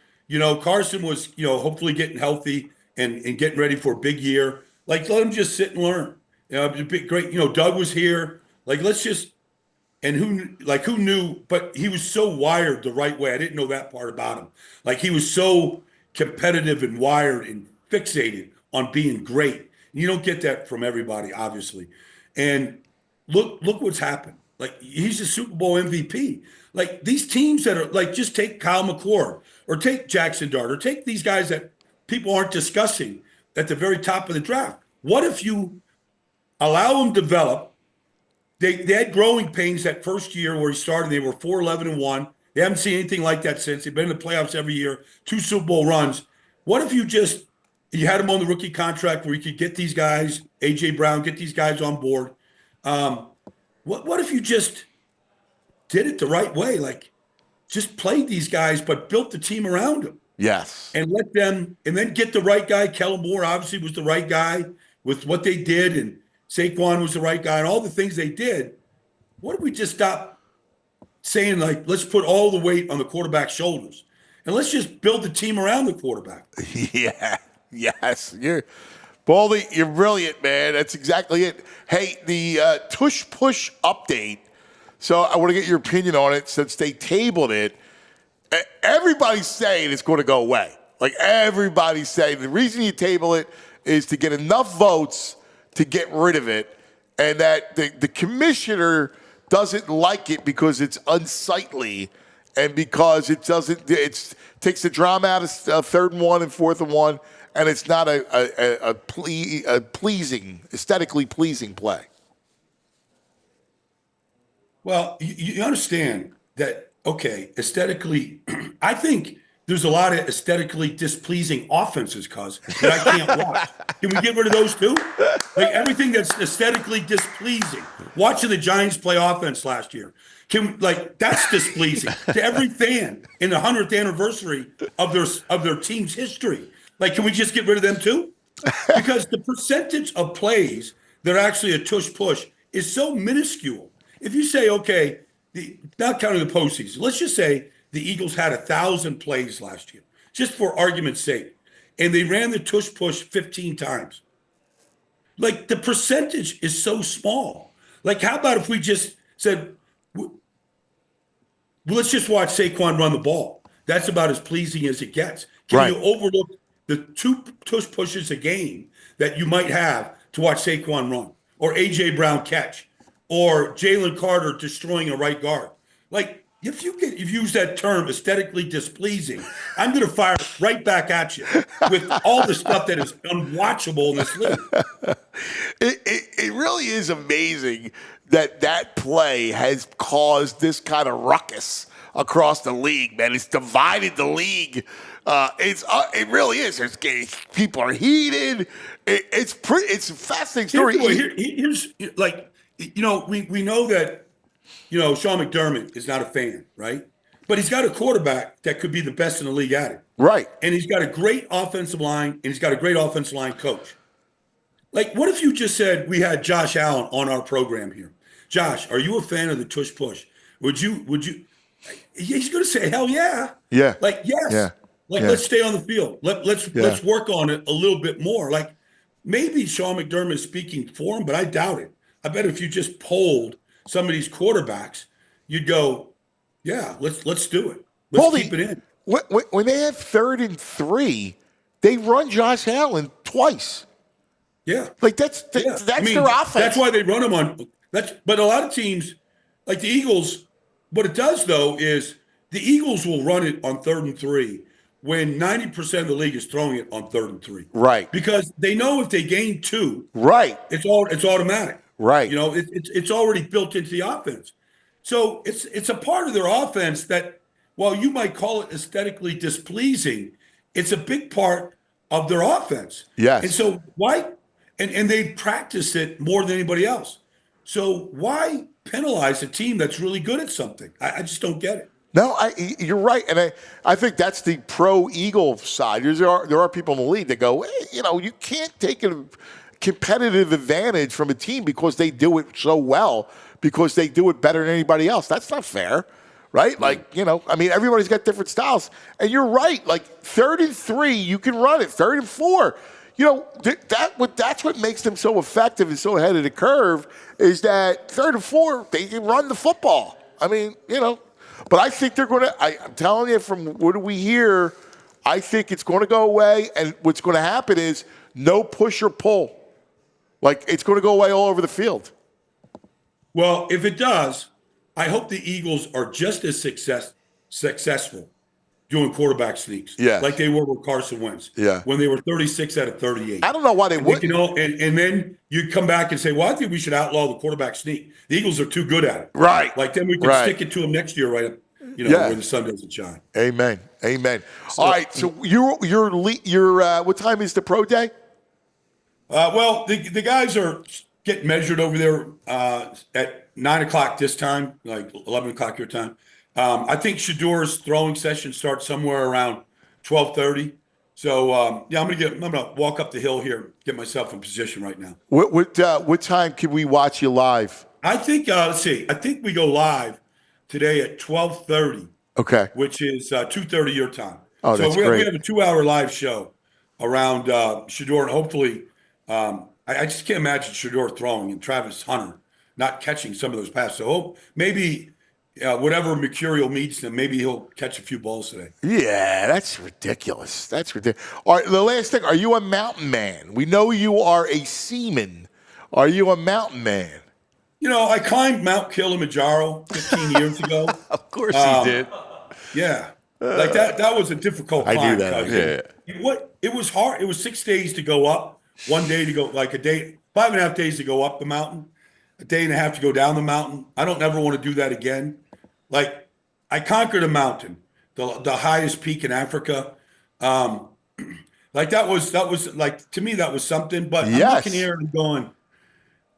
Carson was, hopefully getting healthy and getting ready for a big year. Like, let him just sit and learn. It'd be great. Doug was here. Like, let's just, and who knew, but he was so wired the right way. I didn't know that part about him. Like, he was so competitive and wired and fixated on being great. You don't get that from everybody, obviously. And look what's happened. Like, he's a Super Bowl MVP. Like, these teams that are, like, just take Kyle McCord or take Jackson Dart or take these guys that people aren't discussing at the very top of the draft. What if you allow them to develop? They had growing pains that first year where he started. They were 4-11-1. They haven't seen anything like that since. They've been in the playoffs every year, 2 Super Bowl runs. What if you had him on the rookie contract where you could get these guys, A.J. Brown, get these guys on board? What if you just did it the right way? Like, just played these guys, but built the team around them. Yes. And let them, and then get the right guy. Kellen Moore obviously was the right guy with what they did, and Saquon was the right guy, and all the things they did. What if we just stop saying, like, let's put all the weight on the quarterback's shoulders, and let's just build the team around the quarterback? Yeah. Yes. Baldy, you're brilliant, man. That's exactly it. Hey, the tush push update. So I want to get your opinion on it since they tabled it. Everybody's saying it's going to go away. Like, everybody's saying the reason you table it is to get enough votes to get rid of it, and that the commissioner doesn't like it because it's unsightly and because it takes the drama out of 3rd and 1 and 4th and 1, and it's not a pleasing, aesthetically pleasing play. Well, you understand that, okay, aesthetically, I think there's a lot of aesthetically displeasing offenses, cuz, that I can't watch. Can we get rid of those too? Like, everything that's aesthetically displeasing. Watching the Giants play offense last year. That's displeasing to every fan in the 100th anniversary of their team's history. Like, can we just get rid of them too? Because the percentage of plays that are actually a tush push is so minuscule. If you say, okay, not counting the postseason, let's just say the Eagles had 1,000 plays last year, just for argument's sake, and they ran the tush push 15 times. Like, the percentage is so small. Like, how about if we just said, well, let's just watch Saquon run the ball. That's about as pleasing as it gets. Can you overlook the 2 tush pushes a game that you might have to watch Saquon run, or A.J. Brown catch, or Jalen Carter destroying a right guard? Like, if you use that term aesthetically displeasing, I'm going to fire right back at you with all the stuff that is unwatchable in this league. It really is amazing that play has caused this kind of ruckus across the league, man. It's divided the league. It really is. People are heated. It's a fascinating story. Here's like, we know that, Sean McDermott is not a fan, right? But he's got a quarterback that could be the best in the league at it. Right. And he's got a great offensive line, and he's got a great offensive line coach. Like, what if you just said we had Josh Allen on our program here? Josh, are you a fan of the tush push? Would you? He's going to say, hell yeah. Yeah. Like, yes. Yeah. Like, yeah. let's stay on the field. Let's work on it a little bit more. Like, maybe Sean McDermott is speaking for him, but I doubt it. I bet if you just polled some of these quarterbacks, you'd go, yeah, let's do it. Let's keep it in. When they have 3rd and 3, they run Josh Allen twice. Yeah. Like that's their offense. That's why they run him on. But a lot of teams, like the Eagles, what it does though is the Eagles will run it on 3rd and 3 when 90% of the league is throwing it on 3rd and 3. Right. Because they know if they gain 2, right, it's automatic. Right. It's already built into the offense. So it's a part of their offense that, while you might call it aesthetically displeasing, it's a big part of their offense. Yes. And so why? And they practice it more than anybody else. So why penalize a team that's really good at something? I just don't get it. No, you're right, and I think that's the pro-Eagle side. There are people in the league that go, you can't take a competitive advantage from a team because they do it so well, because they do it better than anybody else. That's not fair, right? Like, everybody's got different styles, and you're right. Like 3rd and 3, you can run it. 3rd and 4. That's what makes them so effective and so ahead of the curve is that 3rd and 4, they can run the football. But I think they're going to, I'm telling you from what do we hear, I think it's going to go away, and what's going to happen is no push or pull. Like, it's going to go away all over the field. Well, if it does, I hope the Eagles are just as successful doing quarterback sneaks, like they were with Carson Wentz, when they were 36 out of 38. I don't know why they wouldn't. And then you come back and say, well, I think we should outlaw the quarterback sneak. The Eagles are too good at it. Right. Like, then we can stick it to them next year, right? When the sun doesn't shine. Amen. All right, so you're what time is the pro day? Well, the guys are getting measured over there at 9 o'clock this time, like 11 o'clock your time. I think Shador's throwing session starts somewhere around 12:30. So I'm gonna walk up the hill here, get myself in position right now. What time can we watch you live? I think let's see. I think we go live today at 12:30. Okay. Which is 2:30 your time. Oh, so that's we great. have a 2-hour live show around Shador, and hopefully, I just can't imagine Shador throwing and Travis Hunter not catching some of those passes. So maybe. Whatever mercurial meets him, maybe he'll catch a few balls today. Yeah, that's ridiculous. All right, the last thing, are you a mountain man? We know you are a seaman. Are you a mountain man? I climbed Mount Kilimanjaro 15 years ago. Of course he did. Yeah. Like that was a difficult climb. I knew that. It was hard. It was 6 days to go up, 1 day to go, like a day, 5.5 days to go up the mountain, a day and a half to go down the mountain. I don't ever want to do that again. Like, I conquered a mountain, the highest peak in Africa. Like that was like, to me, that was something. But I'm looking here and going,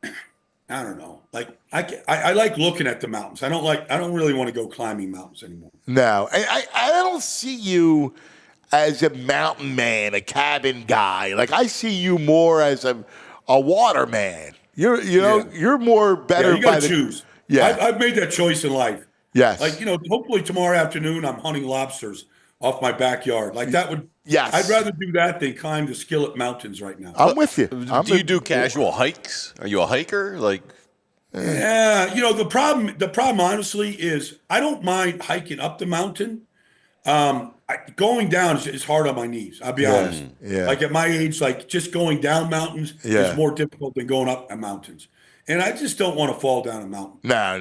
I don't know. Like I like looking at the mountains. I don't really want to go climbing mountains anymore. No, I don't see you as a mountain man, a cabin guy. Like, I see you more as a water man. You're more better. Yeah, you got to choose. Yeah, I've made that choice in life. Yes. Like, hopefully tomorrow afternoon I'm hunting lobsters off my backyard. Like, that would. Yes. I'd rather do that than climb the Skillet Mountains right now. I'm with you. Do you do casual hikes? Are you a hiker? Like. Yeah, the problem honestly is I don't mind hiking up the mountain. Going down is hard on my knees. I'll be honest. Yeah. Like, at my age, like, just going down mountains is more difficult than going up mountains. And I just don't want to fall down a mountain. No.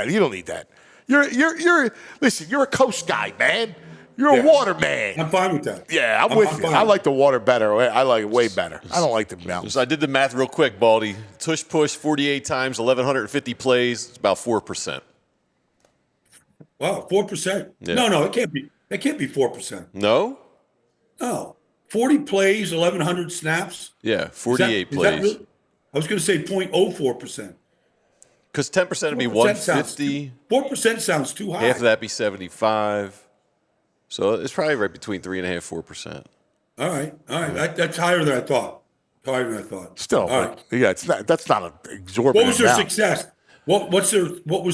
You don't need that. Listen, you're a coast guy, man. You're a water man. I'm fine with that. Yeah, I'm with you. I like the water better. I like it way better. I don't like the mountains. So I did the math real quick, Baldy. Tush push 48 times, 1,150 plays. It's about 4%. Wow, 4%. Yeah. No, it can't be. That can't be 4%. No? No, 40 plays, 1,100 snaps. Yeah, 48 plays. Really? I was going to say 0.04%. Because 10% would be 150. 4% sounds too high. Half of that be 75. So it's probably right between 3.5%, 4%. All right. That's higher than I thought. Still, all right. Yeah, it's not. That's not an exorbitant. What was their amount. success? What was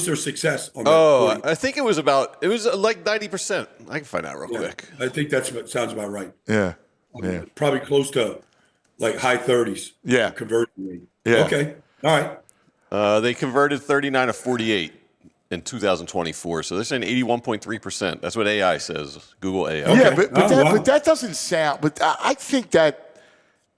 their success on that? Oh, 40? I think it was like 90%. I can find out real quick. I think sounds about right. Yeah. Probably close to like high 30s. Yeah. Conversion rate. Yeah. Okay. All right. They converted 39 of 48 in 2024. So they're saying 81.3%. That's what AI says. Google AI. Okay. Yeah, but that doesn't sound. But I think that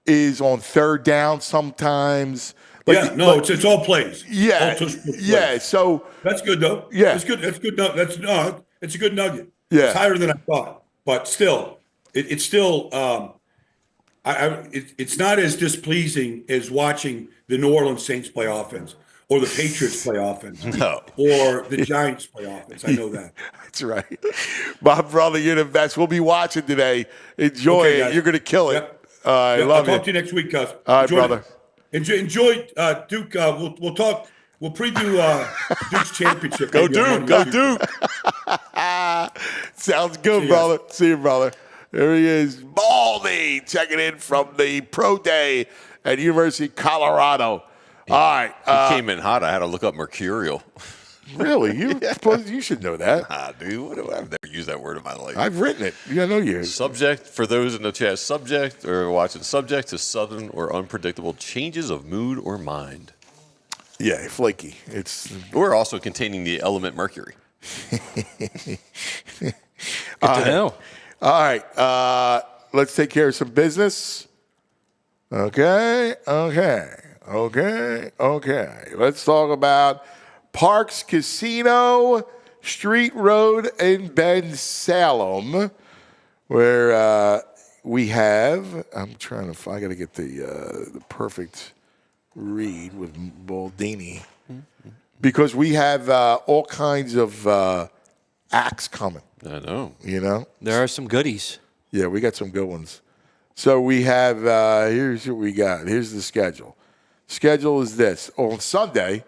is on third down sometimes. It's all plays. Yeah, all plays. yeah. So that's good though. Yeah, it's good. It's good. It's a good nugget. Yeah, it's higher than I thought, but still, it's still. It's not as displeasing as watching the New Orleans Saints play offense or the Patriots play offense, or the Giants play offense. I know that. That's right, my brother. You're the best. We'll be watching today. Enjoy it. Guys. You're gonna kill it. Yep. I love I'll it. talk to you next week, cuz. All right, brother. Enjoy Duke. We'll talk. We'll preview Duke's championship. Go Duke. Go Duke. Sounds good, brother. See you, brother. There he is, Baldy, checking in from the pro day at University of Colorado. All right. He came in hot. I had to look up mercurial. Really? You should know that. Dude, I've never used that word in my life. I've written it. Yeah, I know you. Subject, for those in the chat, subject or watching, subject to sudden or unpredictable changes of mood or mind. Yeah, flaky. Or also containing the element mercury. Good to know. All right. Let's take care of some business. Okay. Let's talk about Parks Casino, Street Road in Ben Salem, where we have. I got to get the perfect read with Baldini, because we have all kinds of acts coming. I know. You know? There are some goodies. Yeah, we got some good ones. So we have, here's what we got. Here's the schedule. Schedule is this. On Sunday,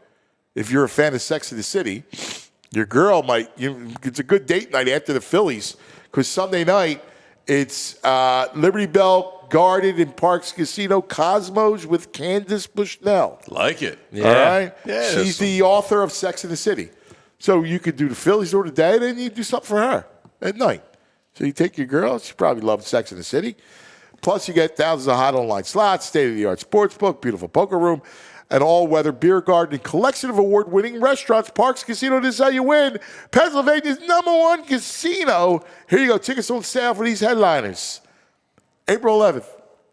if you're a fan of Sex and the City, your girl it's a good date night after the Phillies, because Sunday night, it's Liberty Bell Garden and Parks Casino Cosmos with Candace Bushnell. Like it. Yeah. All right? Yeah. She's the author of Sex and the City. So you could do the Phillies during the day, then you do something for her at night. So you take your girl. She probably loves Sex and the City. Plus, you get thousands of hot online slots, state-of-the-art sports book, beautiful poker room, an all-weather beer garden, and collection of award-winning restaurants. Parks Casino, this is how you win. Pennsylvania's #1 casino. Here you go. Tickets on sale for these headliners. April 11th,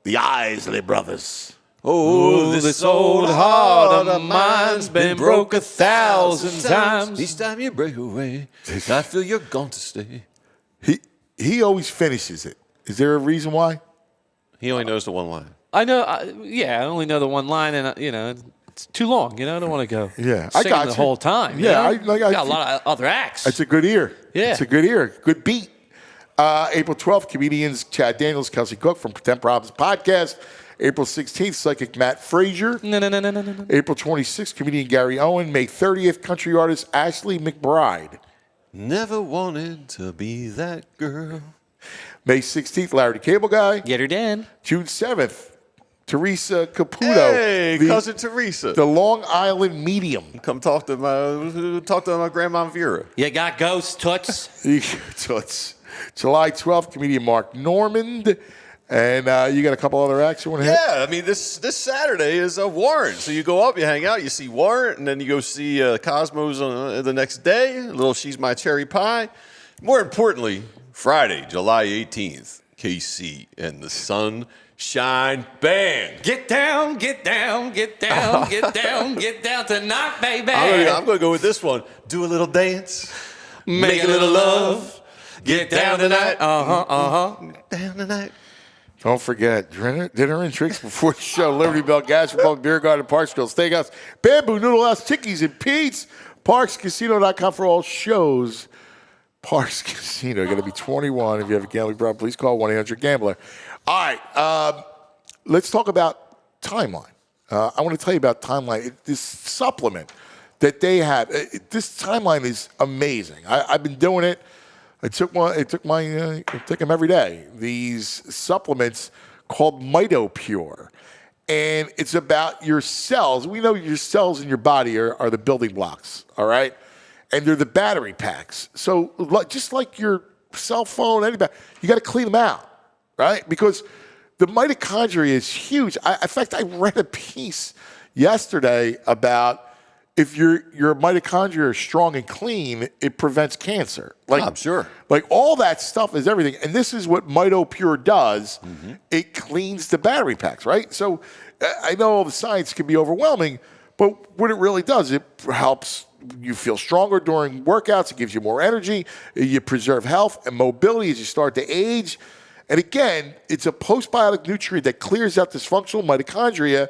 the Isley Brothers. Oh, this old heart of mine's been broke 1,000 times. Each time you break away, I feel you're going to stay. He always finishes it. Is there a reason why? He only knows the one line. I know. I only know the one line, and it's too long. I don't want to go. Yeah, singing I got the you. whole time. Yeah, I got a lot of other acts. It's a good ear. Yeah, it's a good ear. Good beat. April 12th, comedians Chad Daniels, Kelsey Cook from Pretend Problems podcast. April 16th, psychic Matt Frazier. No. April 26th, comedian Gary Owen. May 30th, country artist Ashley McBride. Never wanted to be that girl. May 16th, Larry the Cable Guy. Get her done. June 7th, Teresa Caputo. Hey, cousin Teresa. The Long Island medium. Come talk to my grandma Vera. You got ghosts, Toots. Toots. July 12th, comedian Mark Normand. And you got a couple other acts you want to hit? Yeah, I mean, this Saturday is Warrant. So you go up, you hang out, you see Warrant, and then you go see Cosmos the next day. A little She's My Cherry Pie. More importantly, Friday, July 18th, KC and the Sunshine Band. Get down, get down, get down, get down, get down tonight, baby. I'm going to go with this one. Do a little dance. Make a little love. Get down tonight. Down tonight. Don't forget, dinner and drinks before the show. Liberty Bell, Gas Republic, Beer Garden, Parks Grill, Steakhouse, Bamboo, Noodle House, Chickies, and Pete's. ParksCasino.com for all shows. Parks Casino, going to be 21. If you have a gambling problem, please call 1-800-GAMBLER. All right, let's talk about Timeline. I want to tell you about Timeline. This supplement that they have, this Timeline is amazing. I've been doing it. I take them every day. These supplements called MitoPure. And it's about your cells. We know your cells in your body are the building blocks, all right? And they're the battery packs. So just like your cell phone, anybody, you got to clean them out, right? Because the mitochondria is huge. In fact, I read a piece yesterday about if your mitochondria are strong and clean, it prevents cancer. Like, I'm sure. Like all that stuff is everything. And this is what MitoPure does. Mm-hmm. It cleans the battery packs, right? So I know all the science can be overwhelming, but what it really does, it helps you feel stronger during workouts. It gives you more energy. You preserve health and mobility as you start to age. And again, it's a postbiotic nutrient that clears out dysfunctional mitochondria,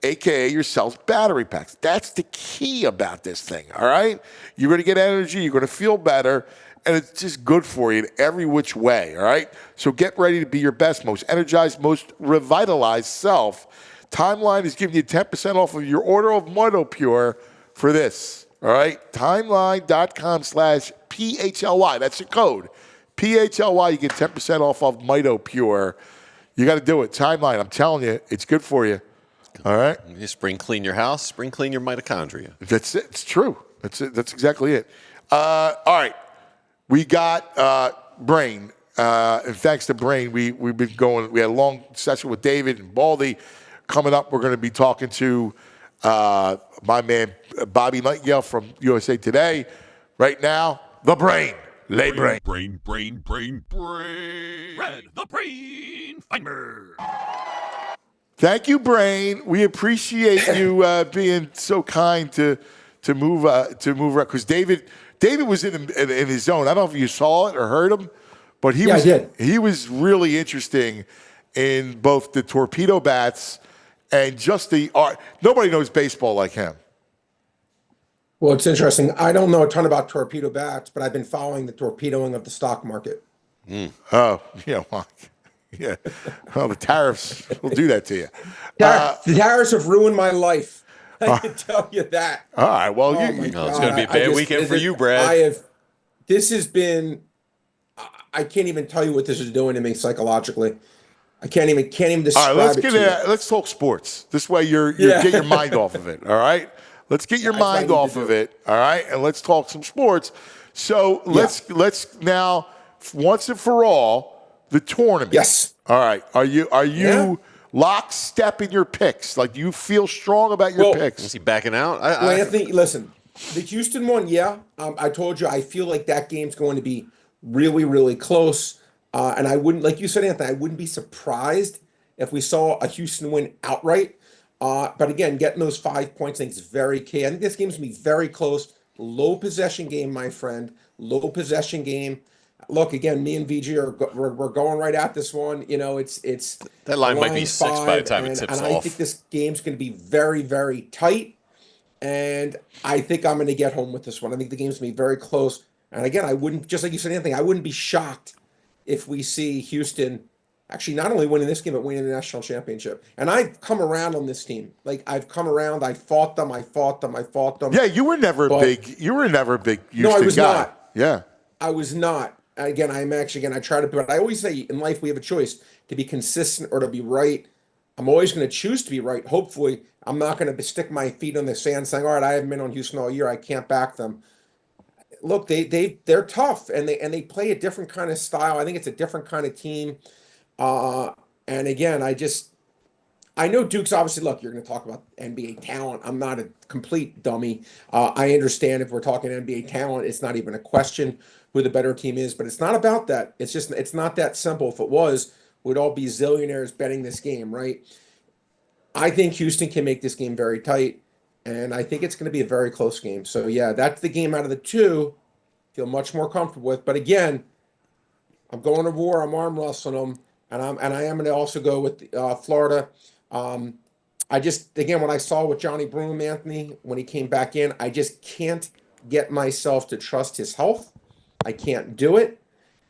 a.k.a. your cell's battery packs. That's the key about this thing, all right? You're going to get energy. You're going to feel better. And it's just good for you in every which way, all right? So get ready to be your best, most energized, most revitalized self. Timeline is giving you 10% off of your order of MitoPure for this, all right? Timeline.com/PHLY. That's the code. PHLY, you get 10% off of MitoPure. You got to do it. Timeline, I'm telling you, it's good for you. All right? You spring clean your house, spring clean your mitochondria. That's it. It's true. That's it. That's exactly it. All right. We got Brain. And thanks to Brain, we've been going. We had a long session with David and Baldy. Coming up, we're going to be talking to my man Bobby Nightengale from USA Today. Right now, the Brain. Lay Brain. Brain. Red the Brain Finder. Thank you, Brain. We appreciate you being so kind to move around. Because David was in his zone. I don't know if you saw it or heard him, but he was really interesting in both the torpedo bats and just the art. Nobody knows baseball like him. Well, it's interesting. I don't know a ton about torpedo bats, but I've been following the torpedoing of the stock market. Oh, yeah. Well, yeah. Well, the tariffs will do that to you. The tariffs have ruined my life. I can tell you that. All right. Well, it's going to be a bad weekend for you, Brad. This has been. I can't even tell you what this is doing to me psychologically. I can't even describe all right, it. Let's talk sports. This way, you get your mind off of it. All right. Let's get your mind off of it. All right, and let's talk some sports. So let's now once and for all the tournament. Yes. All right. Are you lockstep in your picks? Like, do you feel strong about your picks? Is he backing out? Anthony, listen, the Houston one, I told you I feel like that game's going to be really, really close. And I wouldn't, like you said, Anthony, I wouldn't be surprised if we saw a Houston win outright. But again, getting those 5 points I think is very key. I think this game's going to be very close. Low possession game, my friend. Low possession game. Look, again, me and VG we're going right at this one. You know, it's that line might be 6 by the time it tips off. And I think this game's going to be very, very tight. And I think I'm going to get home with this one. I think the game's going to be very close. And again, I wouldn't, just like you said, Anthony, I wouldn't be shocked if we see Houston actually not only winning this game, but winning the national championship. And I've come around on this team. Like, I've come around. I fought them. Yeah, you were never big Houston no, I was guy. not. Yeah. I was not. Again, I try to, but I always say in life we have a choice to be consistent or to be right. I'm always going to choose to be right. Hopefully, I'm not going to stick my feet on the sand saying, all right, I haven't been on Houston all year. I can't back them. Look, they're tough and they play a different kind of style. I think it's a different kind of team. And again, I know Duke's obviously, look, you're going to talk about NBA talent. I'm not a complete dummy. I understand if we're talking NBA talent, it's not even a question who the better team is, but it's not about that. It's not that simple. If it was, we'd all be zillionaires betting this game, right? I think Houston can make this game very tight, and I think it's going to be a very close game. So, yeah, that's the game out of the two I feel much more comfortable with. But again, I'm going to war. I'm arm wrestling them, and I am going to also go with Florida. I just, again, what I saw with Johnny Broom, Anthony, when he came back in, I just can't get myself to trust his health. I can't do it.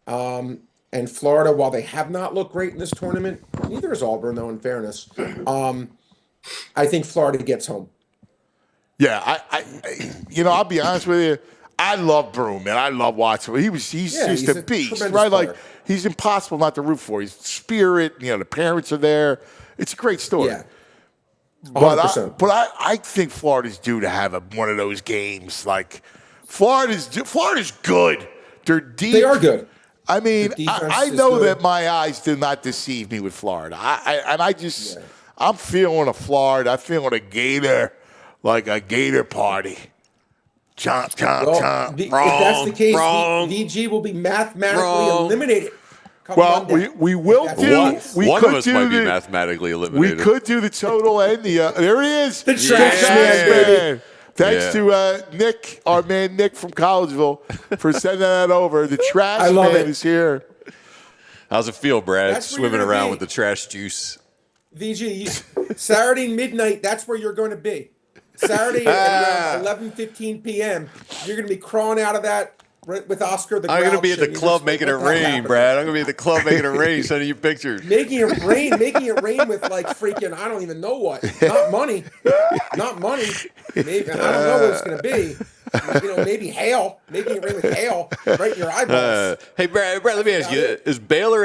And Florida, while they have not looked great in this tournament, neither is Auburn, though, in fairness. I think Florida gets home. Yeah, I'll be honest with you. I love Broom, man. I love watching him. He's just a beast, right? Player. Like, he's impossible not to root for. He's spirit. The parents are there. It's a great story. Yeah. 100%. But I think Florida's due to have one of those games. Like, Florida's good. They're deep. They are good. I mean, I know that my eyes did not deceive me with Florida. I'm feeling a Florida. I'm feeling a Gator, like a Gator party. Chomp, chomp, chomp. If that's the case, VG will be mathematically eliminated. We will do. One of us might be mathematically eliminated. We could do the total and the. There it is. The trash man. Thanks to Nick, our man Nick from Collegeville, for sending that over. The trash man is here. How's it feel, Brad? That's Swimming around with the trash juice. VG, Saturday midnight, that's where you're going to be. Saturday at around 11:15 p.m., you're going to be crawling out of that with Oscar the Grouch. I'm going to be at the club making it rain, Brad. I'm going to be at the club making it rain, sending you pictures. Making it rain with like freaking, I don't even know what. Not money. Maybe, I don't know what it's going to be. Maybe hail. Making it rain with hail right in your eyeballs. Hey, Brad, let me ask you: was Baylor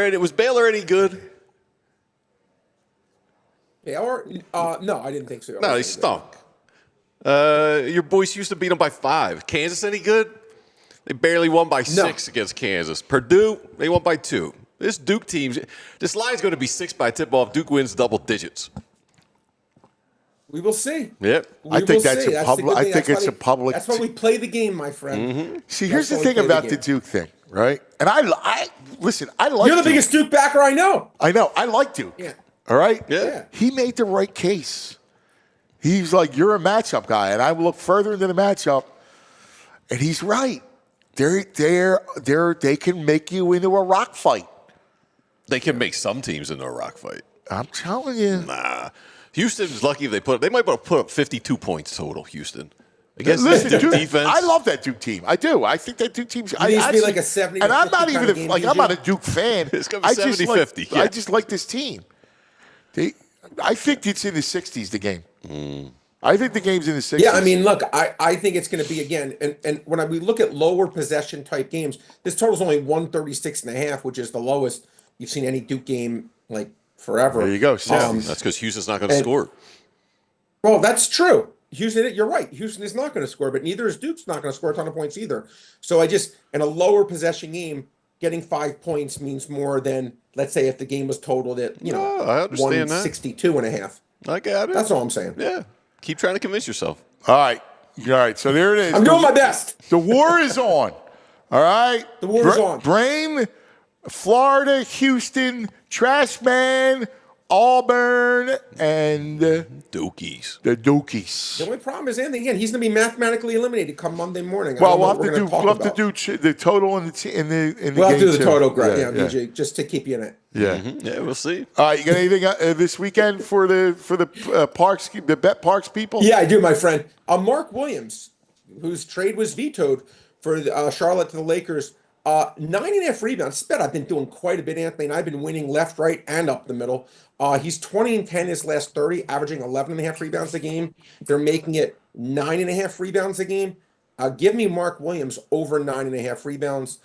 any good? Baylor? No, I didn't think so. No, they stunk. Your boys used to beat them by 5. Kansas any good? They barely won by 6 against Kansas. Purdue, they won by 2. This Duke team, this line's going to be 6 by tip-off. Duke wins double digits. We will see. Yep. I think that's a public. I think it's a public. That's why we play the game, my friend. Mm-hmm. See, here's the thing about the Duke thing, right? And I listen. I like. You're the biggest Duke backer I know. I know. I like Duke. Yeah. All right. Yeah. He made the right case. He's like, you're a matchup guy, and I look further into the matchup, and he's right. They can make you into a rock fight. They can make some teams into a rock fight. I'm telling you. Nah. Houston's lucky if they might put up 52 points total, Houston. Against Duke defense. I love that Duke team. I do. I think that Duke team's. It needs to be like a 70. And I'm not even I'm not a Duke fan. It's going to be 70-50. I just like this team. I think it's in the 60s, the game. I think the game's in the 60s. Yeah, I mean, look, I think it's going to be, again, and when we look at lower possession type games, this total's only 136.5, which is the lowest you've seen any Duke game, like, forever. There you go. That's because Houston's not going to score. Well, that's true. Houston, you're right. Houston is not going to score, but neither is Duke's not going to score a ton of points either. So in a lower possession game, getting 5 points means more than, let's say, if the game was totaled at, I understand 162.5. I got it. That's all I'm saying. Yeah. Keep trying to convince yourself. All right. So there it is. I'm doing my best. The war is on. All right. The war is on. Brain, Florida, Houston, Trash Man, Auburn, and Dukies. The Dukies. The only problem is, Anthony, again, he's going to be mathematically eliminated come Monday morning. Well, we'll have to do the total in the game. We'll have to do the total, DJ, just to keep you in it. Yeah, yeah, we'll see. All right, you got anything this weekend for the Parks, the Bet Parks people? Yeah, I do, my friend. Mark Williams, whose trade was vetoed for Charlotte to the Lakers. 9.5 rebounds. Bet I've been doing quite a bit, Anthony, and I've been winning left, right, and up the middle. He's 20-10 his last 30, averaging 11.5 rebounds a game. They're making it 9.5 rebounds a game. Give me Mark Williams over 9.5 rebounds.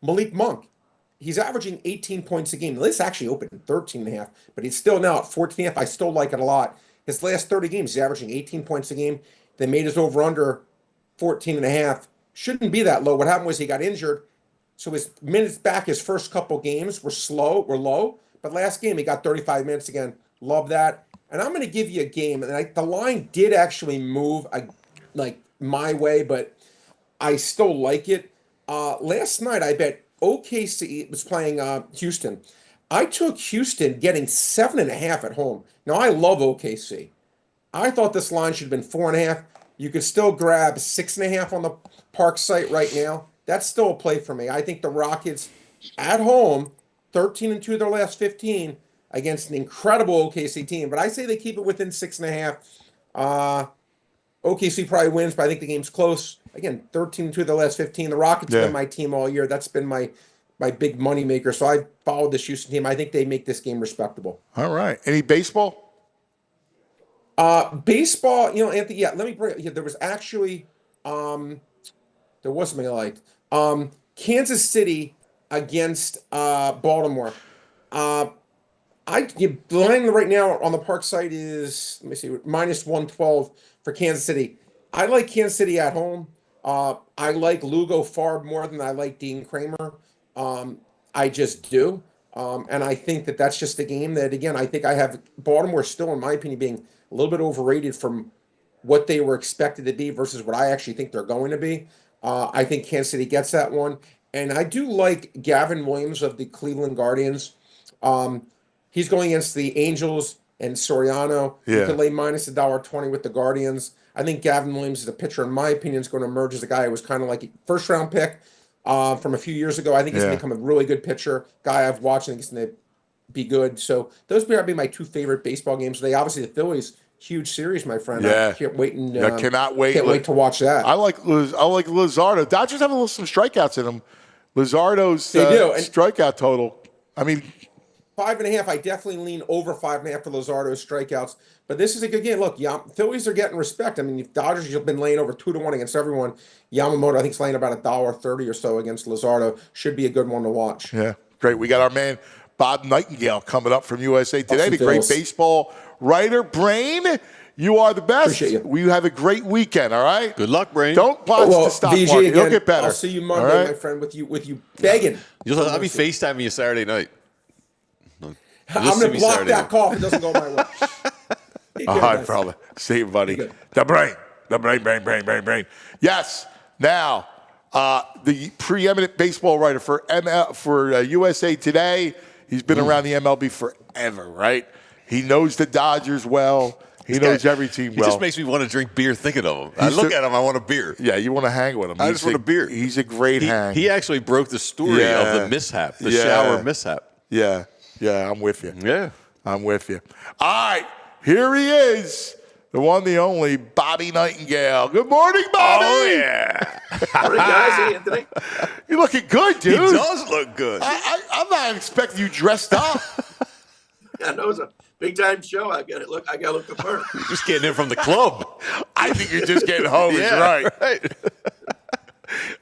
Malik Monk, he's averaging 18 points a game. This actually opened 13.5, but he's still now at 14.5. I still like it a lot. His last 30 games, he's averaging 18 points a game. They made his over-under 14.5. Shouldn't be that low. What happened was he got injured, so his minutes back his first couple games were low. But last game he got 35 minutes again, Love that. And I'm going to give you a game. And the line did actually move like my way, but I still like it. Last night, I bet OKC was playing Houston. I took Houston getting 7.5 at home. Now, I love OKC. I thought this line should have been 4.5. You could still grab 6.5 on the Park site right now. That's still a play for me. I think the Rockets at home, 13-2 their last 15 against an incredible OKC team. But I say they keep it within 6.5. OKC probably wins, but I think the game's close. Again, 13-2 their last 15. The Rockets have been my team all year. That's been my big money maker. So I followed this Houston team. I think they make this game respectable. All right. Any baseball? Baseball, Anthony, let me bring it. There was actually, there was something I liked. Kansas City against Baltimore. The line right now on the Park site is, let me see, -112 for Kansas City. I like Kansas City at home. I like Lugo far more than I like Dean Kramer. I just do. And I think that's just a game that, again, I think I have Baltimore still, in my opinion, being a little bit overrated from what they were expected to be versus what I actually think they're going to be. I think Kansas City gets that one. And I do like Gavin Williams of the Cleveland Guardians. He's going against the Angels and Soriano. Yeah. You could lay -$1.20 with the Guardians. I think Gavin Williams is a pitcher, in my opinion, is going to emerge as a guy who was kind of like a first-round pick from a few years ago. I think he's going to become a really good pitcher. Guy I've watched, I think he's going to be good. So those would be my two favorite baseball games. They obviously the Phillies, huge series, my friend. Yeah. I can't wait. I cannot wait. Can't wait to watch that. I like Luzardo. Dodgers have some strikeouts in them. Luzardo's strikeout total. I mean, 5.5. I definitely lean over 5.5 for Luzardo's strikeouts. But this is a good game. Look, Phillies are getting respect. I mean, the Dodgers have been laying over 2-1 against everyone. Yamamoto, I think, is laying about $1.30 or so against Luzardo. Should be a good one to watch. Yeah, great. We got our man Bob Nightengale coming up from USA Today. The great baseball writer. Brain, you are the best. Appreciate you. You have a great weekend, all right? Good luck, Brain. Don't watch the stock VG market. again, You'll get better. I'll see you Monday, my friend, with you begging. I'll be FaceTiming you Saturday night. I'm going to block that call if it doesn't go my way. All right, brother. See you, buddy. The brain. Yes. Now, the preeminent baseball writer for USA Today. He's been around the MLB forever, right? He knows the Dodgers well. He knows every team well. He just makes me want to drink beer thinking of him. I look at him, I want a beer. Yeah, you want to hang with him. I just want a beer. He's a great hang. He actually broke the story of the mishap, the shower mishap. Yeah, I'm with you. Yeah. I'm with you. All right, here he is, the one, the only, Bobby Nightengale. Good morning, Bobby. Oh, yeah. Morning, guys. Hey, Anthony. You're looking good, dude. He does look good. I'm not expecting you dressed up. I know it's a big-time show. I got to look the part. You're just getting in from the club. I think you're just getting home. Yeah, right.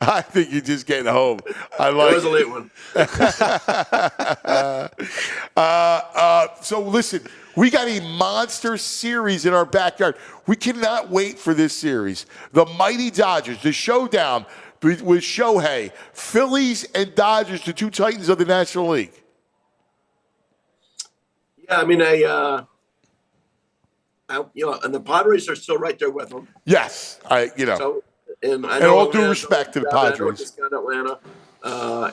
I think you're just getting home. I like it. Was a late one. So listen, we got a monster series in our backyard. We cannot wait for this series. The mighty Dodgers, the showdown with Shohei, Phillies and Dodgers, the two titans of the National League. Yeah, I mean, and the Padres are still right there with them. Yes, So, and all due respect to the Padres. Atlanta,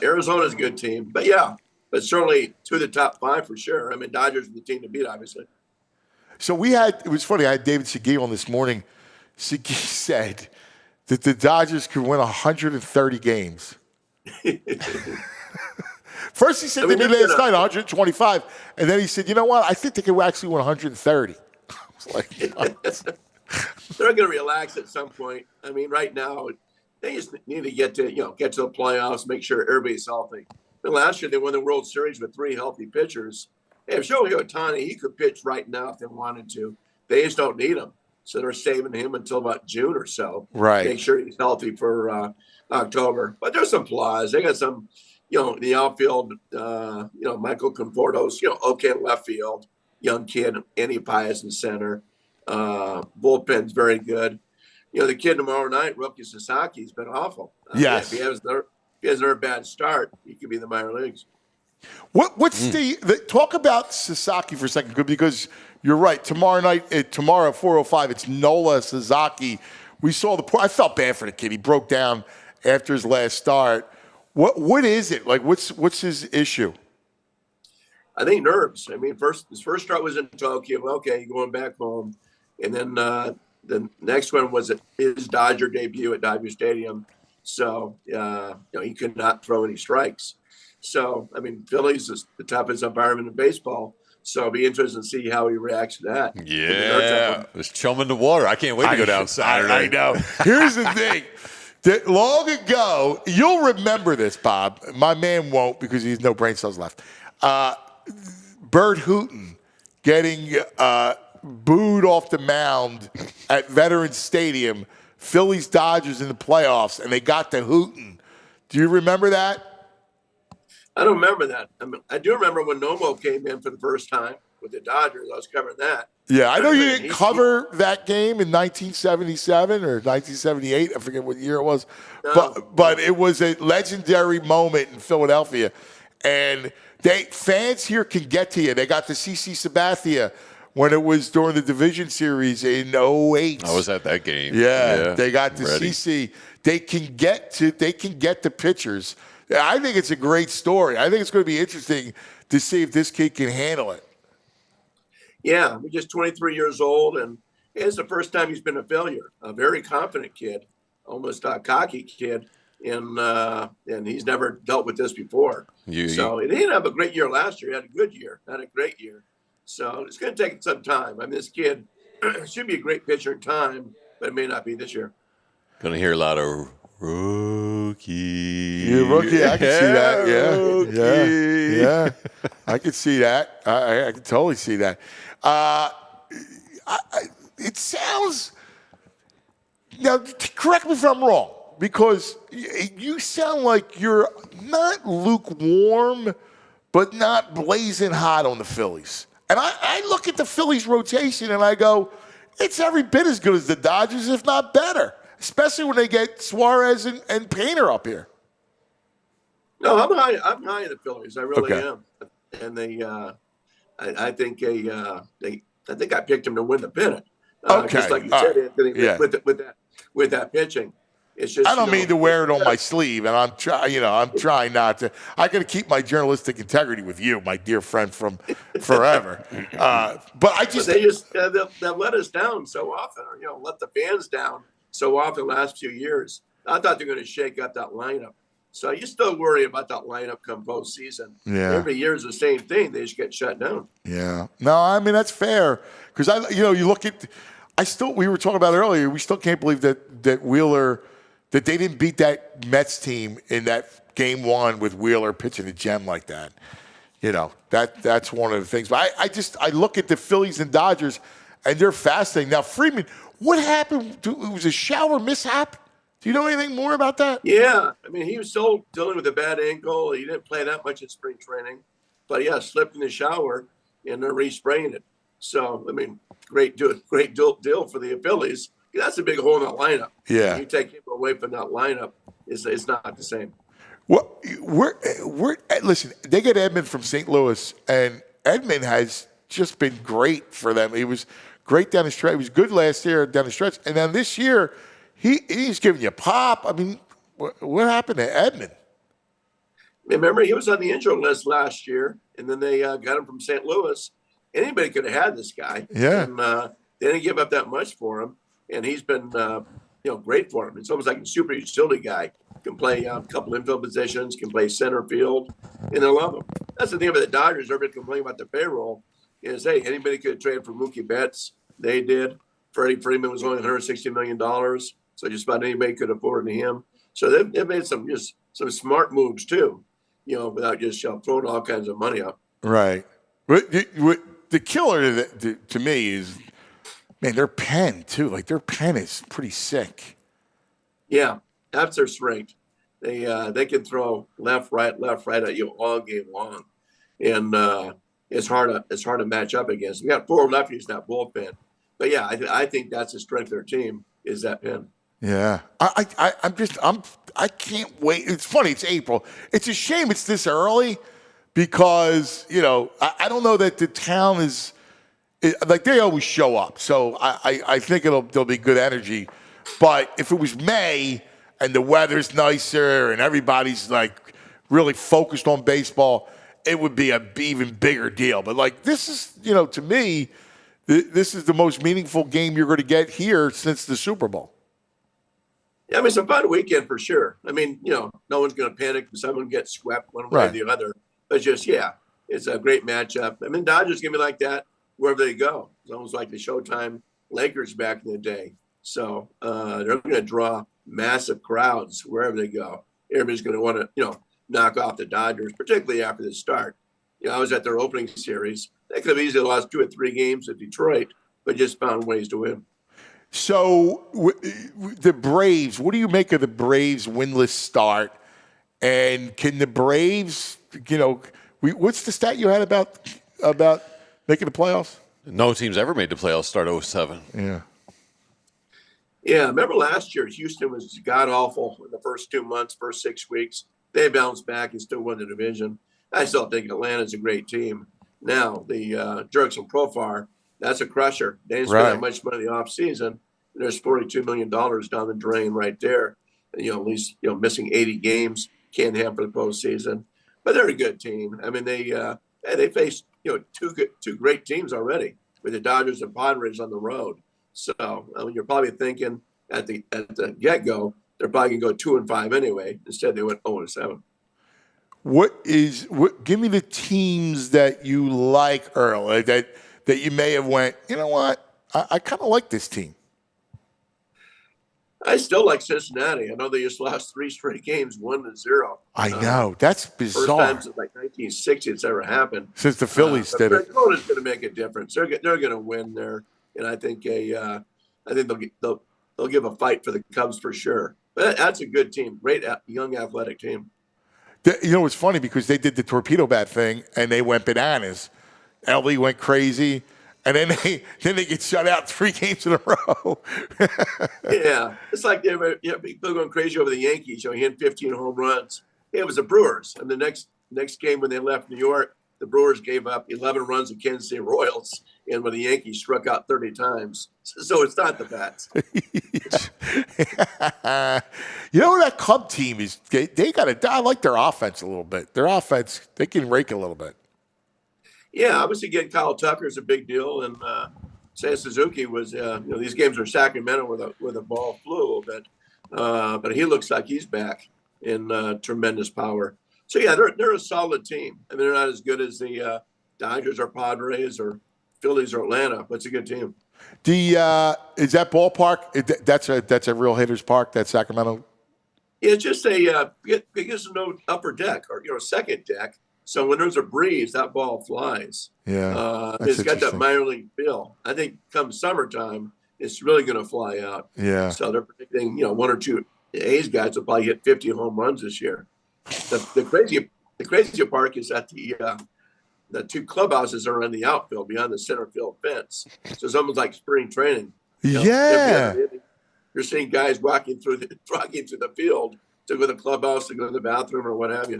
Arizona's a good team, but certainly two of the top five for sure. I mean, Dodgers are the team to beat, obviously. So it was funny. I had David Segui on this morning. Segui said that the Dodgers could win 130 games. First, he said they did last night 125, and then he said, "You know what? I think they could actually win 130." I was like, they're going to relax at some point. I mean, right now they just need to get to the playoffs, make sure everybody's healthy. But last year they won the World Series with 3 healthy pitchers. Hey, if Shohei Ohtani, he could pitch right now if they wanted to. They just don't need him, so they're saving him until about June or so. Right. Make sure he's healthy for October. But there's some flaws. They got some. In the outfield, Michael Conforto's, okay in left field, young kid, Andy Pius in center. Bullpen's very good. The kid tomorrow night, Rookie Sasaki's been awful. Yes. If he has another bad start, he could be in the minor leagues. What's the talk about Sasaki for a second? Because you're right. Tomorrow night, tomorrow at 4:05, it's Nola Sasaki. We saw I felt bad for the kid. He broke down after his last start. What is it? Like, what's his issue? I think nerves. I mean, his first start was in Tokyo. Okay, going back home. And then the next one was his Dodger debut at Dodger Stadium. So, he could not throw any strikes. So, I mean, Phillies is the toughest environment in baseball. So it'll be interesting to see how he reacts to that. Yeah, it's chum in the water. I can't wait to go down Saturday. I know. Here's the thing. That long ago, you'll remember this, Bob. My man won't because he has no brain cells left. Bert Hooton getting booed off the mound at Veterans Stadium, Phillies Dodgers in the playoffs, and they got to Hooton. Do you remember that? I don't remember that. I do remember when Nomo came in for the first time with the Dodgers. I was covering that. Yeah, I know you didn't cover that game in 1977 or 1978. I forget what year it was. No. But it was a legendary moment in Philadelphia. And fans here can get to you. They got to CC Sabathia when it was during the division series in 08. I was at that game. Yeah. They got to CC. They can get the pitchers. I think it's a great story. I think it's going to be interesting to see if this kid can handle it. Yeah, he's just 23 years old, and it's the first time he's been a failure. A very confident kid, almost a cocky kid, and he's never dealt with this before. So he didn't have a great year last year. He had a good year, not a great year. So it's going to take some time. I mean, this kid should be a great pitcher in time, but it may not be this year. Going to hear a lot of rookie. Yeah, rookie. I can see that. Yeah. I can see that. I can totally see that. It sounds. Now, correct me if I'm wrong, because you sound like you're not lukewarm, but not blazing hot on the Phillies. And I look at the Phillies rotation and I go, it's every bit as good as the Dodgers, if not better. Especially when they get Suarez and Painter up here. No, I'm high in the Phillies. I really am. And I think I picked him to win the pennant. Just like you said, Anthony, with that pitching. It's just, I don't mean to wear it on my sleeve, and I'm trying not to. I got to keep my journalistic integrity with you, my dear friend from forever. But they've let us down so often, or let the fans down so often the last few years. I thought they were going to shake up that lineup. So you still worry about that lineup come postseason. Yeah. Every year is the same thing. They just get shut down. Yeah. No, I mean, that's fair. Because, you look at – we were talking about earlier, we still can't believe that Wheeler – that they didn't beat that Mets team in that game one with Wheeler pitching a gem like that. That's one of the things. But I look at the Phillies and Dodgers, and they're fascinating. Now, Freeman, what happened? It was a shower mishap? Do you know anything more about that? Yeah. I mean, he was still dealing with a bad ankle. He didn't play that much in spring training. But, slipped in the shower, and they're respraying it. So, I mean, great deal for the Phillies. That's a big hole in that lineup. Yeah. You take him away from that lineup, it's not the same. Well, listen, they get Edman from St. Louis, and Edman has just been great for them. He was great down the stretch. He was good last year down the stretch. And then this year, he's giving you pop. I mean, what happened to Edman? Remember, he was on the injury list last year, and then they got him from St. Louis. Anybody could have had this guy. Yeah. And they didn't give up that much for him. And he's been, great for him. It's almost like a super utility guy. Can play a couple infield positions, can play center field, and they love him. That's the thing about the Dodgers. Everybody complaining about the payroll is, hey, anybody could trade for Mookie Betts. They did. Freddie Freeman was only $160 million, so just about anybody could afford him. So they've made some smart moves too, without just throwing all kinds of money up. Right. The killer to me is. Man, their pen, too. Like, their pen is pretty sick. Yeah, that's their strength. They can throw left, right at you all game long. And it's hard to match up against. We got 4 lefties in that bullpen. But, yeah, I think that's the strength of their team is that pen. Yeah. I can't wait. It's funny. It's April. It's a shame it's this early because, I don't know that the town is like they always show up. So I think there'll be good energy. But if it was May and the weather's nicer and everybody's like really focused on baseball, it would be an even bigger deal. But like this is, to me, this is the most meaningful game you're going to get here since the Super Bowl. Yeah, I mean, it's a fun weekend for sure. I mean, no one's going to panic if someone gets swept one way or the other. But just, it's a great matchup. I mean, Dodgers going to be like that wherever they go. It's almost like the Showtime Lakers back in the day. So they're going to draw massive crowds wherever they go. Everybody's going to want to, knock off the Dodgers, particularly after the start. I was at their opening series. They could have easily lost 2 or 3 games at Detroit, but just found ways to win. So the Braves, what do you make of the Braves' winless start? And can the Braves, what's the stat you had about making the playoffs? No team's ever made the playoffs start 07. Yeah. Yeah, remember last year, Houston was god-awful in the first 2 months, first 6 weeks. They bounced back and still won the division. I still think Atlanta's a great team. Now, the Jerks and Profar, that's a crusher. They didn't spend that much money in the offseason. There's $42 million down the drain right there. And, at least, missing 80 games, can't have for the postseason. But they're a good team. I mean, they faced, two great teams already with the Dodgers and Padres on the road. So you're probably thinking at the get-go, they're probably going to go 2-5 anyway. Instead, they went 0-7. Give me the teams that you like early that you may have went, you know what? I kind of like this team. I still like Cincinnati. I know they just lost 3 straight games, 1-0. I know. That's bizarre. First time since like 1960 it's ever happened. Since the Phillies did it. Arizona's going to make a difference. They're going to win there, and I think they'll give a fight for the Cubs for sure. But that's a good team, great young athletic team. It's funny because they did the torpedo bat thing and they went bananas. LB went crazy. And then they get shut out 3 games in a row. Yeah, it's like they were people going crazy over the Yankees. He hit 15 home runs. It was the Brewers, and the next game when they left New York, the Brewers gave up 11 runs to Kansas City Royals, and when the Yankees struck out 30 times. So it's not the bats. That Cub team is. They got I like their offense a little bit. Their offense, they can rake a little bit. Yeah, obviously getting Kyle Tucker is a big deal, and Seiya Suzuki was. These games are Sacramento where the ball flew a little bit, but he looks like he's back in tremendous power. So yeah, they're a solid team. I mean, they're not as good as the Dodgers or Padres or Phillies or Atlanta, but it's a good team. Is that ballpark? That's a real hitter's park. That Sacramento. Yeah, it's just because no upper deck or second deck. So when there's a breeze, that ball flies. Yeah, it's got that minor league feel. I think come summertime, it's really going to fly out. Yeah. So they're predicting, 1 or 2 A's guys will probably hit 50 home runs this year. The crazy part is that the 2 clubhouses are in the outfield beyond the center field fence. So it's almost like spring training. Yeah. You're seeing guys walking through the field to go to the clubhouse, to go to the bathroom, or what have you.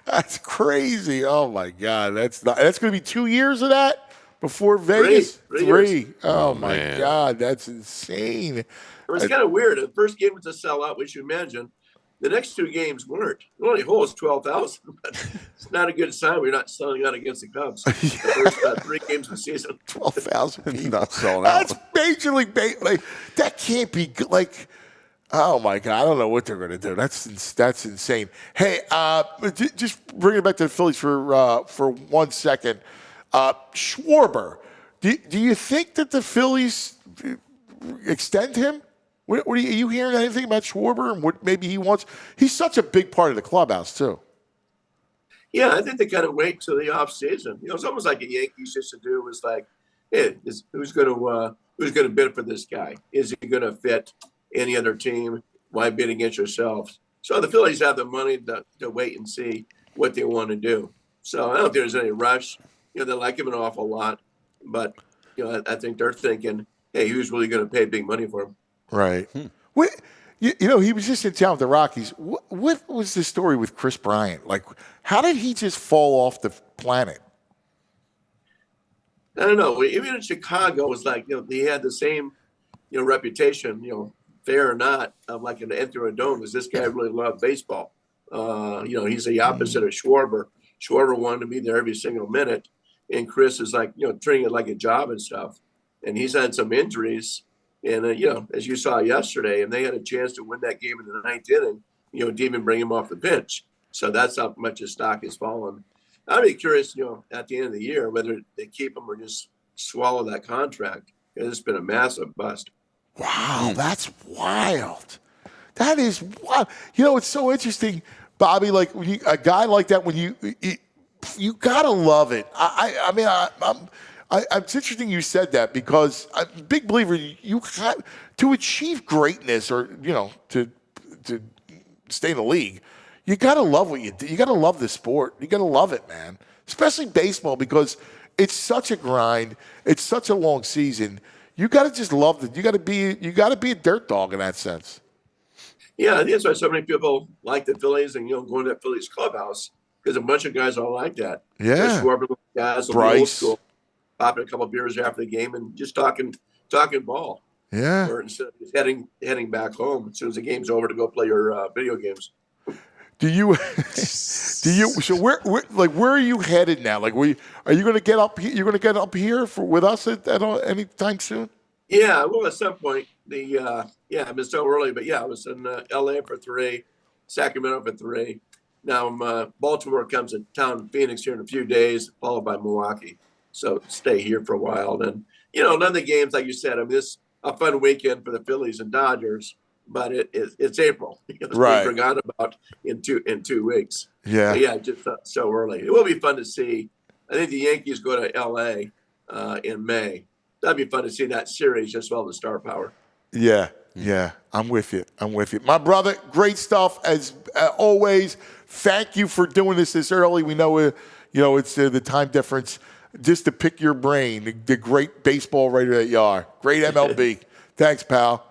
That's crazy. Oh my God. That's going to be 2 years of that before Vegas? 3. Oh my God. That's insane. It was kind of weird. The first game was a sellout, which you imagine. The next 2 games weren't. The only hole is 12,000, but it's not a good sign. We're not selling out against the Cubs. The first 3 games of the season. 12,000 people. Not selling out. That's Major League Baseball. That can't be good. Oh my God! I don't know what they're going to do. That's insane. Hey, just bring it back to the Phillies for 1 second. Schwarber, do you think that the Phillies extend him? What are you hearing anything about Schwarber and what maybe he wants? He's such a big part of the clubhouse too. Yeah, I think they kind of wait till the offseason. It's almost like a Yankees used to do. Was like, hey, who's going to bid for this guy? Is he going to fit any other team? Why bid against yourself? So the Phillies have the money to wait and see what they want to do. So I don't think there's any rush. They like him an awful lot, but I think they're thinking, hey, who's really going to pay big money for him? Right. You know, he was just in town with the Rockies. What was the story with Chris Bryant? Like, how did he just fall off the planet? I don't know. Even in Chicago, it was like, he had the same, reputation, fair or not, of like an enter a dome, because this guy really loved baseball. He's the opposite of Schwarber. Schwarber wanted to be there every single minute. And Chris is like, treating it like a job and stuff. And he's had some injuries. And, as you saw yesterday, and they had a chance to win that game in the ninth inning, to even bring him off the bench. So that's how much his stock has fallen. I'd be curious, at the end of the year, whether they keep him or just swallow that contract. It's been a massive bust. Wow, that's wild. That is wild. It's so interesting, Bobby. Like a guy like that, when you gotta love it. It's interesting you said that, because I'm a big believer. You have to achieve greatness, or to stay in the league. You gotta love what you do. You gotta love the sport. You gotta love it, man. Especially baseball, because it's such a grind. It's such a long season. You gotta just love it. You gotta be a dirt dog in that sense. Yeah, I think that's why so many people like the Phillies and going to that Phillies clubhouse, because a bunch of guys are like that. Yeah, guys will be Bryce. old school, popping a couple of beers after the game and just talking ball. Yeah, or instead of just heading back home as soon as the game's over to go play your video games. So where are you headed now? Like, are you going to get up? You're going to get up here with us at any time soon? Yeah, well, at some point. I've been so early, but I was in L.A. for 3, Sacramento for 3. Now Baltimore comes to town, Phoenix here in a few days, followed by Milwaukee. So stay here for a while. Then none of the games, like you said. I mean, this a fun weekend for the Phillies and Dodgers. But it's April. It's right. been forgotten about in 2 weeks. Yeah. But just so early. It will be fun to see. I think the Yankees go to L.A. In May. That'd be fun to see that series, just well the star power. Yeah. I'm with you. My brother, great stuff as always. Thank you for doing this early. We know, it's the time difference. Just to pick your brain, the great baseball writer that you are. Great MLB. Thanks, pal.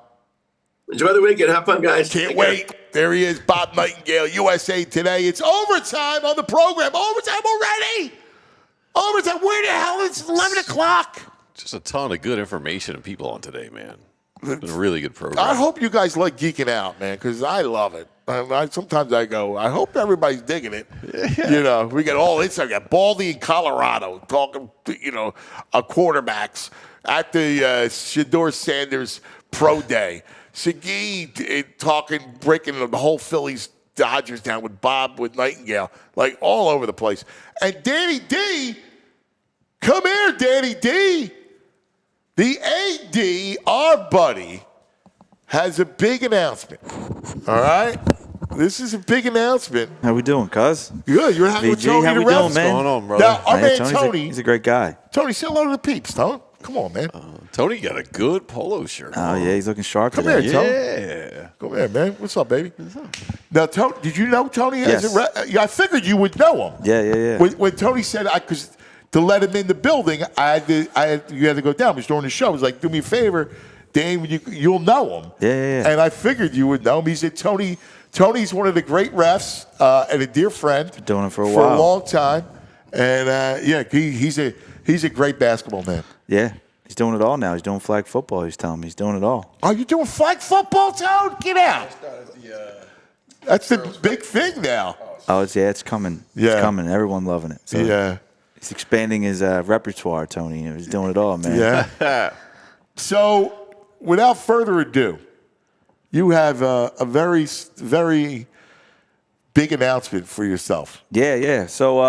Enjoy the weekend. Have fun, guys. Can't wait. There he is, Bob Nightengale, USA Today. It's overtime on the program. Overtime already. Overtime. Where the hell is 11 o'clock? Just a ton of good information and people on today, man. It's been a really good program. I hope you guys like geeking out, man, because I love it. Sometimes I go, I hope everybody's digging it. Yeah. We got all this. I got Baldy in Colorado talking, quarterbacks at the Shedeur Sanders Pro Day. Segui breaking the whole Phillies Dodgers down with Nightengale, like all over the place. And Danny D, come here, Danny D. The AD, our buddy, has a big announcement. All right? This is a big announcement. How we doing, cuz? Good. You're hanging with Tony how we the Ref. doing, man? What's going on, brother? Now, our man Tony. He's a great guy. Tony, say hello to the peeps, Tony. Come on, man. Tony got a good polo shirt. Oh, yeah, he's looking sharp Come today. here, Tony. Yeah. Come here, man. What's up, baby? Now, Tony, did you know Tony? Yes. I figured you would know him. Yeah. When Tony said, because to let him in the building, you had to go down. He was during the show. He was like, do me a favor, Dane, you'll know him. Yeah. And I figured you would know him. He said, Tony's one of the great refs and a dear friend. Been doing it for a For while. a long time. And, he's a great basketball man. Yeah. He's doing it all now. He's doing flag football. He's telling me he's doing it all. Are you doing flag football, Tone? Get out. That's the big thing now. Oh, it's coming. Yeah. It's coming. Everyone loving it. So Yeah. He's expanding his repertoire, Tony. He's doing it all, man. Yeah. So, without further ado, you have a very, very big announcement for yourself. Yeah. So,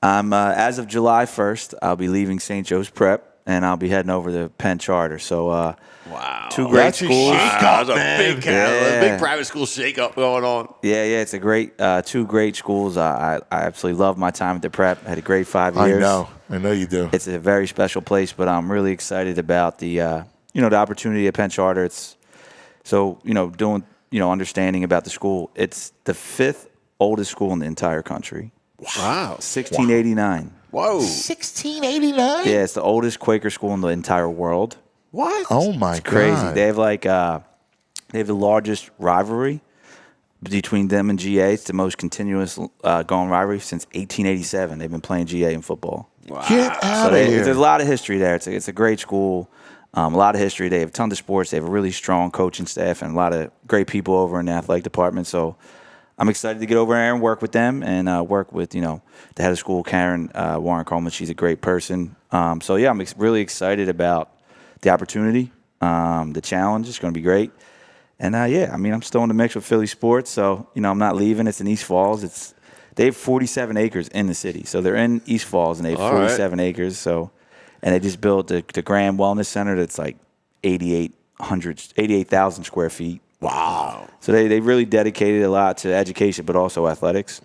I'm as of July 1st, I'll be leaving St. Joe's Prep, and I'll be heading over to Penn Charter. So, wow, 2 great schools. That's a big private school shakeup going on. Yeah. It's a great 2 great schools. I absolutely love my time at the Prep. I had a great 5 years. I know you do. It's a very special place, but I'm really excited about the the opportunity at Penn Charter. It's so doing understanding about the school. It's the 5th oldest school in the entire country. Wow, 1689. Whoa, 1689. Yeah, it's the oldest Quaker school in the entire world. What? Oh my God! Crazy. They have like They have the largest rivalry between them and GA. It's the most continuous going rivalry since 1887. They've been playing GA in football. Wow. Get out of here. There's a lot of history there. It's a great school. A lot of history. They have tons of sports. They have a really strong coaching staff and a lot of great people over in the athletic department. So I'm excited to get over there and work with them and work with, the head of school, Karen Warren Coleman. She's a great person. So, yeah, I'm really excited about the opportunity, the challenge. It's going to be great. And, I'm still in the mix with Philly sports. So, I'm not leaving. It's in East Falls. They have 47 acres in the city. So they're in East Falls, and they have 47 acres. So, and they just built the Grand Wellness Center that's like 88,000 square feet. Wow. So they really dedicated a lot to education, but also athletics.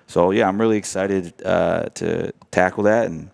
So, yeah, I'm really excited to tackle that and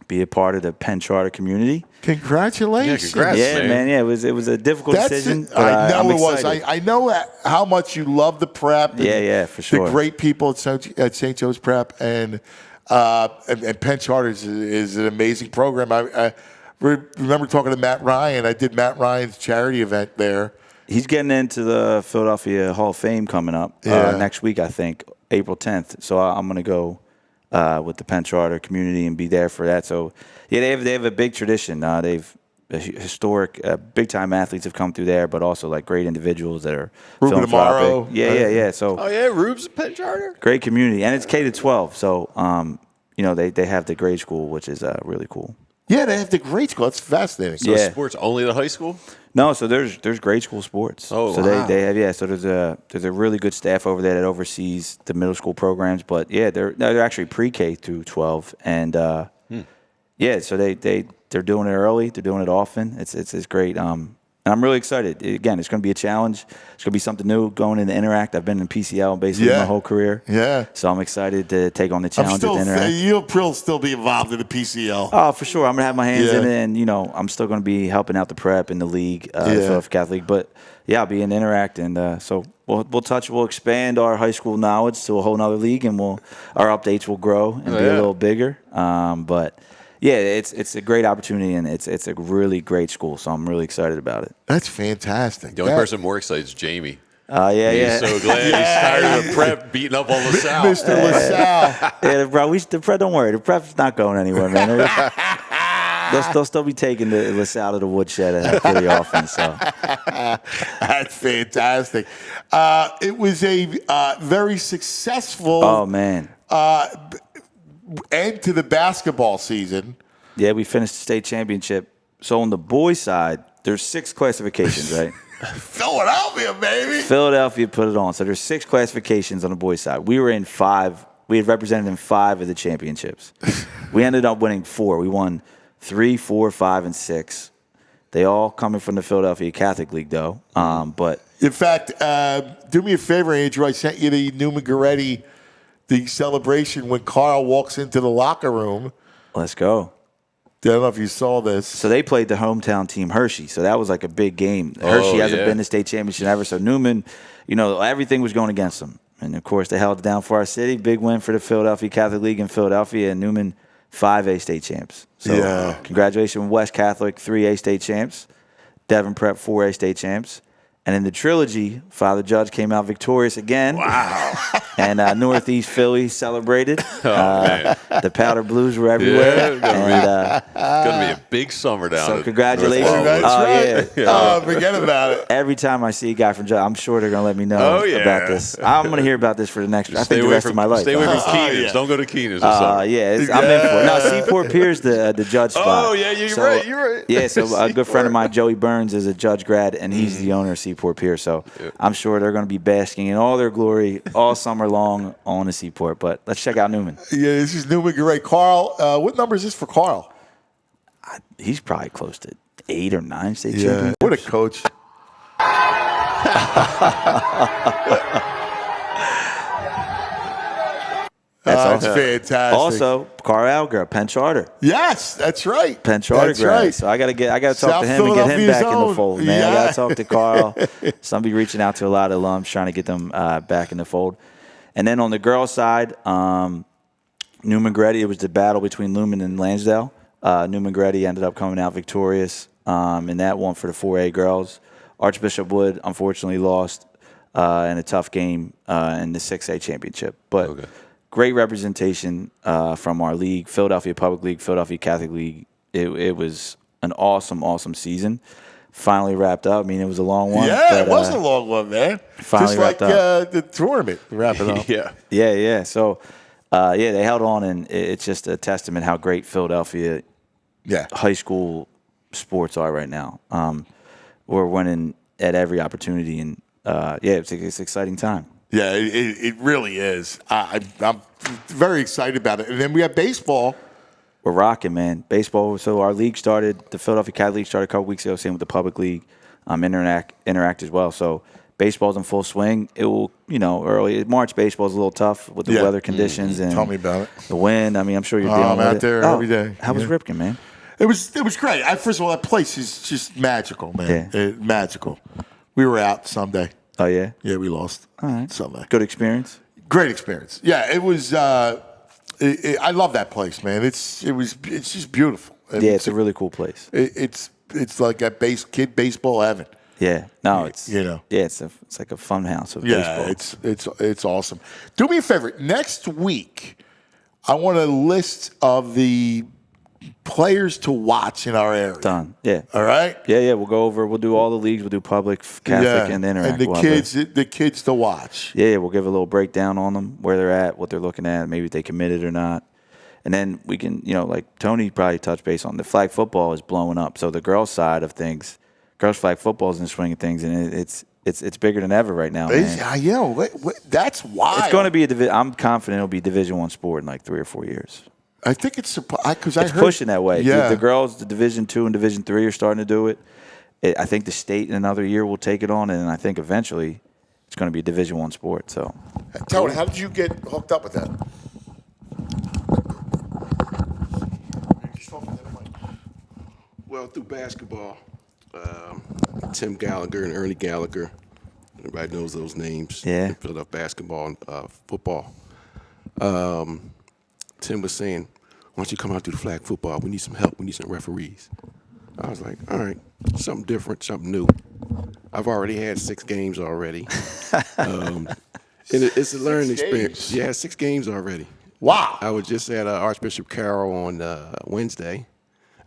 be a part of the Penn Charter community. Congratulations. Yeah, congrats, man. Yeah, it was a difficult decision. I know I'm it was. excited. I know how much you love the prep. And for sure. The great people at St. Joe's Prep and Penn Charter is an amazing program. I remember talking to Matt Ryan. I did Matt Ryan's charity event there. He's getting into the Philadelphia Hall of Fame coming up next week, I think, April 10th. So I'm going to go with the Penn Charter community and be there for that. So, yeah, they have a big tradition. They've historic, big-time athletes have come through there, but also, like, great individuals that are Ruben philanthropic. Yeah. So, Rube's a Penn Charter? Great community. And it's K-12. So, they have the grade school, which is really cool. Yeah, they have the grade school. That's fascinating. So sports only the high school? No, so there's grade school sports. Oh, so wow. they have So there's a really good staff over there that oversees the middle school programs. But yeah, they're actually pre-K through 12, and so they're doing it early. They're doing it often. It's great. And I'm really excited. Again, it's going to be a challenge. It's going to be something new going into Interact. I've been in PCL basically my whole career. Yeah. So I'm excited to take on the challenge at Interact. You'll still be involved in the PCL. Oh, for sure. I'm going to have my hands in it, and, I'm still going to be helping out the prep in the league, the Philadelphia Catholic League. But, yeah, I'll be in Interact, and so we'll expand our high school knowledge to a whole nother league, and our updates will grow and be a little bigger. But – yeah, it's a great opportunity, and it's a really great school, so I'm really excited about it. That's fantastic. The only person more excited is Jamie. Yeah. He's so glad he's tired of prep beating up on LaSalle. Mr. LaSalle. The prep, don't worry. The prep's not going anywhere, man. They'll still be taking the LaSalle to the woodshed pretty often. So that's fantastic. It was a very successful. Oh man. End to the basketball season. Yeah, we finished the state championship. So on the boys' side, there's 6 classifications, right? Philadelphia, baby. Philadelphia put it on. So there's 6 classifications on the boys' side. We were in 5. We had represented in 5 of the championships. We ended up winning 4. We won 3, 4, 5, and 6. They all coming from the Philadelphia Catholic League, though. But in fact, do me a favor, Andrew. I sent you the Newman Goretti. The celebration when Carl walks into the locker room. Let's go. I don't know if you saw this. So they played the hometown team, Hershey. So that was like a big game. Hershey hasn't been to state championship ever. So Newman, everything was going against them. And, of course, they held it down for our city. Big win for the Philadelphia Catholic League in Philadelphia. And Newman, 5A state champs. So congratulations, West Catholic, 3A state champs. Devon Prep, 4A state champs. And in the trilogy, Father Judge came out victorious again. Wow. And Northeast Philly celebrated. The Powder Blues were everywhere. Yeah, it's going to be a big summer down. So congratulations. That's right. Oh, forget about it. Every time I see a guy from Judge, I'm sure they're going to let me know about this. I'm going to hear about this for the next, I think the rest of my life. Stay away from Keenan's. Don't go to Keenan's. I'm in for it. No, Seaport Pier's the Judge spot. Oh, yeah, you're right. Yeah, so a good friend of mine, Joey Burns, is a Judge grad, and he's the owner of Seaport Pier. So I'm sure they're going to be basking in all their glory all summer long on the Seaport. But let's check out Newman. Yeah, this is Newman Great. Carl, what number is this for Carl? He's probably close to 8 or 9 state champions. What a coach. That's fantastic. Also, Carl Alger, Penn Charter. Yes, that's right. Penn Charter grad. Right. So I got to talk to him and get him back in the fold, man. I got to talk to Carl. Somebody reaching out to a lot of alums, trying to get them back in the fold. And then on the girls' side, Newman Goretti, it was the battle between Lumen and Lansdale. Newman Goretti ended up coming out victorious in that one for the 4A girls Archbishop Wood unfortunately lost in a tough game in the 6A championship. But great representation from our league, Philadelphia Public League, Philadelphia Catholic League. It was an awesome season. Finally wrapped up. I mean, it was a long one. Yeah, but, it was a long one, man. Finally Just like wrapped up. the tournament wrapping up. Yeah. So, they held on, and it's just a testament how great Philadelphia high school sports are right now. We're winning at every opportunity, and it's an exciting time. Yeah, it really is. I'm very excited about it. And then we have baseball. We're rocking, man. Baseball. So our league started, the Philadelphia Catholic League started a couple weeks ago, same with the Public League, Interact as well. So baseball's in full swing. It will, early March baseball's a little tough with the weather conditions and tell me about it. The wind. I mean, I'm sure you're dealing with it. I'm out there every day. How was Ripken, man? It was great. First of all, that place is just magical, man. Yeah. Magical. We were out Sunday. Oh yeah. Yeah, we lost. All right. Sunday. Good experience. Great experience. Yeah, it was. I love that place, man. It's just beautiful. It's a really cool place. It's like a kid baseball heaven. Yeah. No, it's it's like a fun house of baseball. It's awesome. Do me a favor. Next week, I want a list of the players to watch in our area. Done. Yeah. All right. Yeah. We'll go over. We'll do all the leagues. We'll do Public, Catholic, and Interact. And the kids to watch. Yeah. We'll give a little breakdown on them, where they're at, what they're looking at, maybe if they committed or not. And then we can, like Tony probably touched base on, the flag football is blowing up. So the girls' side of things, girls' flag football is in the swing of things, and it's bigger than ever right now. Man. Yeah, that's wild. It's going to be I'm confident it'll be Division I sport in like 3 or 4 years. I think it's because it's pushing that way. Yeah. The girls, the Division II and Division III are starting to do it. I think the state in another year will take it on, and I think eventually it's going to be a Division I sport. So, Tony, how did you get hooked up with that? Well, through basketball, Tim Gallagher and Ernie Gallagher. Everybody knows those names. Yeah. Philadelphia basketball and football. Tim was saying, why don't you come out to the flag football? We need some help. We need some referees. I was like, all right, something different, something new. I've already had 6 games already. And it's a learning experience. Yeah, 6 games already. Wow. I was just at Archbishop Carroll on Wednesday.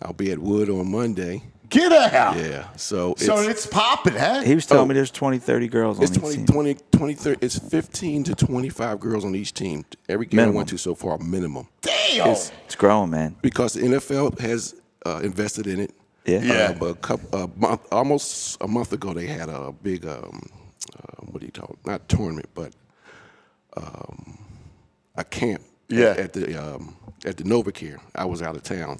I'll be at Wood on Monday. Get out. Yeah. So it's popping, huh? He was telling me there's 20, 30 girls on each team. 20, 30. It's 15 to 25 girls on each team. Every game I went to so far, minimum. Damn. It's growing, man. Because the NFL has invested in it. Yeah. But almost a month ago, they had a big, what do you call it? Not tournament, but a camp at the NovaCare. I was out of town.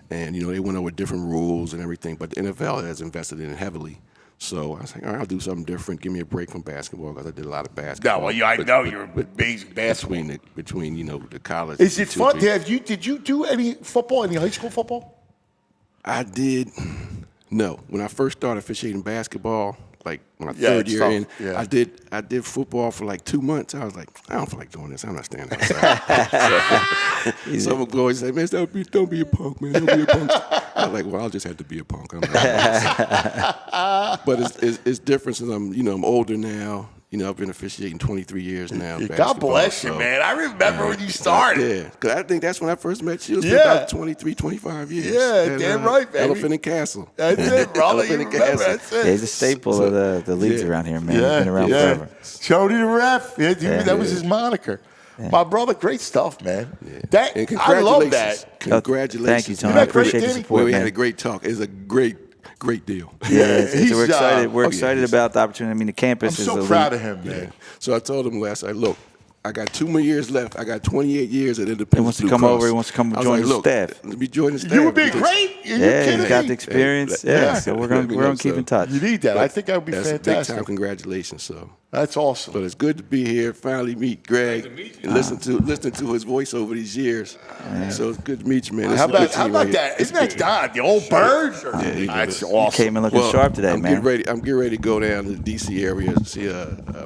And, they went over different rules and everything, but the NFL has invested in it heavily. So I was like, all right, I'll do something different. Give me a break from basketball because I did a lot of basketball. No, well, I know you're an amazing basketball. Between the college. Is it fun? Did you do any football, any high school football? I did. No. When I first started officiating baskball, like my third year in, I did football for like 2 months. I was like, I don't feel like doing this. I'm not standing outside. Some boys say, man, don't be a punk, man. Don't be a punk. I was like, well, I'll just have to be a punk. I'm not. But it's different since I'm older now. I've been officiating 23 years now. God bless you, man. I remember when you started. Yeah, because I think that's when I first met you. It was about 23, 25 years. Yeah, damn right, baby. Elephant and Castle. That's it, brother. Elephant and Castle. That's it. He's a staple of the leagues around here, man. He's been around forever. Shody the Ref. That was his moniker. Yeah. My brother, great stuff, man. Yeah. I love that. Congratulations. Thank you, Tony. I appreciate the support, we man. had a great talk. It's a great deal. Yeah, we're excited. We're excited about the opportunity. I mean, the campus is so elite. proud of him, man. Yeah. So I told him last night, look, I got 2 more years left. I got 28 years at Independence. He wants to come over. He wants to come join the staff. Let me join the staff. You would be great. Yeah, he's got the experience. Yeah, so we're gonna keep in touch. You need that. I think that would be fantastic. Big time. Congratulations. So that's awesome. But it's good to be here. Finally meet Greg and listen to his voice over these years. So it's good to meet you, man. How about that? Isn't that Todd, the old bird? That's awesome. You came in looking sharp today, man. I'm getting ready to go down to the D.C. area to see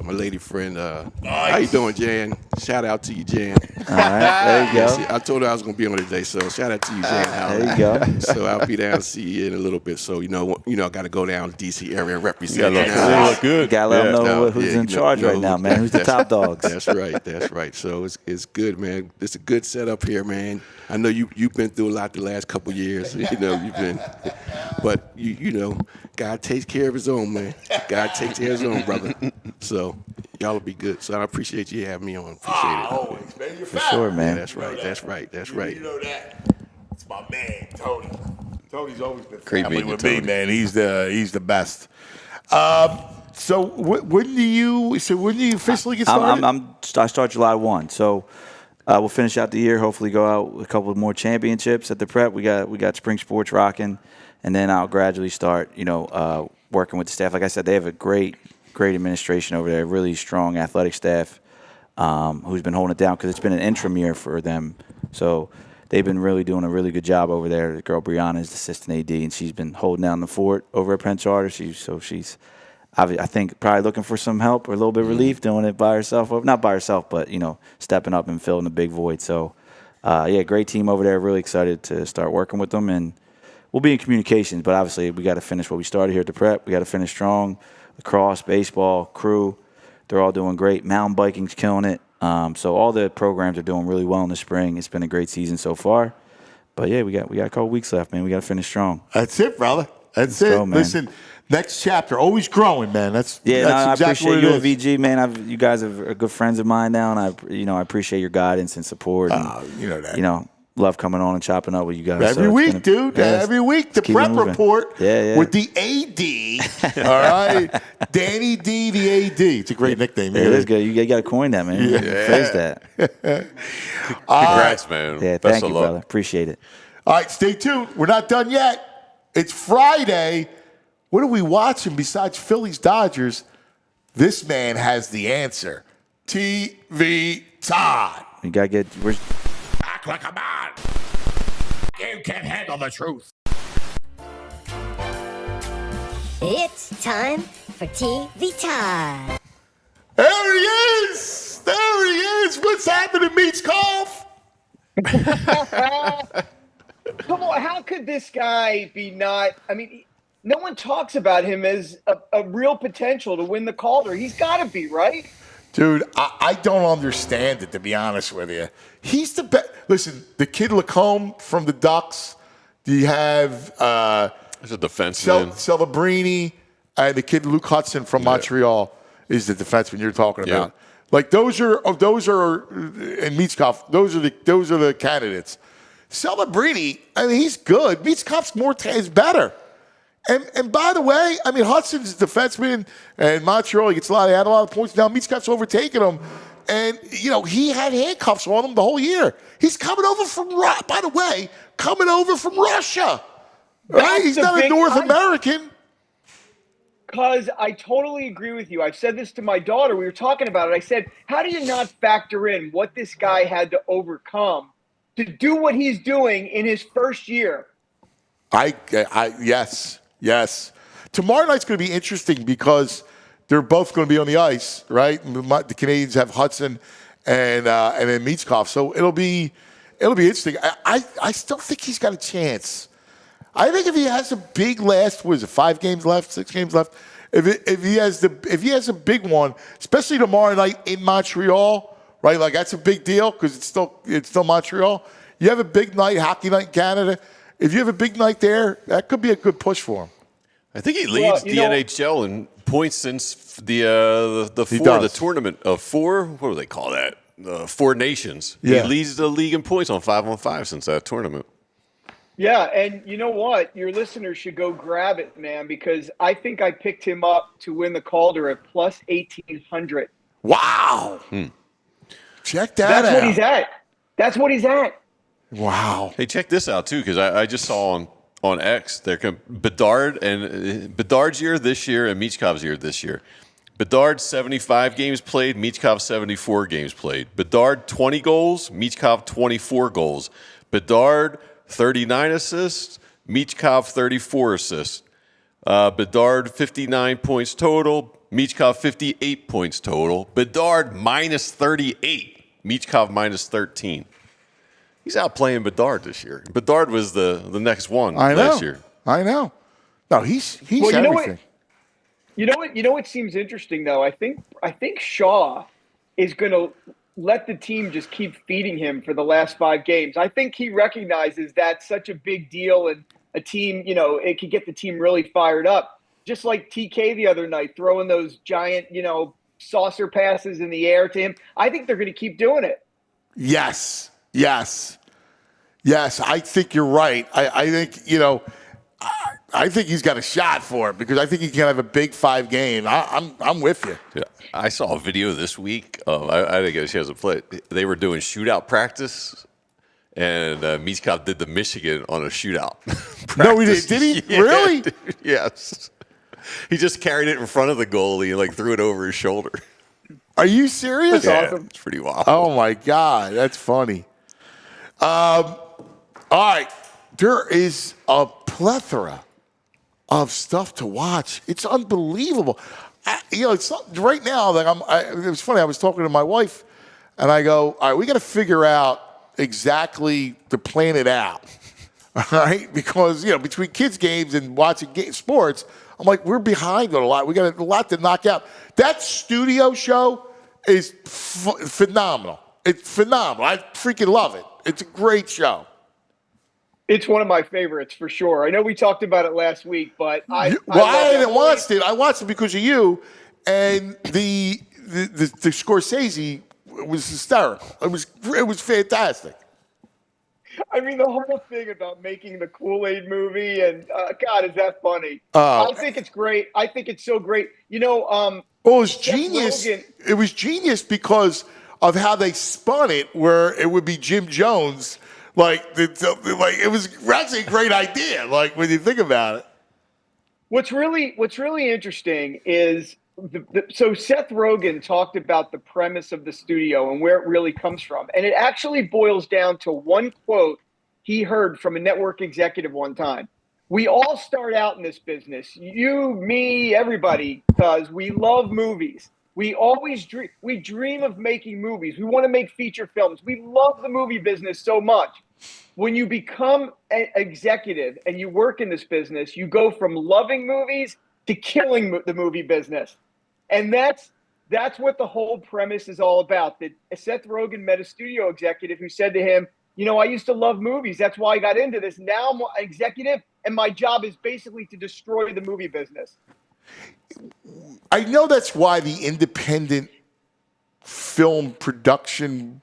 my lady friend. How you doing, Jan? Jan. Shout out to you, Jan. All right, there you go. I told her I was going to be on today, so shout out to you, Jan. There you go. So I'll be down to see you in a little bit. So, I got to go down to D.C. area and represent. You look good. You got to let them know who's in charge right now, man. Who's the top dogs? That's right. That's right. So it's good, man. It's a good setup here, man. I know you've been through a lot the last couple years. You've been, but God takes care of his own, man. God takes care of his own, brother. So y'all will be good. So I appreciate you having me on. Appreciate it. Always, man. You're For sure, man. That's right. That's right. That's right. You know that. It's my man, Tony. Tony's always been Great family meeting with you, me, Tony. man. He's the best. So when do you officially get started? I start July 1. So we'll finish out the year. Hopefully, go out with a couple of more championships at the prep. We got spring sports rocking, and then I'll gradually start. Working with the staff. Like I said, they have a great administration over there. Really strong athletic staff who's been holding it down because it's been an interim year for them. So they've been really doing a really good job over there. The girl Brianna is the assistant AD, and she's been holding down the fort over at Penn Charter. She's I think probably looking for some help or a little bit of relief doing it by herself. Not by herself, but stepping up and filling the big void. So great team over there. Really excited to start working with them, and we'll be in communications. But obviously, we got to finish what we started here at the prep. We got to finish strong. Lacrosse, baseball, crew, they're all doing great. Mountain biking's killing it. So all the programs are doing really well in the spring. It's been a great season so far. But yeah, we got a couple weeks left, man. We got to finish strong. That's it, brother. That's it. Go, man. Listen, next chapter, always growing, man. That's I exactly appreciate what you it and is. VG, man. You guys are good friends of mine now, and I appreciate your guidance and support. And, you know that. Love coming on and chopping up with you guys. Every week, dude. Every week, the keep prep it moving. report with the AD. All right, Danny D, the AD. It's a great nickname. It is good. You got to coin that, man. Phrase that. Congrats, man. Yeah, Best thank of you, luck. brother. Appreciate it. All right, stay tuned. We're not done yet. It's Friday. What are we watching besides Phillies Dodgers? This man has the answer. TV Todd. You got to get. Act like a man. You can't handle the truth. It's time for TV Todd. There he is. There he is. What's happening, Meats Cough? Come on, how could this guy be not? I mean, no one talks about him as a real potential to win the Calder. He's got to be, right? Dude, I don't understand it, to be honest with you. He's the best. Listen, the kid Lacombe from the Ducks. You have There's a defenseman. Celebrini, and the kid Luke Hudson from Montreal is the defenseman you're talking Yeah. about. Like those are and Meatskov, those are the candidates. Celebrini, I mean, he's good. Meatskov's is better. And by the way, I mean, Hudson's a defenseman, and Montreal, he had a lot of points. Now Meatskov's overtaken him. And, he had handcuffs on him the whole year. He's coming over from Russia. Right? He's not a North American. Because I totally agree with you. I've said this to my daughter. We were talking about it. I said, how do you not factor in what this guy had to overcome to do what he's doing in his first year? Yes. Tomorrow night's going to be interesting because they're both going to be on the ice, right? The Canadians have Hudson and then Meatskov, so it'll be interesting. I still think he's got a chance. I think if he has a big last, 5 games left, 6 games left. If he has a big one, especially tomorrow night in Montreal, right? Like that's a big deal because it's still Montreal. You have a big night, hockey night in Canada. If you have a big night there, that could be a good push for him. I think he leads the NHL in points since the tournament of 4. What do they call that? 4 nations. Yeah. He leads the league in points on 5-on-5 since that tournament. Yeah, and you know what? Your listeners should go grab it, man, because I think I picked him up to win the Calder at plus 1,800. Wow. Check that out. That's what he's at. That's what he's at. Wow. Hey, check this out, too, because I just saw on X, Bedard's year this year and Meachkov's year this year. Bedard, 75 games played. Meachkov, 74 games played. Bedard, 20 goals. Meachkov, 24 goals. Bedard, 39 assists. Meachkov, 34 assists. Bedard, 59 points total. Michkov 58 points total. Bedard minus 38. Michkov minus 13. He's outplaying Bedard this year. Bedard was the next one last year. I know. No, he's Well, everything. You know what seems interesting though. I think Shaw is going to let the team just keep feeding him for the last 5 games. I think he recognizes that's such a big deal, and a team, it could get the team really fired up. Just like TK the other night, throwing those giant, saucer passes in the air to him. I think they're going to keep doing it. Yes. I think you're right. I think I think he's got a shot for it because I think he can have a big 5 game. I'm with you. Yeah. I saw a video this week. I didn't get a chance to play it. They were doing shootout practice, and Michkov did the Michigan on a shootout. No, he did. Did he? Yeah, Really? dude, yes. He just carried it in front of the goalie and threw it over his shoulder. Are you serious? That's awesome. It's pretty wild. Oh my God, that's funny. All right, there is a plethora of stuff to watch. It's unbelievable. It's right now that it was funny. I was talking to my wife, and I go, "All right, we got to figure out exactly to plan it out." All right, because between kids' games and watching sports, I'm like, we're behind on a lot. We got a lot to knock out. That studio show is phenomenal. It's phenomenal. I freaking love it. It's a great show. It's one of my favorites for sure. I know we talked about it last week, but I didn't watch it. I watched it because of you, and the Scorsese was hysterical. It was fantastic. I mean, the whole thing about making the Kool-Aid movie, and God, is that funny? I think it's great. I think it's so great. Well, it was genius. It was genius because of how they spun it, where it would be Jim Jones. It was actually a great idea. When you think about it. What's really interesting is so Seth Rogen talked about the premise of the studio and where it really comes from, and it actually boils down to one quote he heard from a network executive one time. We all start out in this business, you, me, everybody, because we love movies. We always dream of making movies. We want to make feature films. We love the movie business so much. When you become an executive and you work in this business, you go from loving movies to killing the movie business. And that's what the whole premise is all about. That Seth Rogen met a studio executive who said to him, I used to love movies. That's why I got into this. Now I'm an executive, and my job is basically to destroy the movie business. I know that's why the independent film production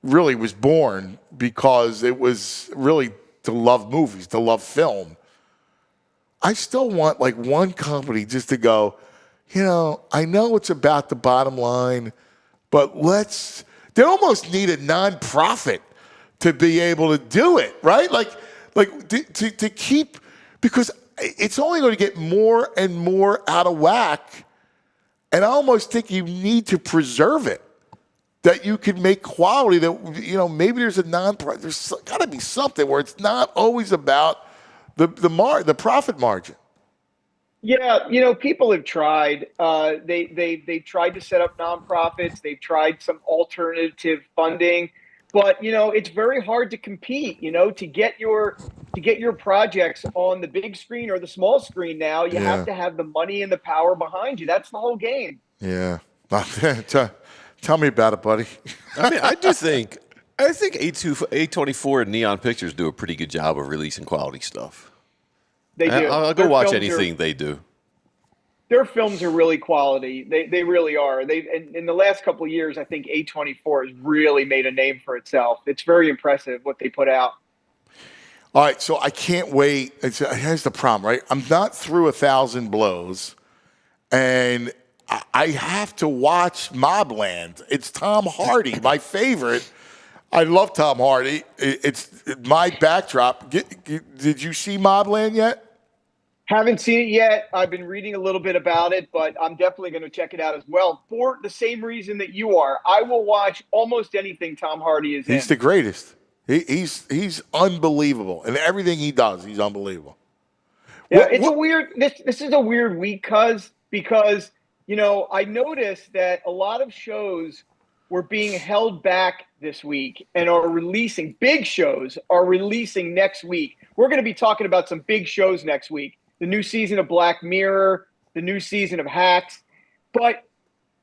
was born, because it was really to love movies, to love film. I still want one company just to go, I know it's about the bottom line, but they almost need a nonprofit to be able to do it, right? To keep, because it's only going to get more and more out of whack. And I almost think you need to preserve it, that you can make quality that, maybe there's a nonprofit. There's got to be something where it's not always about the profit margin. Yeah, people have tried. They've tried to set up nonprofits. They've tried some alternative funding, but it's very hard to compete. To get your projects on the big screen or the small screen now, you have to have the money and the power behind you. That's the whole game. Yeah, tell me about it, buddy. I mean, I think A24 and Neon Pictures do a pretty good job of releasing quality stuff. They do. I'll go watch anything they do. Their films are really quality. They really are. In the last couple of years, I think A24 has really made a name for itself. It's very impressive what they put out. All right, so I can't wait. Here's the problem, right? I'm not through 1,000 Blows, and I have to watch Mobland. It's Tom Hardy, my favorite. I love Tom Hardy. It's my backdrop. Did you see Mobland yet? Haven't seen it yet. I've been reading a little bit about it, but I'm definitely going to check it out as well for the same reason that you are. I will watch almost anything Tom Hardy is in. He's the greatest. He's unbelievable. And everything he does, he's unbelievable. Yeah, it's a weird. This is a weird week, because I noticed that a lot of shows were being held back this week and are releasing. Big shows are releasing next week. We're going to be talking about some big shows next week. The new season of Black Mirror, the new season of Hacks, but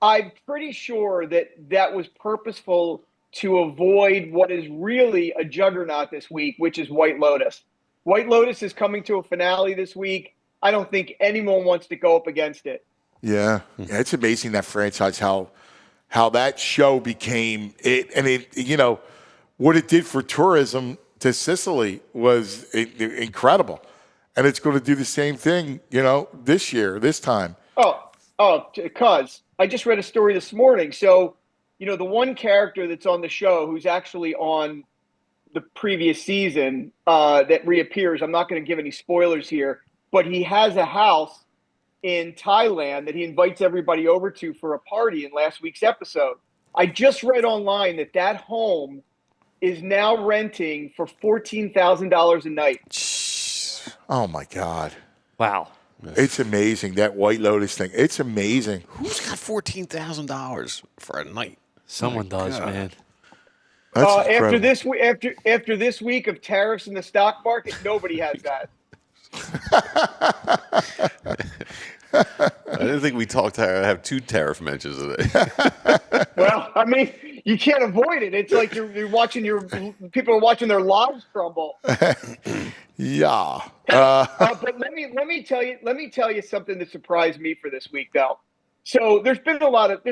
I'm pretty sure that was purposeful to avoid what is really a juggernaut this week, which is White Lotus. White Lotus is coming to a finale this week. I don't think anyone wants to go up against it. Yeah, it's amazing that franchise how that show became it, and what it did for tourism to Sicily was incredible, and it's going to do the same thing, this time. Cuz I just read a story this morning. So, the one character that's on the show who's actually on the previous season that reappears. I'm not going to give any spoilers here, but he has a house in Thailand that he invites everybody over to for a party in last week's episode. I just read online that home is now renting for $14,000 a night. Oh my God. Wow. It's amazing, that White Lotus thing. It's amazing. Who's got $14,000 for a night? Someone does, man. After this week of tariffs in the stock market, nobody has that. I didn't think we have 2 tariff mentions today. Well, I mean, you can't avoid it. It's like you're watching people are watching their lives crumble. Yeah. But let me tell you something that surprised me for this week, though. So there's been a lot of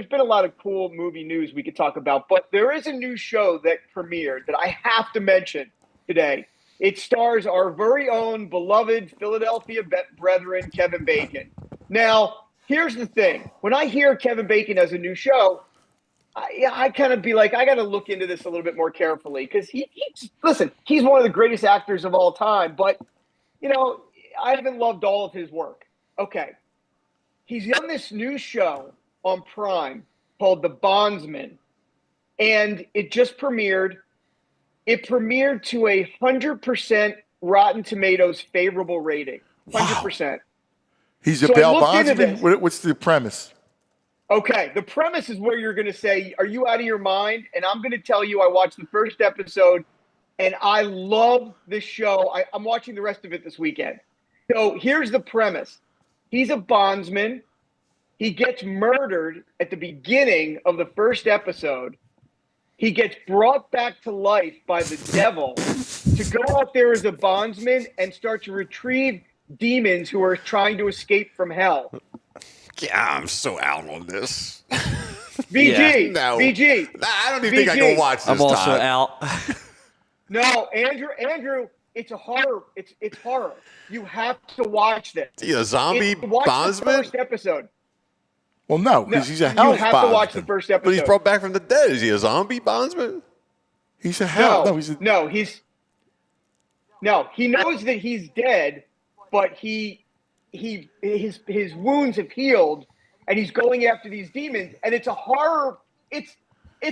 cool movie news we could talk about, but there is a new show that premiered that I have to mention today. It stars our very own beloved Philadelphia brethren, Kevin Bacon. Now, here's the thing. When I hear Kevin Bacon has a new show, I kind of be like, I got to look into this a little bit more carefully, because he's one of the greatest actors of all time, but, I haven't loved all of his work. Okay. He's on this new show on Prime called The Bondsman, and it just premiered. It premiered to 100% Rotten Tomatoes favorable rating. 100%. Wow. He's a bail bondsman? What's the premise? Okay, the premise is where you're going to say, are you out of your mind? And I'm going to tell you I watched the first episode, and I love this show. I'm watching the rest of it this weekend. So here's the premise. He's a bondsman. He gets murdered at the beginning of the first episode. He gets brought back to life by the devil to go out there as a bondsman and start to retrieve demons who are trying to escape from hell. Yeah, I'm so out on this. VG, yeah. No. VG. I don't even think I can watch this. I'm also Todd. out. No, Andrew, it's a horror. It's horror. You have to watch this. Is he a zombie watch bondsman? The first episode. Well, no, because he's a health You have bondsman. to watch the first episode. But he's brought back from the dead. Is he a zombie bondsman? He's a hell. He knows that he's dead, but his wounds have healed, and he's going after these demons, and it's a horror. It's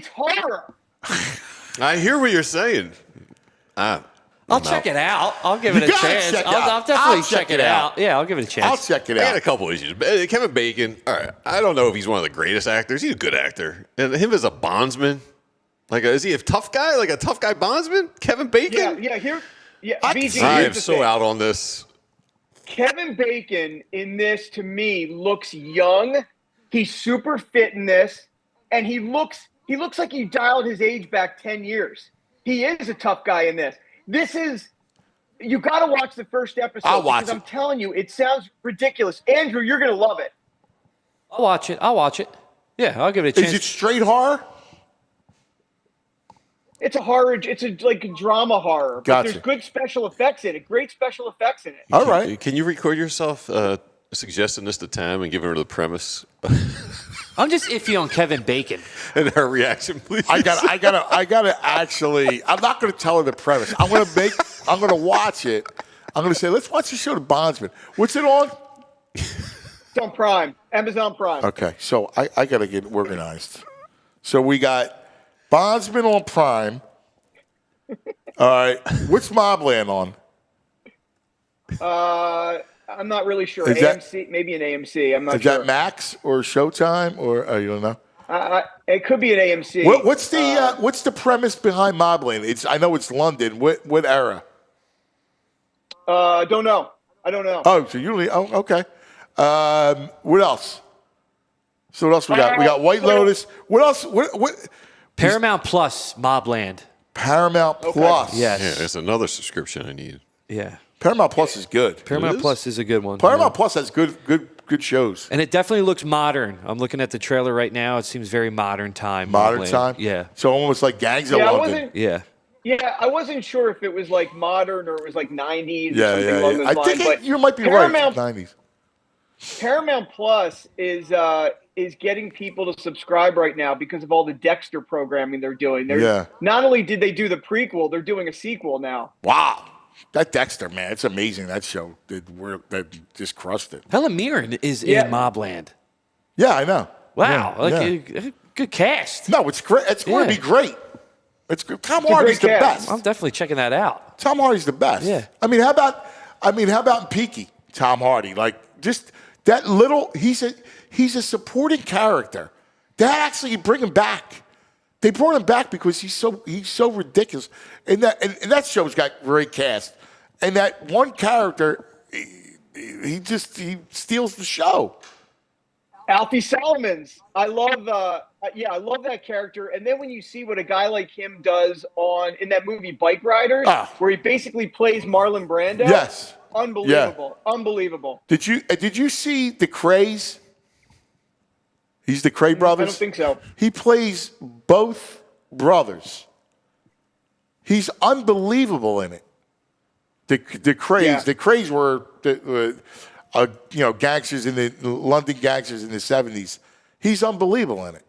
horror. I hear what you're saying. I'll check it out. I'll give it a chance. I'll definitely check it out. Yeah, I'll give it a chance. I'll check it out. I had a couple issues. Kevin Bacon, all right, I don't know if he's one of the greatest actors. He's a good actor. And him as a bondsman, is he a tough guy? Like a tough guy bondsman? Kevin Bacon? VG, I am so out on this. Kevin Bacon in this, to me, looks young. He's super fit in this, and he looks like he dialed his age back 10 years. He is a tough guy in this. You got to watch the first episode. I'll watch because I'm telling you, it sounds ridiculous. Andrew, you're going to love it. I'll watch it. Yeah, I'll give it a chance. Is it straight horror? It's a horror. It's like a drama horror. But Gotcha. there's good special effects in it. Great special effects in it. All right. Can you record yourself suggesting this to Tam and giving her the premise? I'm just iffy on Kevin Bacon. And her reaction, please. I gotta actually, I'm not gonna tell her the premise. I'm gonna watch it. I'm gonna say, let's watch the show The Bondsman. What's it on? It's on Prime. Amazon Prime. Okay, so I gotta get organized. So we got Bondsman on Prime. All right. What's Mobland on? I'm not really sure. Is that- AMC, maybe an AMC. I'm not Is sure. that Max or Showtime or you don't know? It could be an AMC. What's the premise behind Mobland? I know it's London. What era? Don't know. I don't know. Oh, so okay. What else? So what else we got? We got White Lotus. What else? What? Paramount Plus, Mobland. Paramount Plus. Yes. Yeah, it's another subscription I need. Yeah. Paramount Plus is good. Paramount Plus is a good one. Paramount Plus has good shows. And it definitely looks modern. I'm looking at the trailer right now. It seems very modern time. Modern Mobland. time? Yeah. So almost like Gangs of London. Yeah. Yeah, I wasn't sure if it was like modern or it was like 90s or Yeah, something yeah, along yeah. those I lines. think But you might be Paramount, right. 90s. Paramount Plus is getting people to subscribe right now because of all the Dexter programming they're doing. Yeah. Not only did they do the prequel, they're doing a sequel now. Wow. That Dexter, man, it's amazing. That show that just crushed it. Helen Mirren is in Mobland. Yeah, I know. Wow. Yeah. Good cast. No, it's great. It's going to be great. It's good. Tom Hardy's the best. I'm definitely checking that out. Tom Hardy's the best. Yeah. I mean, how about in Peaky, Tom Hardy? Like just that little. He's a supporting character. They actually bring him back. They brought him back because he's so ridiculous. And that show's got great cast. And that one character, he steals the show. Alfie Solomons. I love that character. And then when you see what a guy like him does in that movie Bike Riders, where he basically plays Marlon Brando. Yes. Unbelievable. Yeah. Unbelievable. Did you see the Crays? He's the Cray brothers? I don't think so. He plays both brothers. He's unbelievable in it. The Crays. Yeah. The Crays were gangsters in the London gangsters in the 70s. He's unbelievable in it.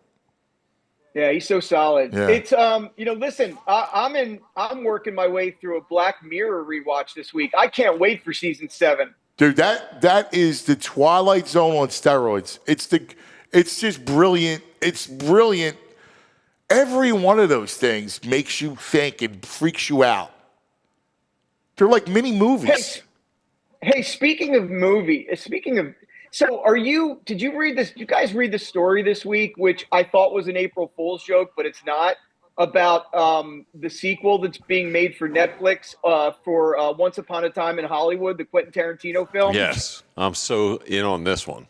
Yeah, he's so solid. Yeah. It's listen, I'm working my way through a Black Mirror rewatch this week. I can't wait for season 7. Dude, that is the Twilight Zone on steroids. It's just brilliant. It's brilliant. Every one of those things makes you think and freaks you out. They're like mini movies. Hey, speaking of, so did you read this? Did you guys read the story this week, which I thought was an April Fool's joke, but it's not, about the sequel that's being made for Netflix for Once Upon a Time in Hollywood, the Quentin Tarantino film? Yes. I'm so in on this one.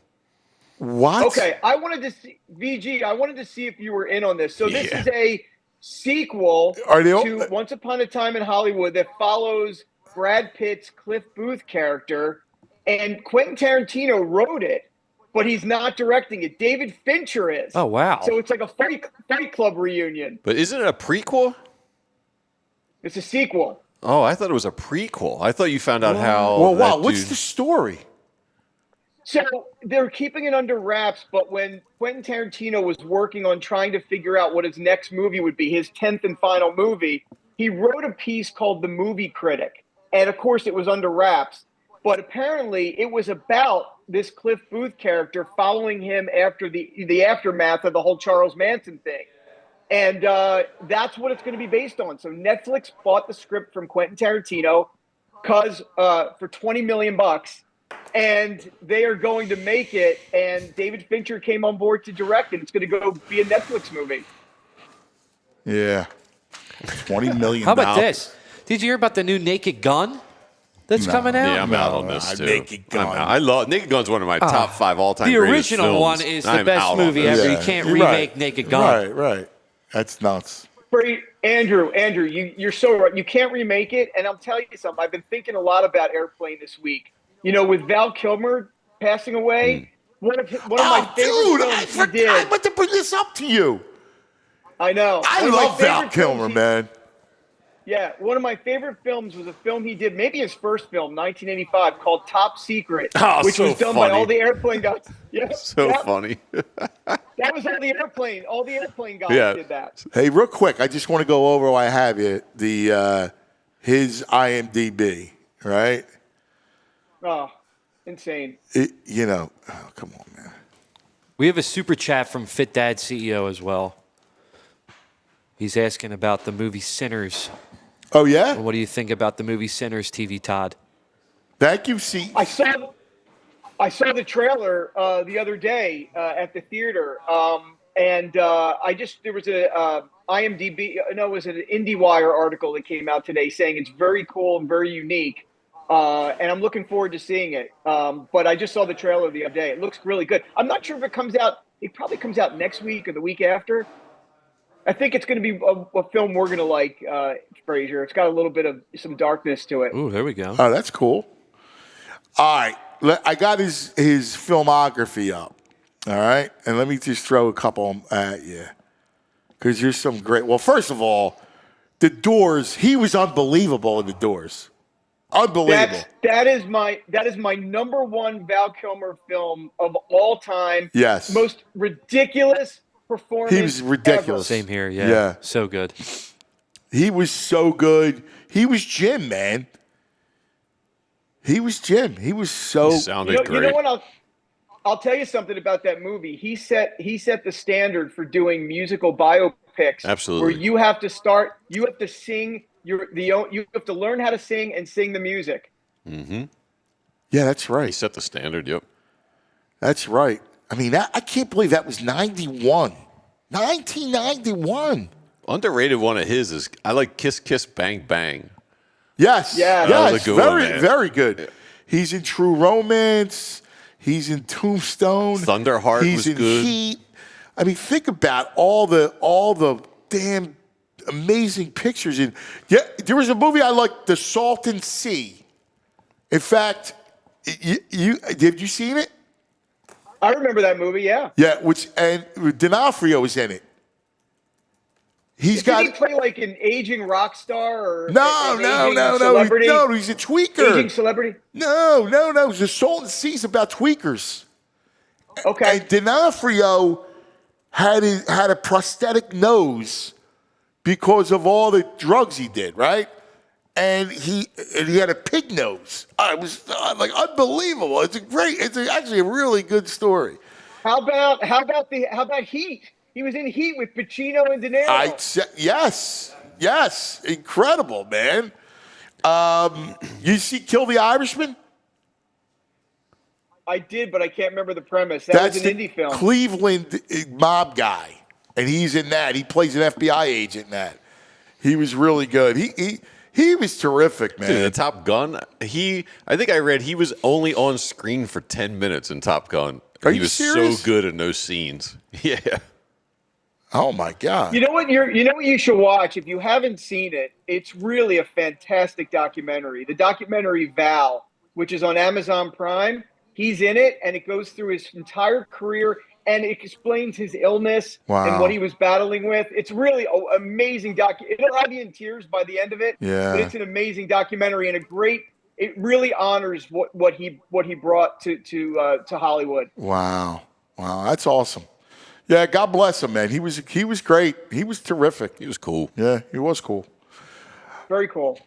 What? Okay, I wanted to see if you were in on this. So this is a sequel to Once Upon a Time in Hollywood that follows Brad Pitt's Cliff Booth character, and Quentin Tarantino wrote it, but he's not directing it. David Fincher is. Oh, wow. So it's like a Fight Club reunion. But isn't it a prequel? It's a sequel. Oh, I thought it was a prequel. I thought you found out how. Well, wow. What's the story? So they're keeping it under wraps, but when Quentin Tarantino was working on trying to figure out what his next movie would be, his 10th and final movie, he wrote a piece called The Movie Critic. And, of course, it was under wraps. But apparently it was about this Cliff Booth character following him after the aftermath of the whole Charles Manson thing. And that's what it's going to be based on. So Netflix bought the script from Quentin Tarantino for $20 million. And they are going to make it, and David Fincher came on board to direct it. It's going to go be a Netflix movie. Yeah. $20 million. How about this? Did you hear about the new Naked Gun that's coming out? Yeah, I'm out on this too. Naked Gun. I love Naked Gun's one of my top 5 all-time. The greatest original films. one is the I'm best out on movie this. ever. You can't remake Naked Gun. Right. That's nuts. Andrew, you're so right. You can't remake it. And I'll tell you something. I've been thinking a lot about Airplane this week. You know, with Val Kilmer passing away, one of my favorite films he did. I meant to bring this up to you. I know. I love Val Kilmer, man. Yeah, one of my favorite films was a film he did, maybe his first film, 1985, called Top Secret, which was done by all the airplane guys. Yeah, funny. That was all the airplane guys did that. Hey, real quick, I just want to go over while I have you his IMDb, right? Oh, insane. Come on, man. We have a super chat from Fit Dad CEO as well. He's asking about the movie Sinners. Oh, yeah? What do you think about the movie Sinners, TV Todd? Thank you, C. I saw I saw the trailer the other day at the theater, and there was a IMDb, no, it was an IndieWire article that came out today saying it's very cool and very unique, and I'm looking forward to seeing it. But I just saw the trailer the other day. It looks really good. I'm not sure if it comes out. It probably comes out next week or the week after. I think it's going to be a film we're going to like, Frazier. It's got a little bit of some darkness to it. Ooh, there we go. Oh, that's cool. All right. I got his filmography up. All right. And let me just throw a couple at you. Because there's some great. Well, first of all, The Doors, he was unbelievable in The Doors. Unbelievable. That is my number one Val Kilmer film of all time. Yes. Most ridiculous performance. He was ridiculous. Same here. Yeah. So good. He was so good. He was Jim, man. He was Jim. He was so. He sounded great. You know what? I'll tell you something about that movie. He set the standard for doing musical biopics. Absolutely. Where you have to start. You have to sing. You have to learn how to sing and sing the music. Mm-hmm. Yeah, that's right. He set the standard. Yep. That's right. I mean, I can't believe that was 91. 1991. Underrated one of his is I like Kiss Kiss Bang Bang. Yes. Yeah. That was a good one, very, man. very good. Yeah. He's in True Romance. He's in Tombstone. Thunderheart He's was in good. Heat. I mean, think about all the damn amazing pictures. And yeah, there was a movie I liked, The Salton Sea. In fact, have you seen it? I remember that movie. Yeah. Yeah, and D'Onofrio is in it. Did he play like an aging rock star or No, celebrity? No, he's a tweaker. Aging celebrity? No. The Salton Sea's about tweakers. Okay. And D'Onofrio had a prosthetic nose because of all the drugs he did, right? And he had a pig nose. It was like unbelievable. It's actually a really good story. How about Heat? He was in Heat with Pacino and De Niro. Yes, incredible, man. You see Kill the Irishman? I did, but I can't remember the premise. That's was an indie film. Cleveland mob guy, and he's in that. He plays an FBI agent in that. He was really good. He was terrific, man. Dude, the Top Gun, I think I read he was only on screen for 10 minutes in Top Gun. Are he you was serious? so good in those scenes. Yeah. Oh my God. You know what you should watch if you haven't seen it? It's really a fantastic documentary. The documentary Val, which is on Amazon Prime, he's in it and it goes through his entire career and it explains his illness and what he was battling with. It's really an amazing it'll have you in tears by the end of it. Yeah. But it's an amazing documentary and it really honors what he brought to Hollywood. Wow, that's awesome. Yeah, God bless him, man. He was great. He was terrific. He was cool. Yeah, he was cool. Very cool.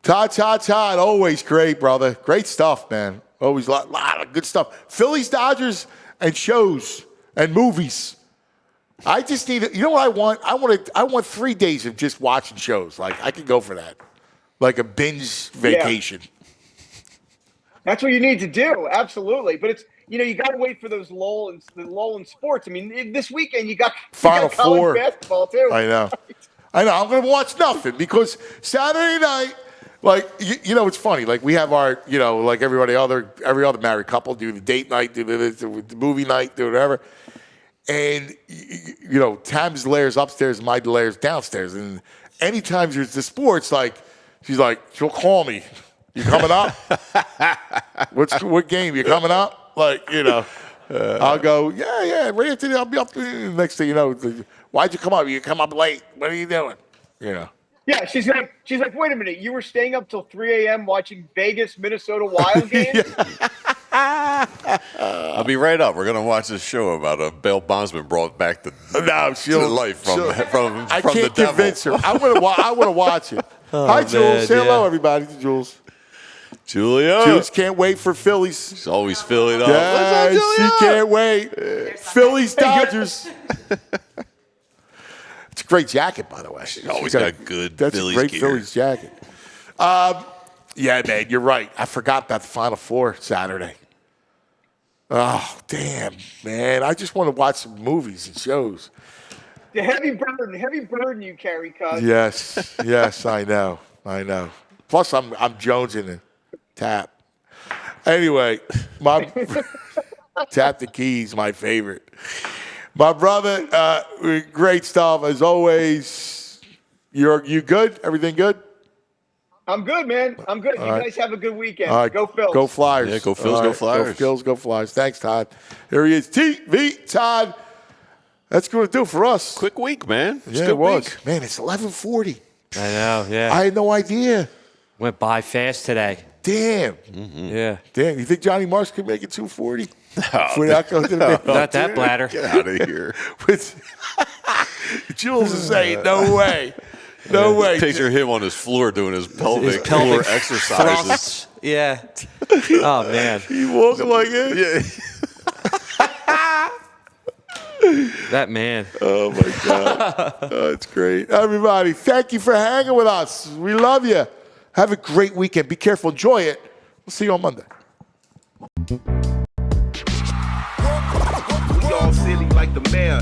Todd, always great, brother. Great stuff, man. Always a lot of good stuff. Phillies, Dodgers, and shows and movies. I just need you know what I want? I want 3 days of just watching shows. Like I could go for that. Like a binge vacation. Yeah. That's what you need to do. Absolutely. But it's you got to wait for those lull in sports. I mean, this weekend you got Final college Four basketball too. I know. I'm going to watch nothing because Saturday night, like it's funny. Like we have our, like every other married couple do the date night, do the movie night, do whatever. And Tam's lair's upstairs, my lair's downstairs. And anytime there's the sports, like she's like, she'll call me. You coming up? What game? You coming up? Like, I'll go, yeah, right after I'll be up. Next thing you know, why'd you come up? You come up late. What are you doing? Yeah, she's like, wait a minute, you were staying up till 3 a.m. watching Vegas, Minnesota Wild games? I'll be right up. We're going to watch this show about a bail bondsman brought back to life from I the can't devil. convince her. I want to watch it. Hi, Jules. man, Say hello, yeah. everybody, to Jules. Julia. Jules can't wait for Phillies. She's always Phillied up. Yeah, What's up, she Julia? can't wait. Phillies, Dodgers. It's a great jacket, by the way. She's always got good That's Phillies a great gear. Phillies jacket. Yeah, man, you're right. I forgot about the Final Four Saturday. Oh, damn, man. I just want to watch some movies and shows. The heavy burden you carry, cuz. Yes, I know. Plus, I'm jonesing to tap. Anyway, tap the keys, my favorite. My brother, great stuff as always. You good? Everything good? I'm good, man. I'm good. You guys have a good weekend. All right. Go Phils. Go Flyers. Yeah, go Phils, go Flyers. Go Phils, go Flyers. Thanks, Todd. Here he is. TV Todd. That's going to do it for us. Quick week, man. Yeah, it was. Man, it's 11:40. I know, yeah. I had no idea. Went by fast today. Damn. Mm-hmm. Yeah. Damn. You think Johnny Marks could make it 2:40? Not that bladder. Get out of here. Jules is saying, no way. No way. Picture him on his floor doing his pelvic floor exercises. Thrusts. Yeah. Oh, man. He walking like it. Yeah. That man. Oh, my God. That's great. Everybody, thank you for hanging with us. We love you. Have a great weekend. Be careful. Enjoy it. We'll see you on Monday. We all silly like the mayor.